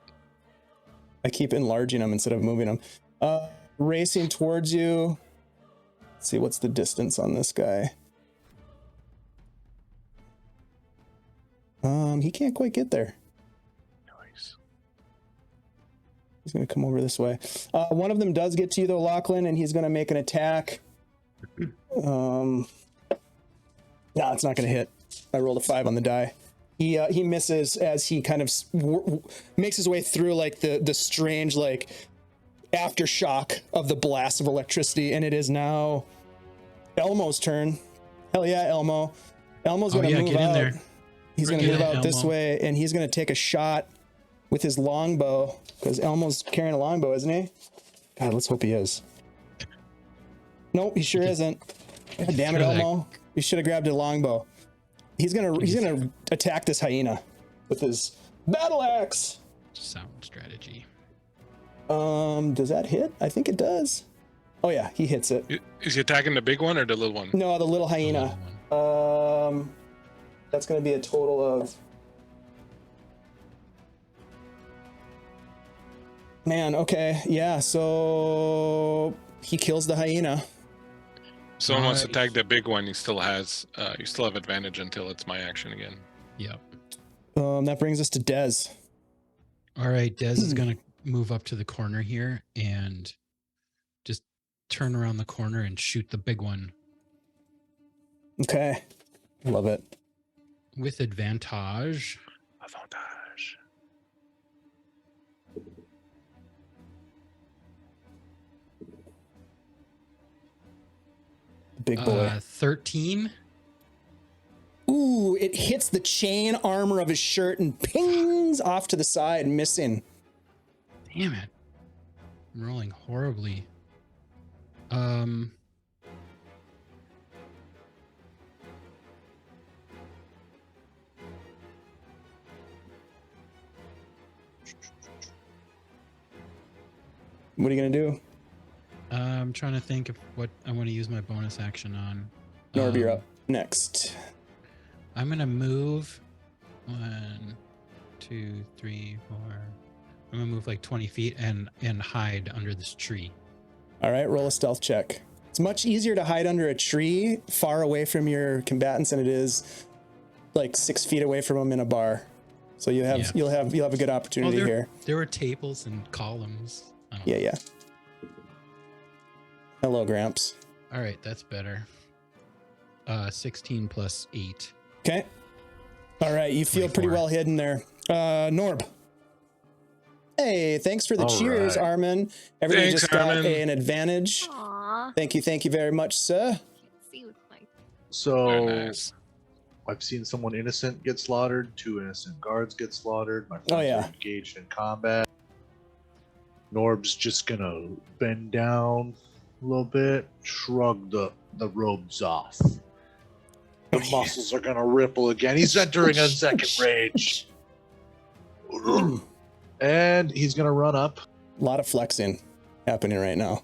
I keep enlarging them instead of moving them. Racing towards you. Let's see, what's the distance on this guy? He can't quite get there. Nice. He's gonna come over this way. One of them does get to you though, Lachlan, and he's gonna make an attack. No, it's not gonna hit. I rolled a 5 on the die. He misses as he kind of makes his way through like the strange like aftershock of the blast of electricity, and it is now Elmo's turn. Hell yeah, Elmo. Elmo's gonna move get in out. there. He's gonna Get move it, out this Elmo. way, and he's gonna take a shot with his longbow because Elmo's carrying a longbow, isn't he? God, let's hope he is. Nope, he sure isn't. God damn it, throw that- Elmo! You should have grabbed a longbow. He's gonna attack this hyena with his battle axe. Sound strategy. Does that hit? I think it does. Oh yeah, he hits it. Is he attacking the big one or the little one? No, the little hyena. That's gonna be a total of. Man, okay, yeah. So he kills the hyena. If someone wants to Nice. attack the big one, he still has. You still have advantage until it's my action again. Yep. That brings us to Dez. All right, Dez is gonna move up to the corner here and just turn around the corner and shoot the big one Okay, love it. with advantage. Avantage. Big boy. 13. Ooh, it hits the chain armor of his shirt and pings off to the side, missing. Damn it. I'm rolling horribly. What are you gonna do? I'm trying to think of what I want to use my bonus action on. Norb, you're Um, up next. I'm gonna move 1, 2, 3, 4. I'm gonna move like 20 feet and hide under this tree. All right, roll a stealth check. It's much easier to hide under a tree far away from your combatants than it is like 6 feet away from them in a bar. So you'll have a good opportunity here. There were tables and columns. I don't know. Yeah. Hello, Gramps. All right, that's better. 16 plus 8. Okay. All right, you feel pretty 24. well hidden there. Norb. Hey, thanks for the All cheers, right. Armin. Everybody Thanks, just got Armin. an advantage. Aw. Thank you very much, sir. Can't see with my. So Very nice. I've seen someone innocent get slaughtered, 2 innocent guards get slaughtered. My friends yeah. are engaged in combat. Norb's just gonna bend down a little bit, shrug the robes off. The muscles are gonna ripple again. He's entering a second rage. And he's gonna run up. A lot of flexing happening right now.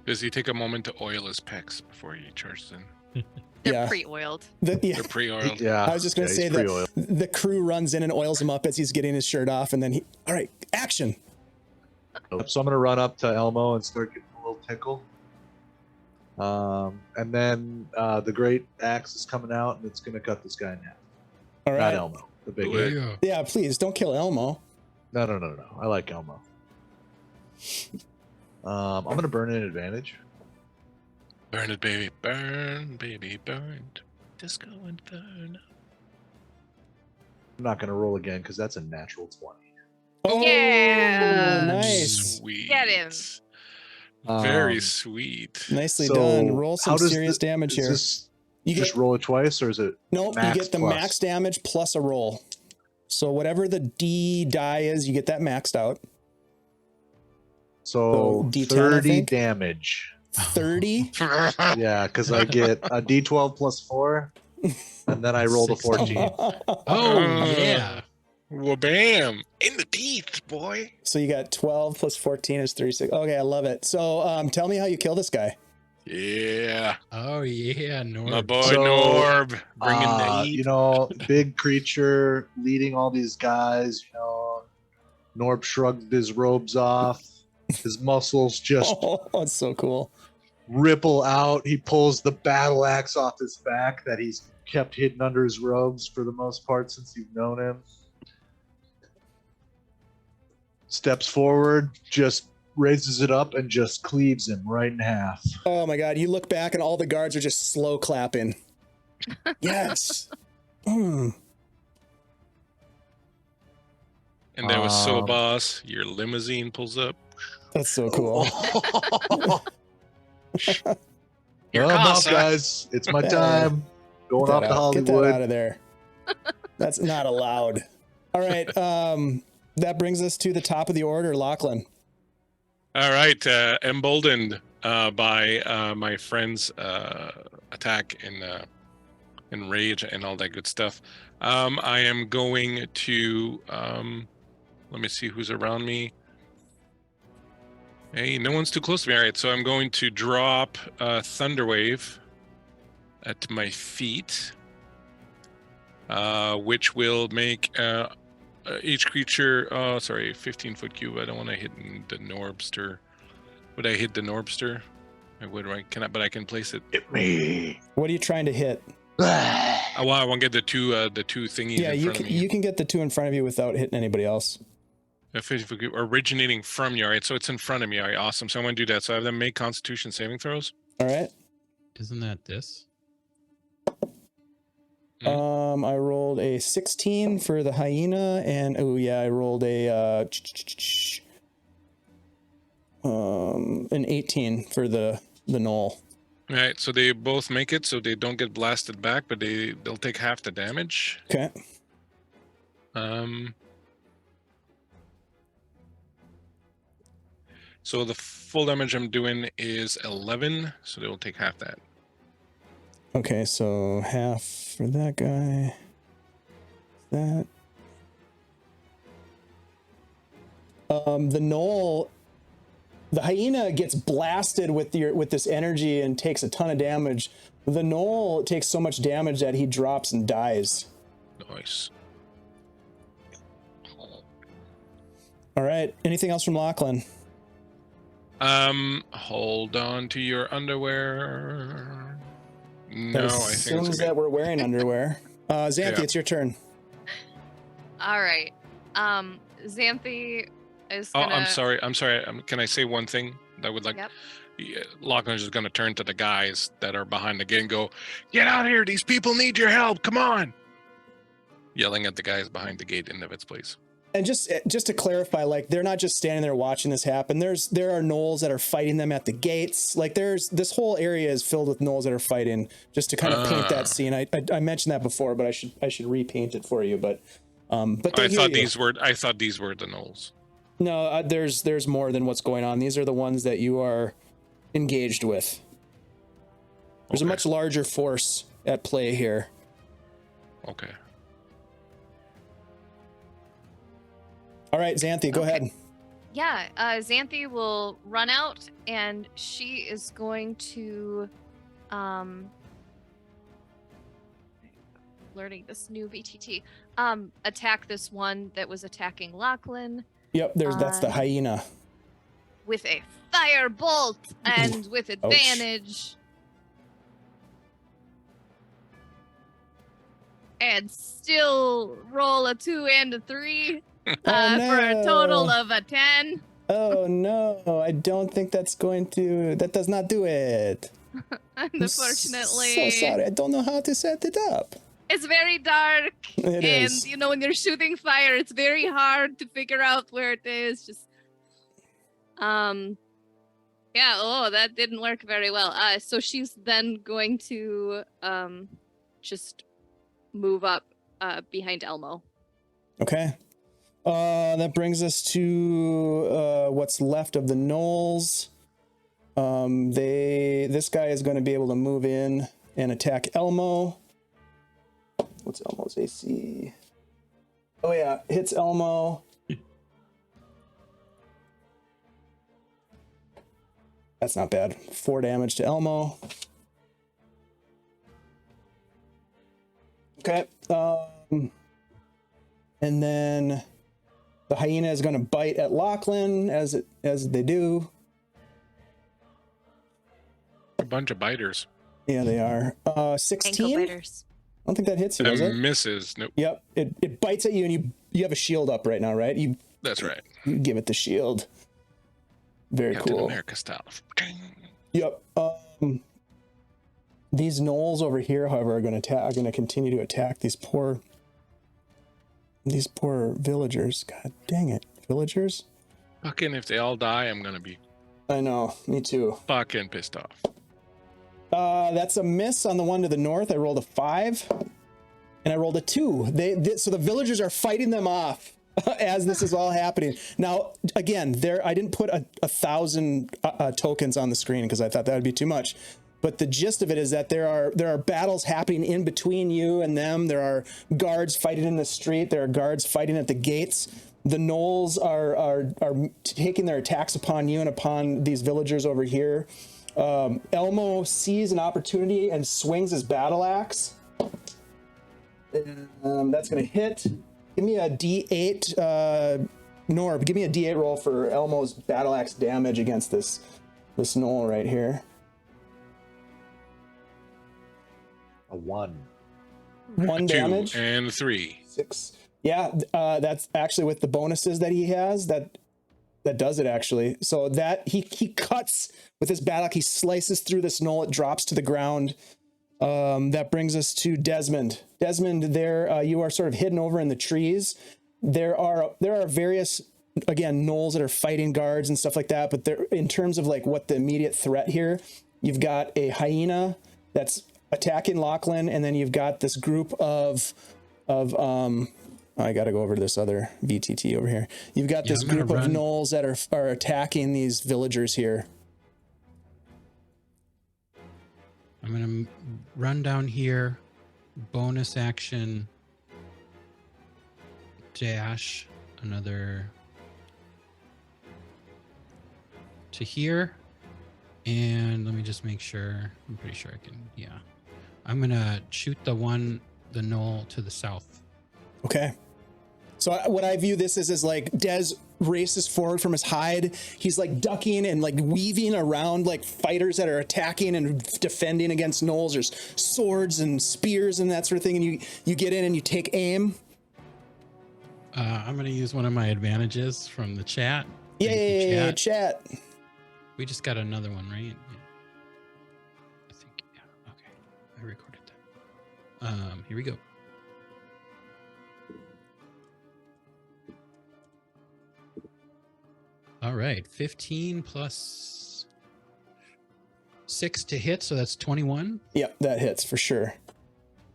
Does he take a moment to oil his pecs before he charges in? They're Yeah. pre-oiled. Yeah. They're pre-oiled. Yeah. I was just gonna yeah, say he's that pre-oiled. the crew runs in and oils him up as he's getting his shirt off, and then all right, action. So I'm gonna run up to Elmo and start getting a little tickle. And then the great axe is coming out and it's gonna cut this guy in half. All Not right. Elmo, the big Do guy. it. Yeah. Yeah, please don't kill Elmo. No. I like Elmo. I'm gonna burn an advantage. Burn it, baby. Burn, baby, burn. Disco Inferno. I'm not gonna roll again because that's a natural 20. Oh, Yeah. nice. Sweet. Get him. Very Um, sweet. Nicely So, done. Roll how some does serious damage Is here. this You just get roll it twice, or is it? nope. You max get the plus? max damage plus a roll. So whatever the D die is, you get that maxed out. So D10, I 30 think. damage. 30. Yeah, because I get a D12 plus 4, and then I rolled a 14. Oh, yeah. Well, bam. In the teeth, boy. So you got 12 plus 14 is 36. Okay, I love it. So tell me how you kill this guy. Yeah. Oh, yeah. Norb. My boy So, Norb. Bringing the heat. You know, big creature leading all these guys. You know, Norb shrugged his robes off. His muscles just Oh, that's so cool. ripple out. He pulls the battle axe off his back that he's kept hidden under his robes for the most part since you've known him. Steps forward, just raises it up and just cleaves him right in half. Oh my God. You look back and all the guards are just slow clapping. Yes. Mm. And that was so Um, boss. Your limousine pulls up. That's so cool. Here, Well, enough, Casa. guys. It's my time. Going off to Get that out Hollywood. of there. That's not allowed. All right. That brings us to the top of the order, Lachlan. All right. Emboldened by my friend's attack and rage and all that good stuff. I am going to let me see who's around me. Hey, no one's too close to me. All right, so I'm going to drop Thunderwave at my feet, which will make each creature. 15-foot cube. I don't want to hit the Norbster. Would I hit the Norbster? I would, right? But I can place it. Hit me. What are you trying to hit? I want to get the two thingies Yeah, in you front can, of me. you can get the two in front of you without hitting anybody else. A 50-foot cube originating from you. All right, so it's in front of me. All right, awesome. So I'm going to do that. So I have them make Constitution saving throws. All right. Isn't that this? I rolled a 16 for the hyena, and I rolled a an 18 for the gnoll. All right, so they both make it, so they don't get blasted back, but they'll take half the damage. Okay. So the full damage I'm doing is 11, so they will take half that. Okay, so half for that guy. That. The gnoll The hyena gets blasted with this energy and takes a ton of damage. The gnoll takes so much damage that he drops and dies. Nice. All right. Anything else from Lachlan? Hold on to your underwear. No, That I think it's assumes okay. that we're wearing underwear. Xanthi, Yeah. it's your turn. All right. Xanthi is Oh, gonna. I'm sorry. Can I say one thing that would like? Yep. Yeah, Lachlan's just going to turn to the guys that are behind the gate and go, "Get out here! These people need your help! Come on!" Yelling at the guys behind the gate in Nevit's place. And just to clarify, like, they're not just standing there watching this happen. There are gnolls that are fighting them at the gates. Like, this whole area is filled with gnolls that are fighting. Just to kind of paint that scene. I mentioned that before, but I should repaint it for you. But I thought these were the gnolls. No, there's more than what's going on. These are the ones that you are engaged with. There's a much larger force at play here. Okay. All right, Xanthi, go ahead. Yeah, Xanthi will run out, and she is going to, learning this new VTT, attack this one that was attacking Lachlan. Yep, that's the hyena. With a fire bolt and with advantage. And still roll a 2 and a 3 for a total of a 10. Oh no, I don't think that does not do it. Unfortunately. So sorry, I don't know how to set it up. It's very dark. It is. You know, when you're shooting fire, it's very hard to figure out where it is. Just yeah, that didn't work very well. So she's then going to just move up behind Elmo. Okay. That brings us to what's left of the gnolls. This guy is going to be able to move in and attack Elmo. What's Elmo's AC? Oh yeah, hits Elmo. That's not bad. 4 damage to Elmo. Okay. And then the hyena is going to bite at Lachlan as they do. A bunch of biters. Yeah, they are. 16. Ankle biters. I don't think that hits you, does it? Misses. Nope. Yep. It bites at you, and you have a shield up right now, right? That's right. You give it the shield. Very Captain cool. America style. Yep. These gnolls over here, however, are going to continue to attack these poor villagers. God dang it, villagers! Fucking if they all die, I'm gonna be I know, me too. fucking pissed off. That's a miss on the one to the north. I rolled a 5, and I rolled a 2. So the villagers are fighting them off as this is all happening. Now, again, I didn't put 1,000 tokens on the screen because I thought that would be too much. But the gist of it is that there are battles happening in between you and them. There are guards fighting in the street. There are guards fighting at the gates. The gnolls are taking their attacks upon you and upon these villagers over here. Elmo sees an opportunity and swings his battle axe. That's going to hit. Give me a D8. Norb, give me a D8 roll for Elmo's battle axe damage against this gnoll right here. A 1. 1 2 damage. and 3. 6. Yeah, that's actually with the bonuses that he has. That does it actually. So that he cuts with his battle axe. He slices through this gnoll. It drops to the ground. That brings us to Desmond. Desmond, there you are sort of hidden over in the trees. There are various, again, gnolls that are fighting guards and stuff like that. But there, in terms of like what the immediate threat here, you've got a hyena that's attacking Lachlan, and then you've got this group of I got to go over to this other VTT over here. You've got this group of gnolls that are attacking these villagers here. I'm going to run down here, bonus action, dash, another to here. And let me just make sure. I'm pretty sure I can. Yeah. I'm going to shoot the gnoll to the south. Okay. So what I view this as is like Dez races forward from his hide. He's like ducking and like weaving around like fighters that are attacking and defending against gnolls. There's swords and spears and that sort of thing. And you get in and you take aim. I'm going to use one of my advantages from the chat. Yay, chat. We just got another one, right? Yeah. I think, yeah. Okay. I recorded that. Here we go. All right. 15 plus 6 to hit, so that's 21. Yep, that hits for sure.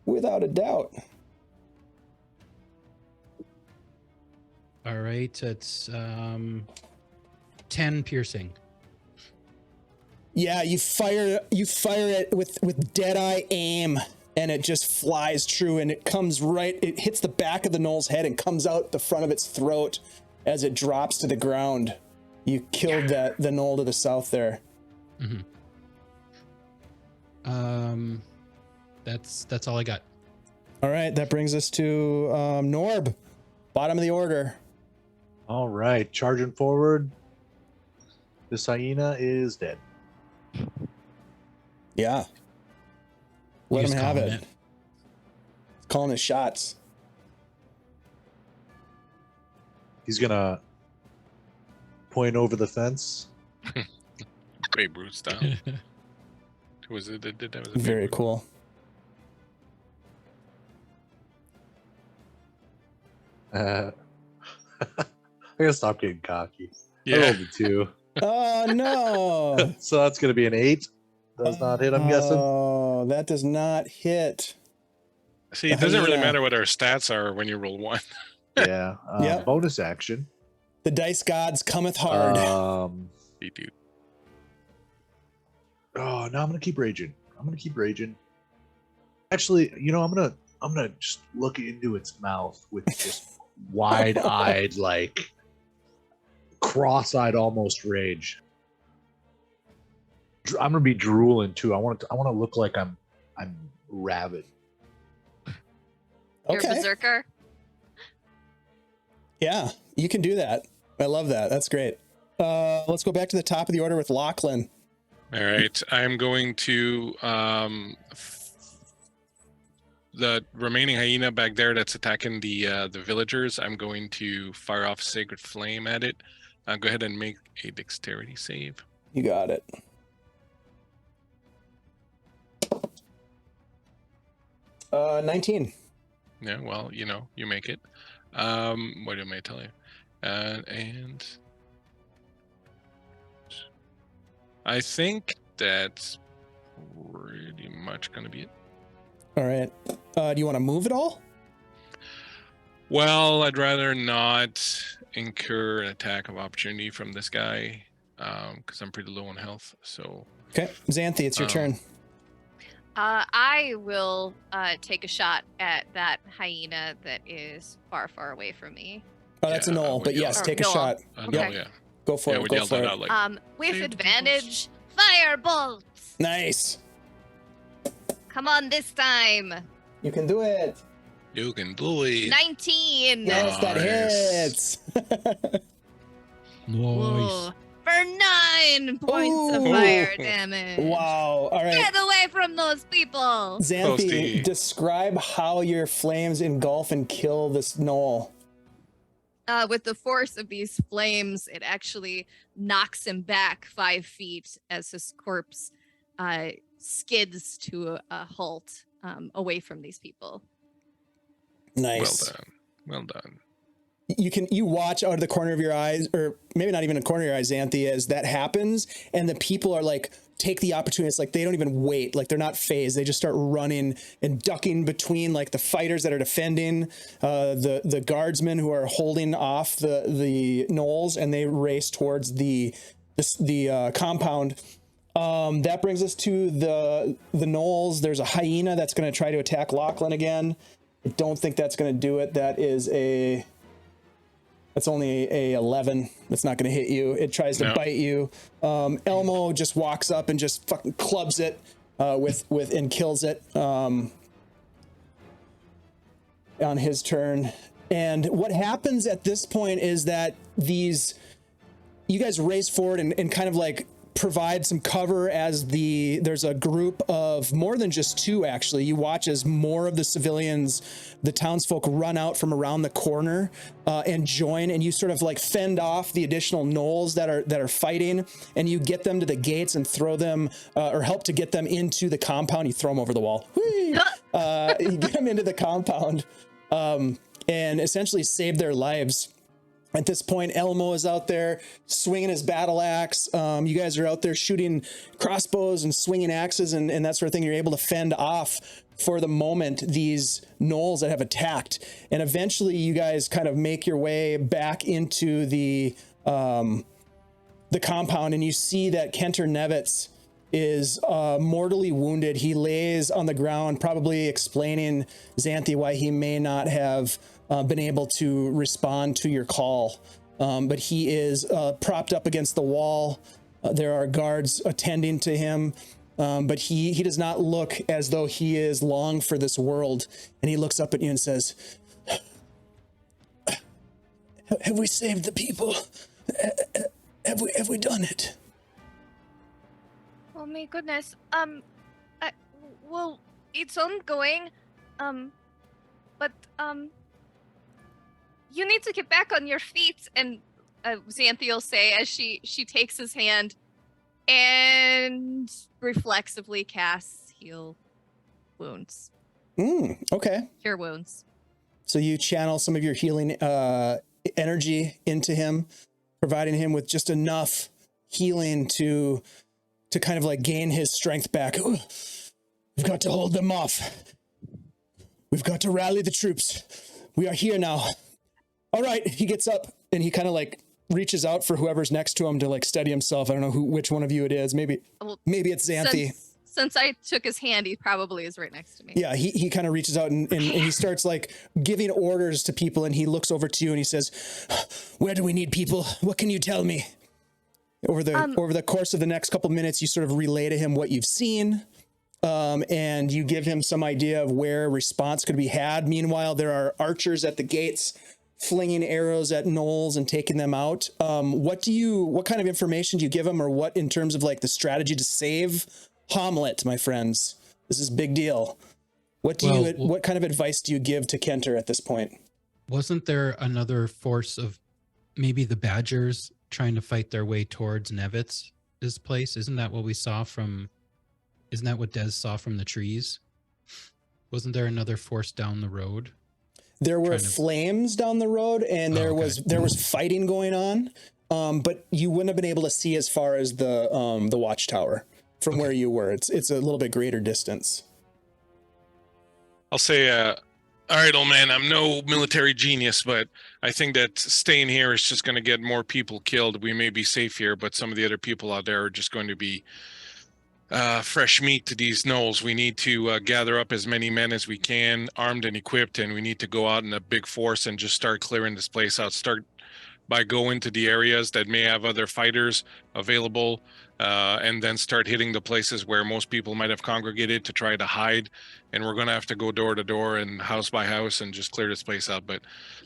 Without a doubt. All right. It's 10 piercing. Yeah, you fire it with dead-eye aim, and it just flies true, and it comes right, it hits the back of the gnoll's head and comes out the front of its throat as it drops to the ground. You killed the gnoll to the south there. Mm-hmm. That's all I got. All right, that brings us to Norb, bottom of the order. All right, charging forward. This hyena is dead. Yeah. Let He's him have calling it. Calling his shots. He's gonna point over the fence. Babe Ruth style. Was it? That was a Very Babe Ruth. cool. I gotta stop getting cocky. I Yeah. rolled a 2. Oh, no. So that's gonna be an 8. Does not hit, I'm guessing. Oh, that does not hit. See, it doesn't really Yeah. matter what our stats are when you roll 1. Yeah. Yep. Bonus action. The dice gods cometh hard. Beat you. Oh, now I'm gonna keep raging. Actually, I'm gonna just look into its mouth with just wide-eyed, like cross-eyed almost rage. I'm gonna be drooling too. I want to look like I'm rabid. You're a Okay. berserker. Yeah, you can do that. I love that. That's great. Let's go back to the top of the order with Lachlan. All right, I'm going to the remaining hyena back there that's attacking the villagers. I'm going to fire off Sacred Flame at it. Go ahead and make a dexterity save. You got it. Uh, 19. Yeah, well, you make it. What am I tell you? And I think that's pretty much going to be it. All right. Do you want to move at all? Well, I'd rather not incur an attack of opportunity from this guy because I'm pretty low on health. So Okay. Xanthi, it's your turn. I will take a shot at that hyena that is far, far away from me. Oh, that's a yeah, knoll, we but yelled- yes, or take a knoll. shot. no, Okay. yeah, Go for yeah, it. we Go yelled for that it. out like. With Save advantage, firebolt. Nice. Come on this time. You can do it. You can do it. 19. Yes, that hits. Nice. Whoa. For 9 points of Ooh. fire damage. Wow. All right. Get away from those people. Xanthi, Toasty. describe how your flames engulf and kill this gnoll. With the force of these flames, it actually knocks him back 5 feet as his corpse skids to a halt away from these people. Nice. Well done. You watch out of the corner of your eyes, or maybe not even a corner of your eyes, Xanthi, as that happens, and the people are like, take the opportunity. It's like they don't even wait, like they're not phased. They just start running and ducking between like the fighters that are defending, the guardsmen who are holding off the gnolls, and they race towards the compound. That brings us to the gnolls. There's a hyena that's going to try to attack Lachlan again. I don't think that's going to do it. That is a That's only a 11. That's not going to hit you. It tries to bite you. Elmo just walks up and just fucking clubs it and kills it on his turn. And what happens at this point is that you guys race forward and kind of like provide some cover as there's a group of more than just two, actually. You watch as more of the civilians, the townsfolk, run out from around the corner and join, and you sort of like fend off the additional gnolls that are fighting, and you get them to the gates and throw them or help to get them into the compound. You throw them over the wall. You get them into the compound and essentially save their lives. At this point, Elmo is out there swinging his battle axe. You guys are out there shooting crossbows and swinging axes and that sort of thing. You're able to fend off, for the moment, these gnolls that have attacked. And eventually, you guys kind of make your way back into the compound, and you see that Kenter Nevitz is mortally wounded. He lays on the ground, probably explaining, Xanthi, why he may not have been able to respond to your call. But he is propped up against the wall. There are guards attending to him, but he does not look as though he is long for this world. And he looks up at you and says, have we saved the people? Have we done it? Oh my goodness. Well, it's ongoing. But you need to get back on your feet. And Xanthi will say as she takes his hand and reflexively casts heal wounds. Okay. Cure wounds. So you channel some of your healing energy into him, providing him with just enough healing to kind of like gain his strength back. Ooh, we've got to hold them off. We've got to rally the troops. We are here now. All right. He gets up and he kind of like reaches out for whoever's next to him to like steady himself. I don't know which one of you it is. Maybe it's Xanthi. Since I took his hand, he probably is right next to me. Yeah, he kind of reaches out and he starts like giving orders to people, and he looks over to you and he says, where do we need people? What can you tell me? Over the course of the next couple minutes, you sort of relay to him what you've seen, and you give him some idea of where response could be had. Meanwhile, there are archers at the gates flinging arrows at gnolls and taking them out. What kind of information do you give him, or what in terms of like the strategy to save Hommlet, my friends? This is a big deal. What kind of advice do you give to Kenter at this point? Wasn't there another force of maybe the Badgers trying to fight their way towards Nevitz's place? Isn't that what Des saw from the trees? Wasn't there another force down the road? There were flames down the road, and there was fighting going on, but you wouldn't have been able to see as far as the watchtower from where you were. It's a little bit greater distance. I'll say, all right, old man, I'm no military genius, but I think that staying here is just going to get more people killed. We may be safe here, but some of the other people out there are just going to be fresh meat to these gnolls. We need to gather up as many men as we can, armed and equipped, and we need to go out in a big force and just start clearing this place out. Start by going to the areas that may have other fighters available, and then start hitting the places where most people might have congregated to try to hide. And we're going to have to go door to door and house by house and just clear this place out, but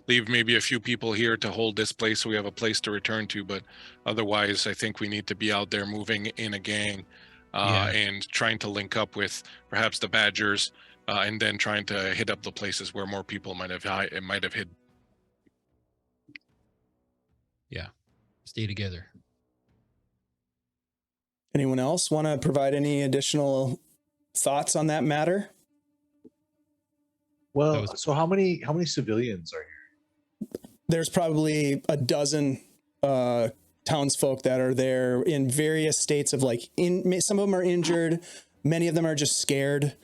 leave maybe a few people here to hold this place so we have a place to return to. But otherwise, I think we need to be out there moving in a gang and trying to link up with perhaps the Badgers, and then trying to hit up the places where more people might have hid. Yeah, stay together. Anyone else want to provide any additional thoughts on that matter? Well, so how many civilians are here? There's probably a dozen townsfolk that are there in various states of like, some of them are injured, many of them are just scared.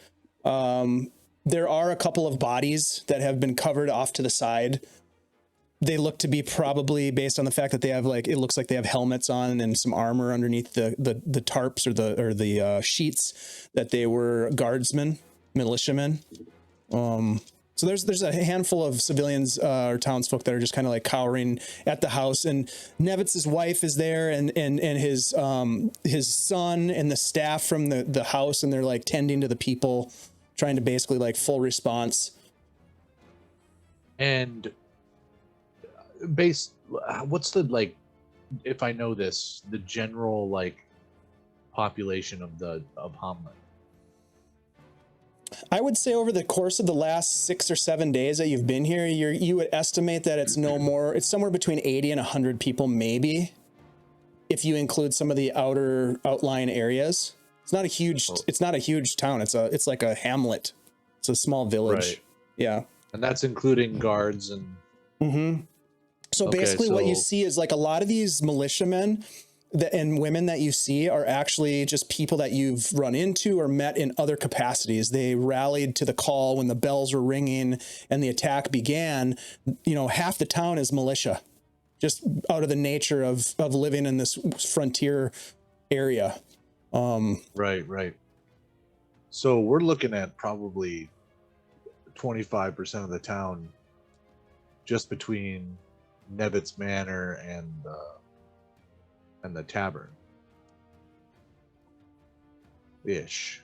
There are a couple of bodies that have been covered off to the side. They look to be probably, based on the fact that they have it looks like they have helmets on and some armor underneath the tarps or the sheets, that they were guardsmen, militiamen. So there's a handful of civilians or townsfolk that are just kind of like cowering at the house, and Nevitz's wife is there, and his son and the staff from the house, and they're like tending to the people, trying to basically like full response. And what's the, like, if I know this, the general like population of Hommlet? I would say over the course of the last 6 or 7 days that you've been here, you would estimate that it's it's somewhere between 80 and 100 people, maybe, if you include some of the outlying areas. It's not a huge town. It's like a hamlet. It's a small village. Right. Yeah. And that's including guards and. Mm-hmm. So basically what you see is like a lot of these militiamen and women that you see are actually just people that you've run into or met in other capacities. They rallied to the call when the bells were ringing and the attack began. You know, half the town is militia, just out of the nature of living in this frontier area. Right. So we're looking at probably 25% of the town just between Nevitt's Manor and the tavern ish.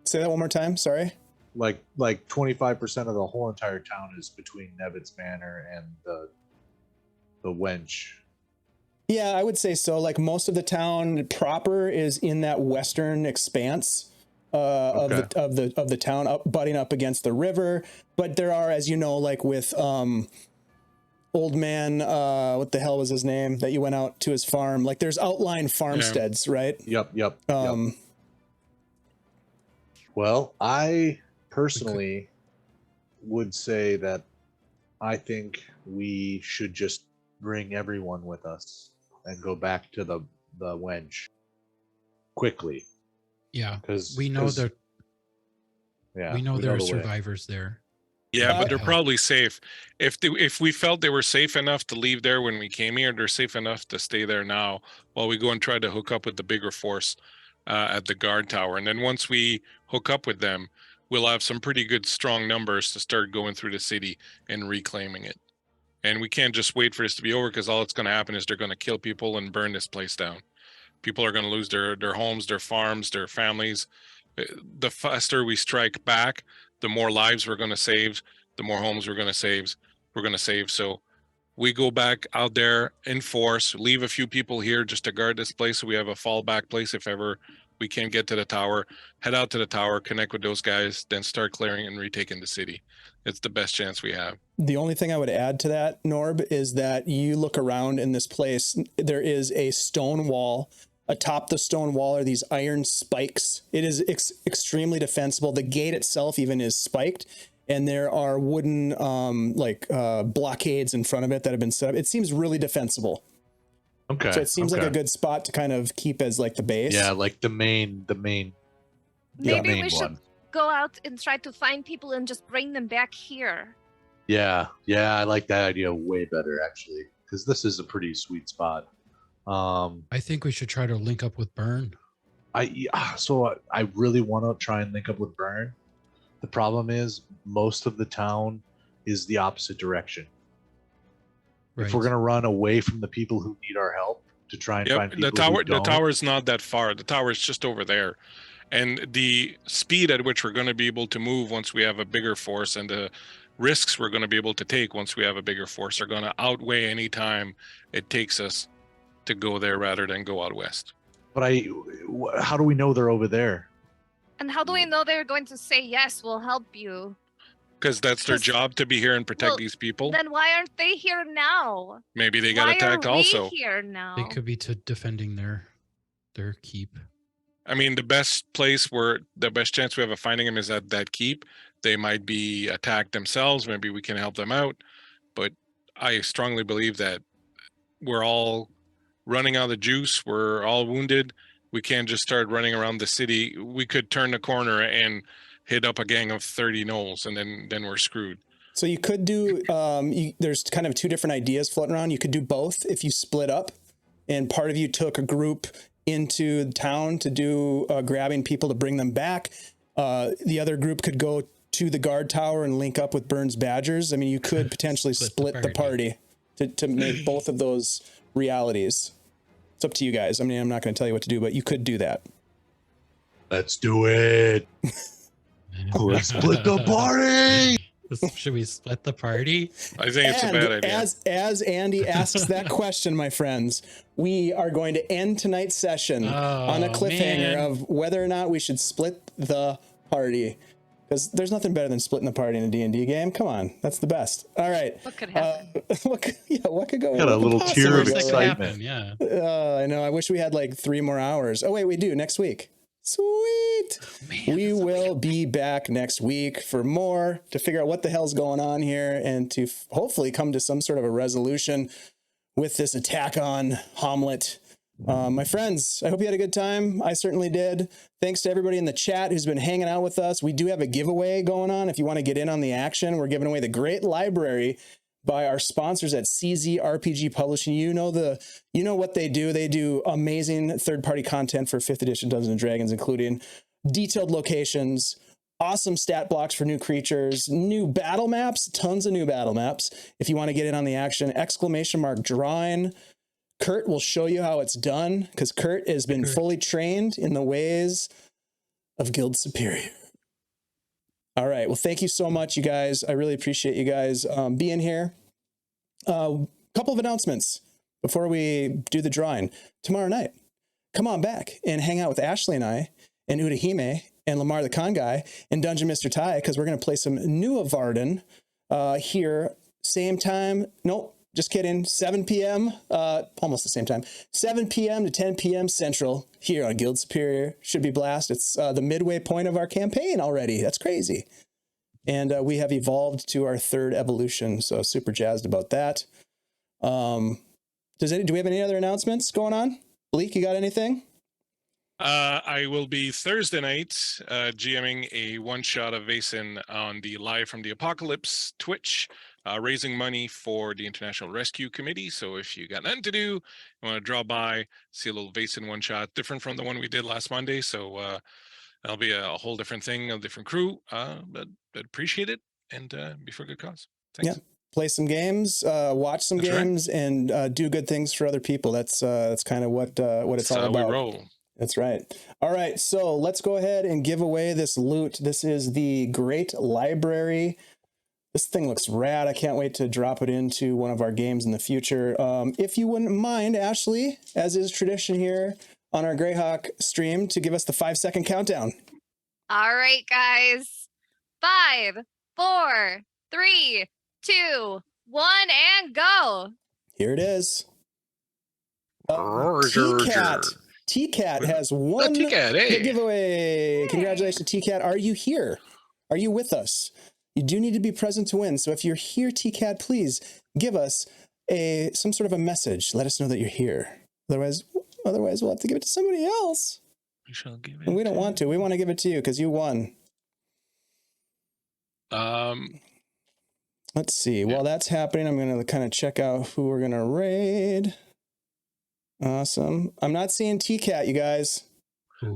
Say that one more time. Sorry. Like 25% of the whole entire town is between Nevitt's Manor and the wench. Yeah, I would say so. Like most of the town proper is in that western expanse of the town, butting up against the river. But there are, as you know, like with old man, what the hell was his name that you went out to his farm? Like there's outlying farmsteads, right? Yep. Well, I personally would say that I think we should just bring everyone with us and go back to the wench quickly. Yeah, because we know there are way. survivors there. Yeah, but they're probably safe. If we felt they were safe enough to leave there when we came here, they're safe enough to stay there now while we go and try to hook up with the bigger force at the guard tower. And then once we hook up with them, we'll have some pretty good strong numbers to start going through the city and reclaiming it. And we can't just wait for this to be over, because all that's going to happen is they're going to kill people and burn this place down. People are going to lose their homes, their farms, their families. The faster we strike back, the more lives we're going to save, the more homes we're going to save. So we go back out there in force, leave a few people here just to guard this place so we have a fallback place if ever we can't get to the tower. Head out to the tower, connect with those guys, then start clearing and retaking the city. It's the best chance we have. The only thing I would add to that, Norb, is that you look around in this place, there is a stone wall. Atop the stone wall are these iron spikes. It is extremely defensible. The gate itself even is spiked, and there are wooden blockades in front of it that have been set up. It seems really defensible. Okay. So it seems like a good spot to kind of keep as like the base. Yeah, like the main. Maybe we should go out and try to find people and just bring them back here. Yeah, I like that idea way better actually, because this is a pretty sweet spot. I think we should try to link up with Burn. I really want to try and link up with Burn. The problem is most of the town is the opposite direction. Right. If we're gonna run away from the people who need our help to try and find people the tower's not that far. The tower is just over there, and the speed at which we're going to be able to move once we have a bigger force, and the risks we're going to be able to take once we have a bigger force, are going to outweigh any time it takes us to go there rather than go out west. But how do we know they're over there? And how do we know they're going to say, yes, we'll help you? Because that's their job, to be here and protect these people. Then why aren't they here now? Maybe they got attacked also. Why are we here now? They could be defending their keep. I mean, the best chance we have of finding them is at that keep. They might be attacked themselves. Maybe we can help them out. But I strongly believe that we're all running out of juice. We're all wounded. We can't just start running around the city. We could turn the corner and hit up a gang of 30 gnolls, and then we're screwed. So you could do, there's kind of two different ideas floating around. You could do both if you split up, and part of you took a group into town to do grabbing people to bring them back. The other group could go to the guard tower and link up with Burns Badgers, I mean, you could potentially split the party to make both of those realities. It's up to you guys. I mean, I'm not going to tell you what to do, but you could do that. Let's do it. Let's split the party. Should we split the party? I think it's a bad idea. As Andy asks that question, my friends, we are going to end tonight's session on a cliffhanger of whether or not we should split the party. Because there's nothing better than splitting the party in a D&D game. Come on, that's the best. All right. What could happen? What could go? Got a little tear of That could excitement. happen, yeah. I know. I wish we had like 3 more hours. Oh wait, we do next week. Sweet. We will be back next week for more to figure out what the hell's going on here and to hopefully come to some sort of a resolution with this attack on Hommlet. My friends, I hope you had a good time. I certainly did. Thanks to everybody in the chat who's been hanging out with us. We do have a giveaway going on. If you want to get in on the action, we're giving away the great library by our sponsors at CZ RPG Publishing. You know what they do. They do amazing third-party content for 5th edition Dungeons and Dragons, including detailed locations, awesome stat blocks for new creatures, new battle maps, tons of new battle maps. If you want to get in on the action, ! Drawing. Kurt will show you how it's done because Kurt has been fully trained in the ways of Guild Superior. All right. Well, thank you so much, you guys. I really appreciate you guys being here. Couple of announcements before we do the drawing. Tomorrow night, come on back and hang out with Ashley and I and Udahime and Lamar the Con Guy and Dungeon Mr. Ty because we're going to play some New Varden here. Same time. Nope. Just kidding. 7 p.m. Almost the same time. 7 p.m. to 10 p.m. Central here on Guild Superior. Should be blast. It's the midway point of our campaign already. That's crazy. And we have evolved to our 3rd evolution. So super jazzed about that. Do we have any other announcements going on? Bleak, you got anything? I will be Thursday night GMing a one-shot of Vaesen on the Live from the Apocalypse Twitch, raising money for the International Rescue Committee. So if you got nothing to do, you want to draw by, see a little Vaesen one-shot, different from the one we did last Monday. So that'll be a whole different thing, a different crew, but appreciate it and be for a good cause. Thanks. Yeah. Play some games, watch some games, right. And do good things for other people. That's kind of what it's all about. We roll. That's right. All right, so let's go ahead and give away this loot. This is the Great Library. This thing looks rad. I can't wait to drop it into one of our games in the future. If you wouldn't mind, Ashley, as is tradition here on our Greyhawk stream, to give us the 5-second countdown. All right, guys. 5, 4, 3, 2, 1, and go. Here it is. T-Cat has won the giveaway. Congratulations, T-Cat. Are you here? Are you with us? You do need to be present to win. So if you're here, T-Cat, please give us some sort of a message. Let us know that you're here. Otherwise we'll have to give it to somebody else. We shall give it. And we don't want to. We want to give it to you because you won. Let's see. Yeah. While that's happening, I'm going to kind of check out who we're going to raid. Awesome. I'm not seeing T-Cat, you guys.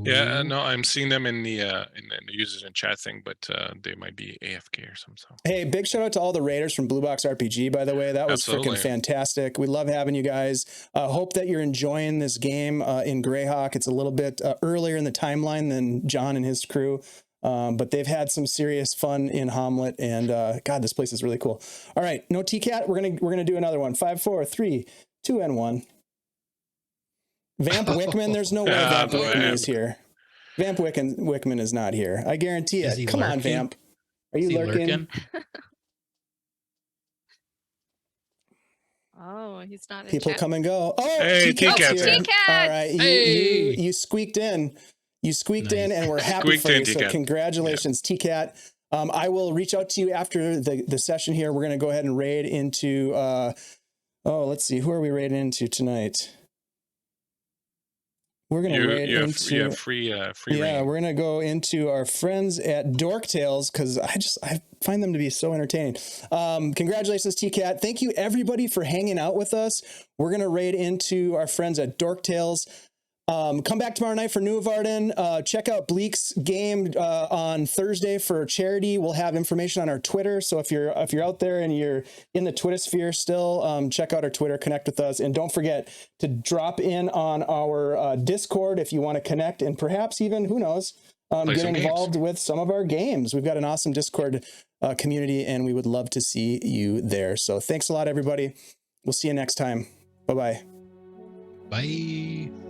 Yeah, no, I'm seeing them in the users and chat thing, but they might be AFK or something. So. Hey, big shout out to all the raiders from Blue Box RPG, by the way. That was freaking fantastic. We love having you guys. Hope that you're enjoying this game in Greyhawk. It's a little bit earlier in the timeline than John and his crew. But they've had some serious fun in Hommlet, and God, this place is really cool. All right, no T-Cat. We're gonna do another one. 5, 4, 3, 2, and 1. Vamp Wickman. There's no way Vamp Wickman is here. Vamp Wickman is not here. I guarantee it. Come on, Vamp. Are you lurking? Oh, he's not. People come and go. Oh, hey, T-Cat's here. All right, you squeaked in. You squeaked in, and we're happy for you. So congratulations, T-Cat. I will reach out to you after the session here. We're going to go ahead and raid into. Let's see. Who are we raiding into tonight? We're going to raid into free. Yeah, raid. We're going to go into our friends at Dork Tales because I find them to be so entertaining. Congratulations, T-Cat. Thank you, everybody, for hanging out with us. We're going to raid into our friends at Dork Tales. Come back tomorrow night for New Varden. Check out Bleak's game on Thursday for charity. We'll have information on our Twitter. So if you're out there and you're in the Twitter sphere still, check out our Twitter, connect with us, and don't forget to drop in on our Discord if you want to connect and perhaps even, who knows, get involved with some of our games. We've got an awesome Discord community, and we would love to see you there. So thanks a lot, everybody. We'll see you next time. Bye-bye. Bye.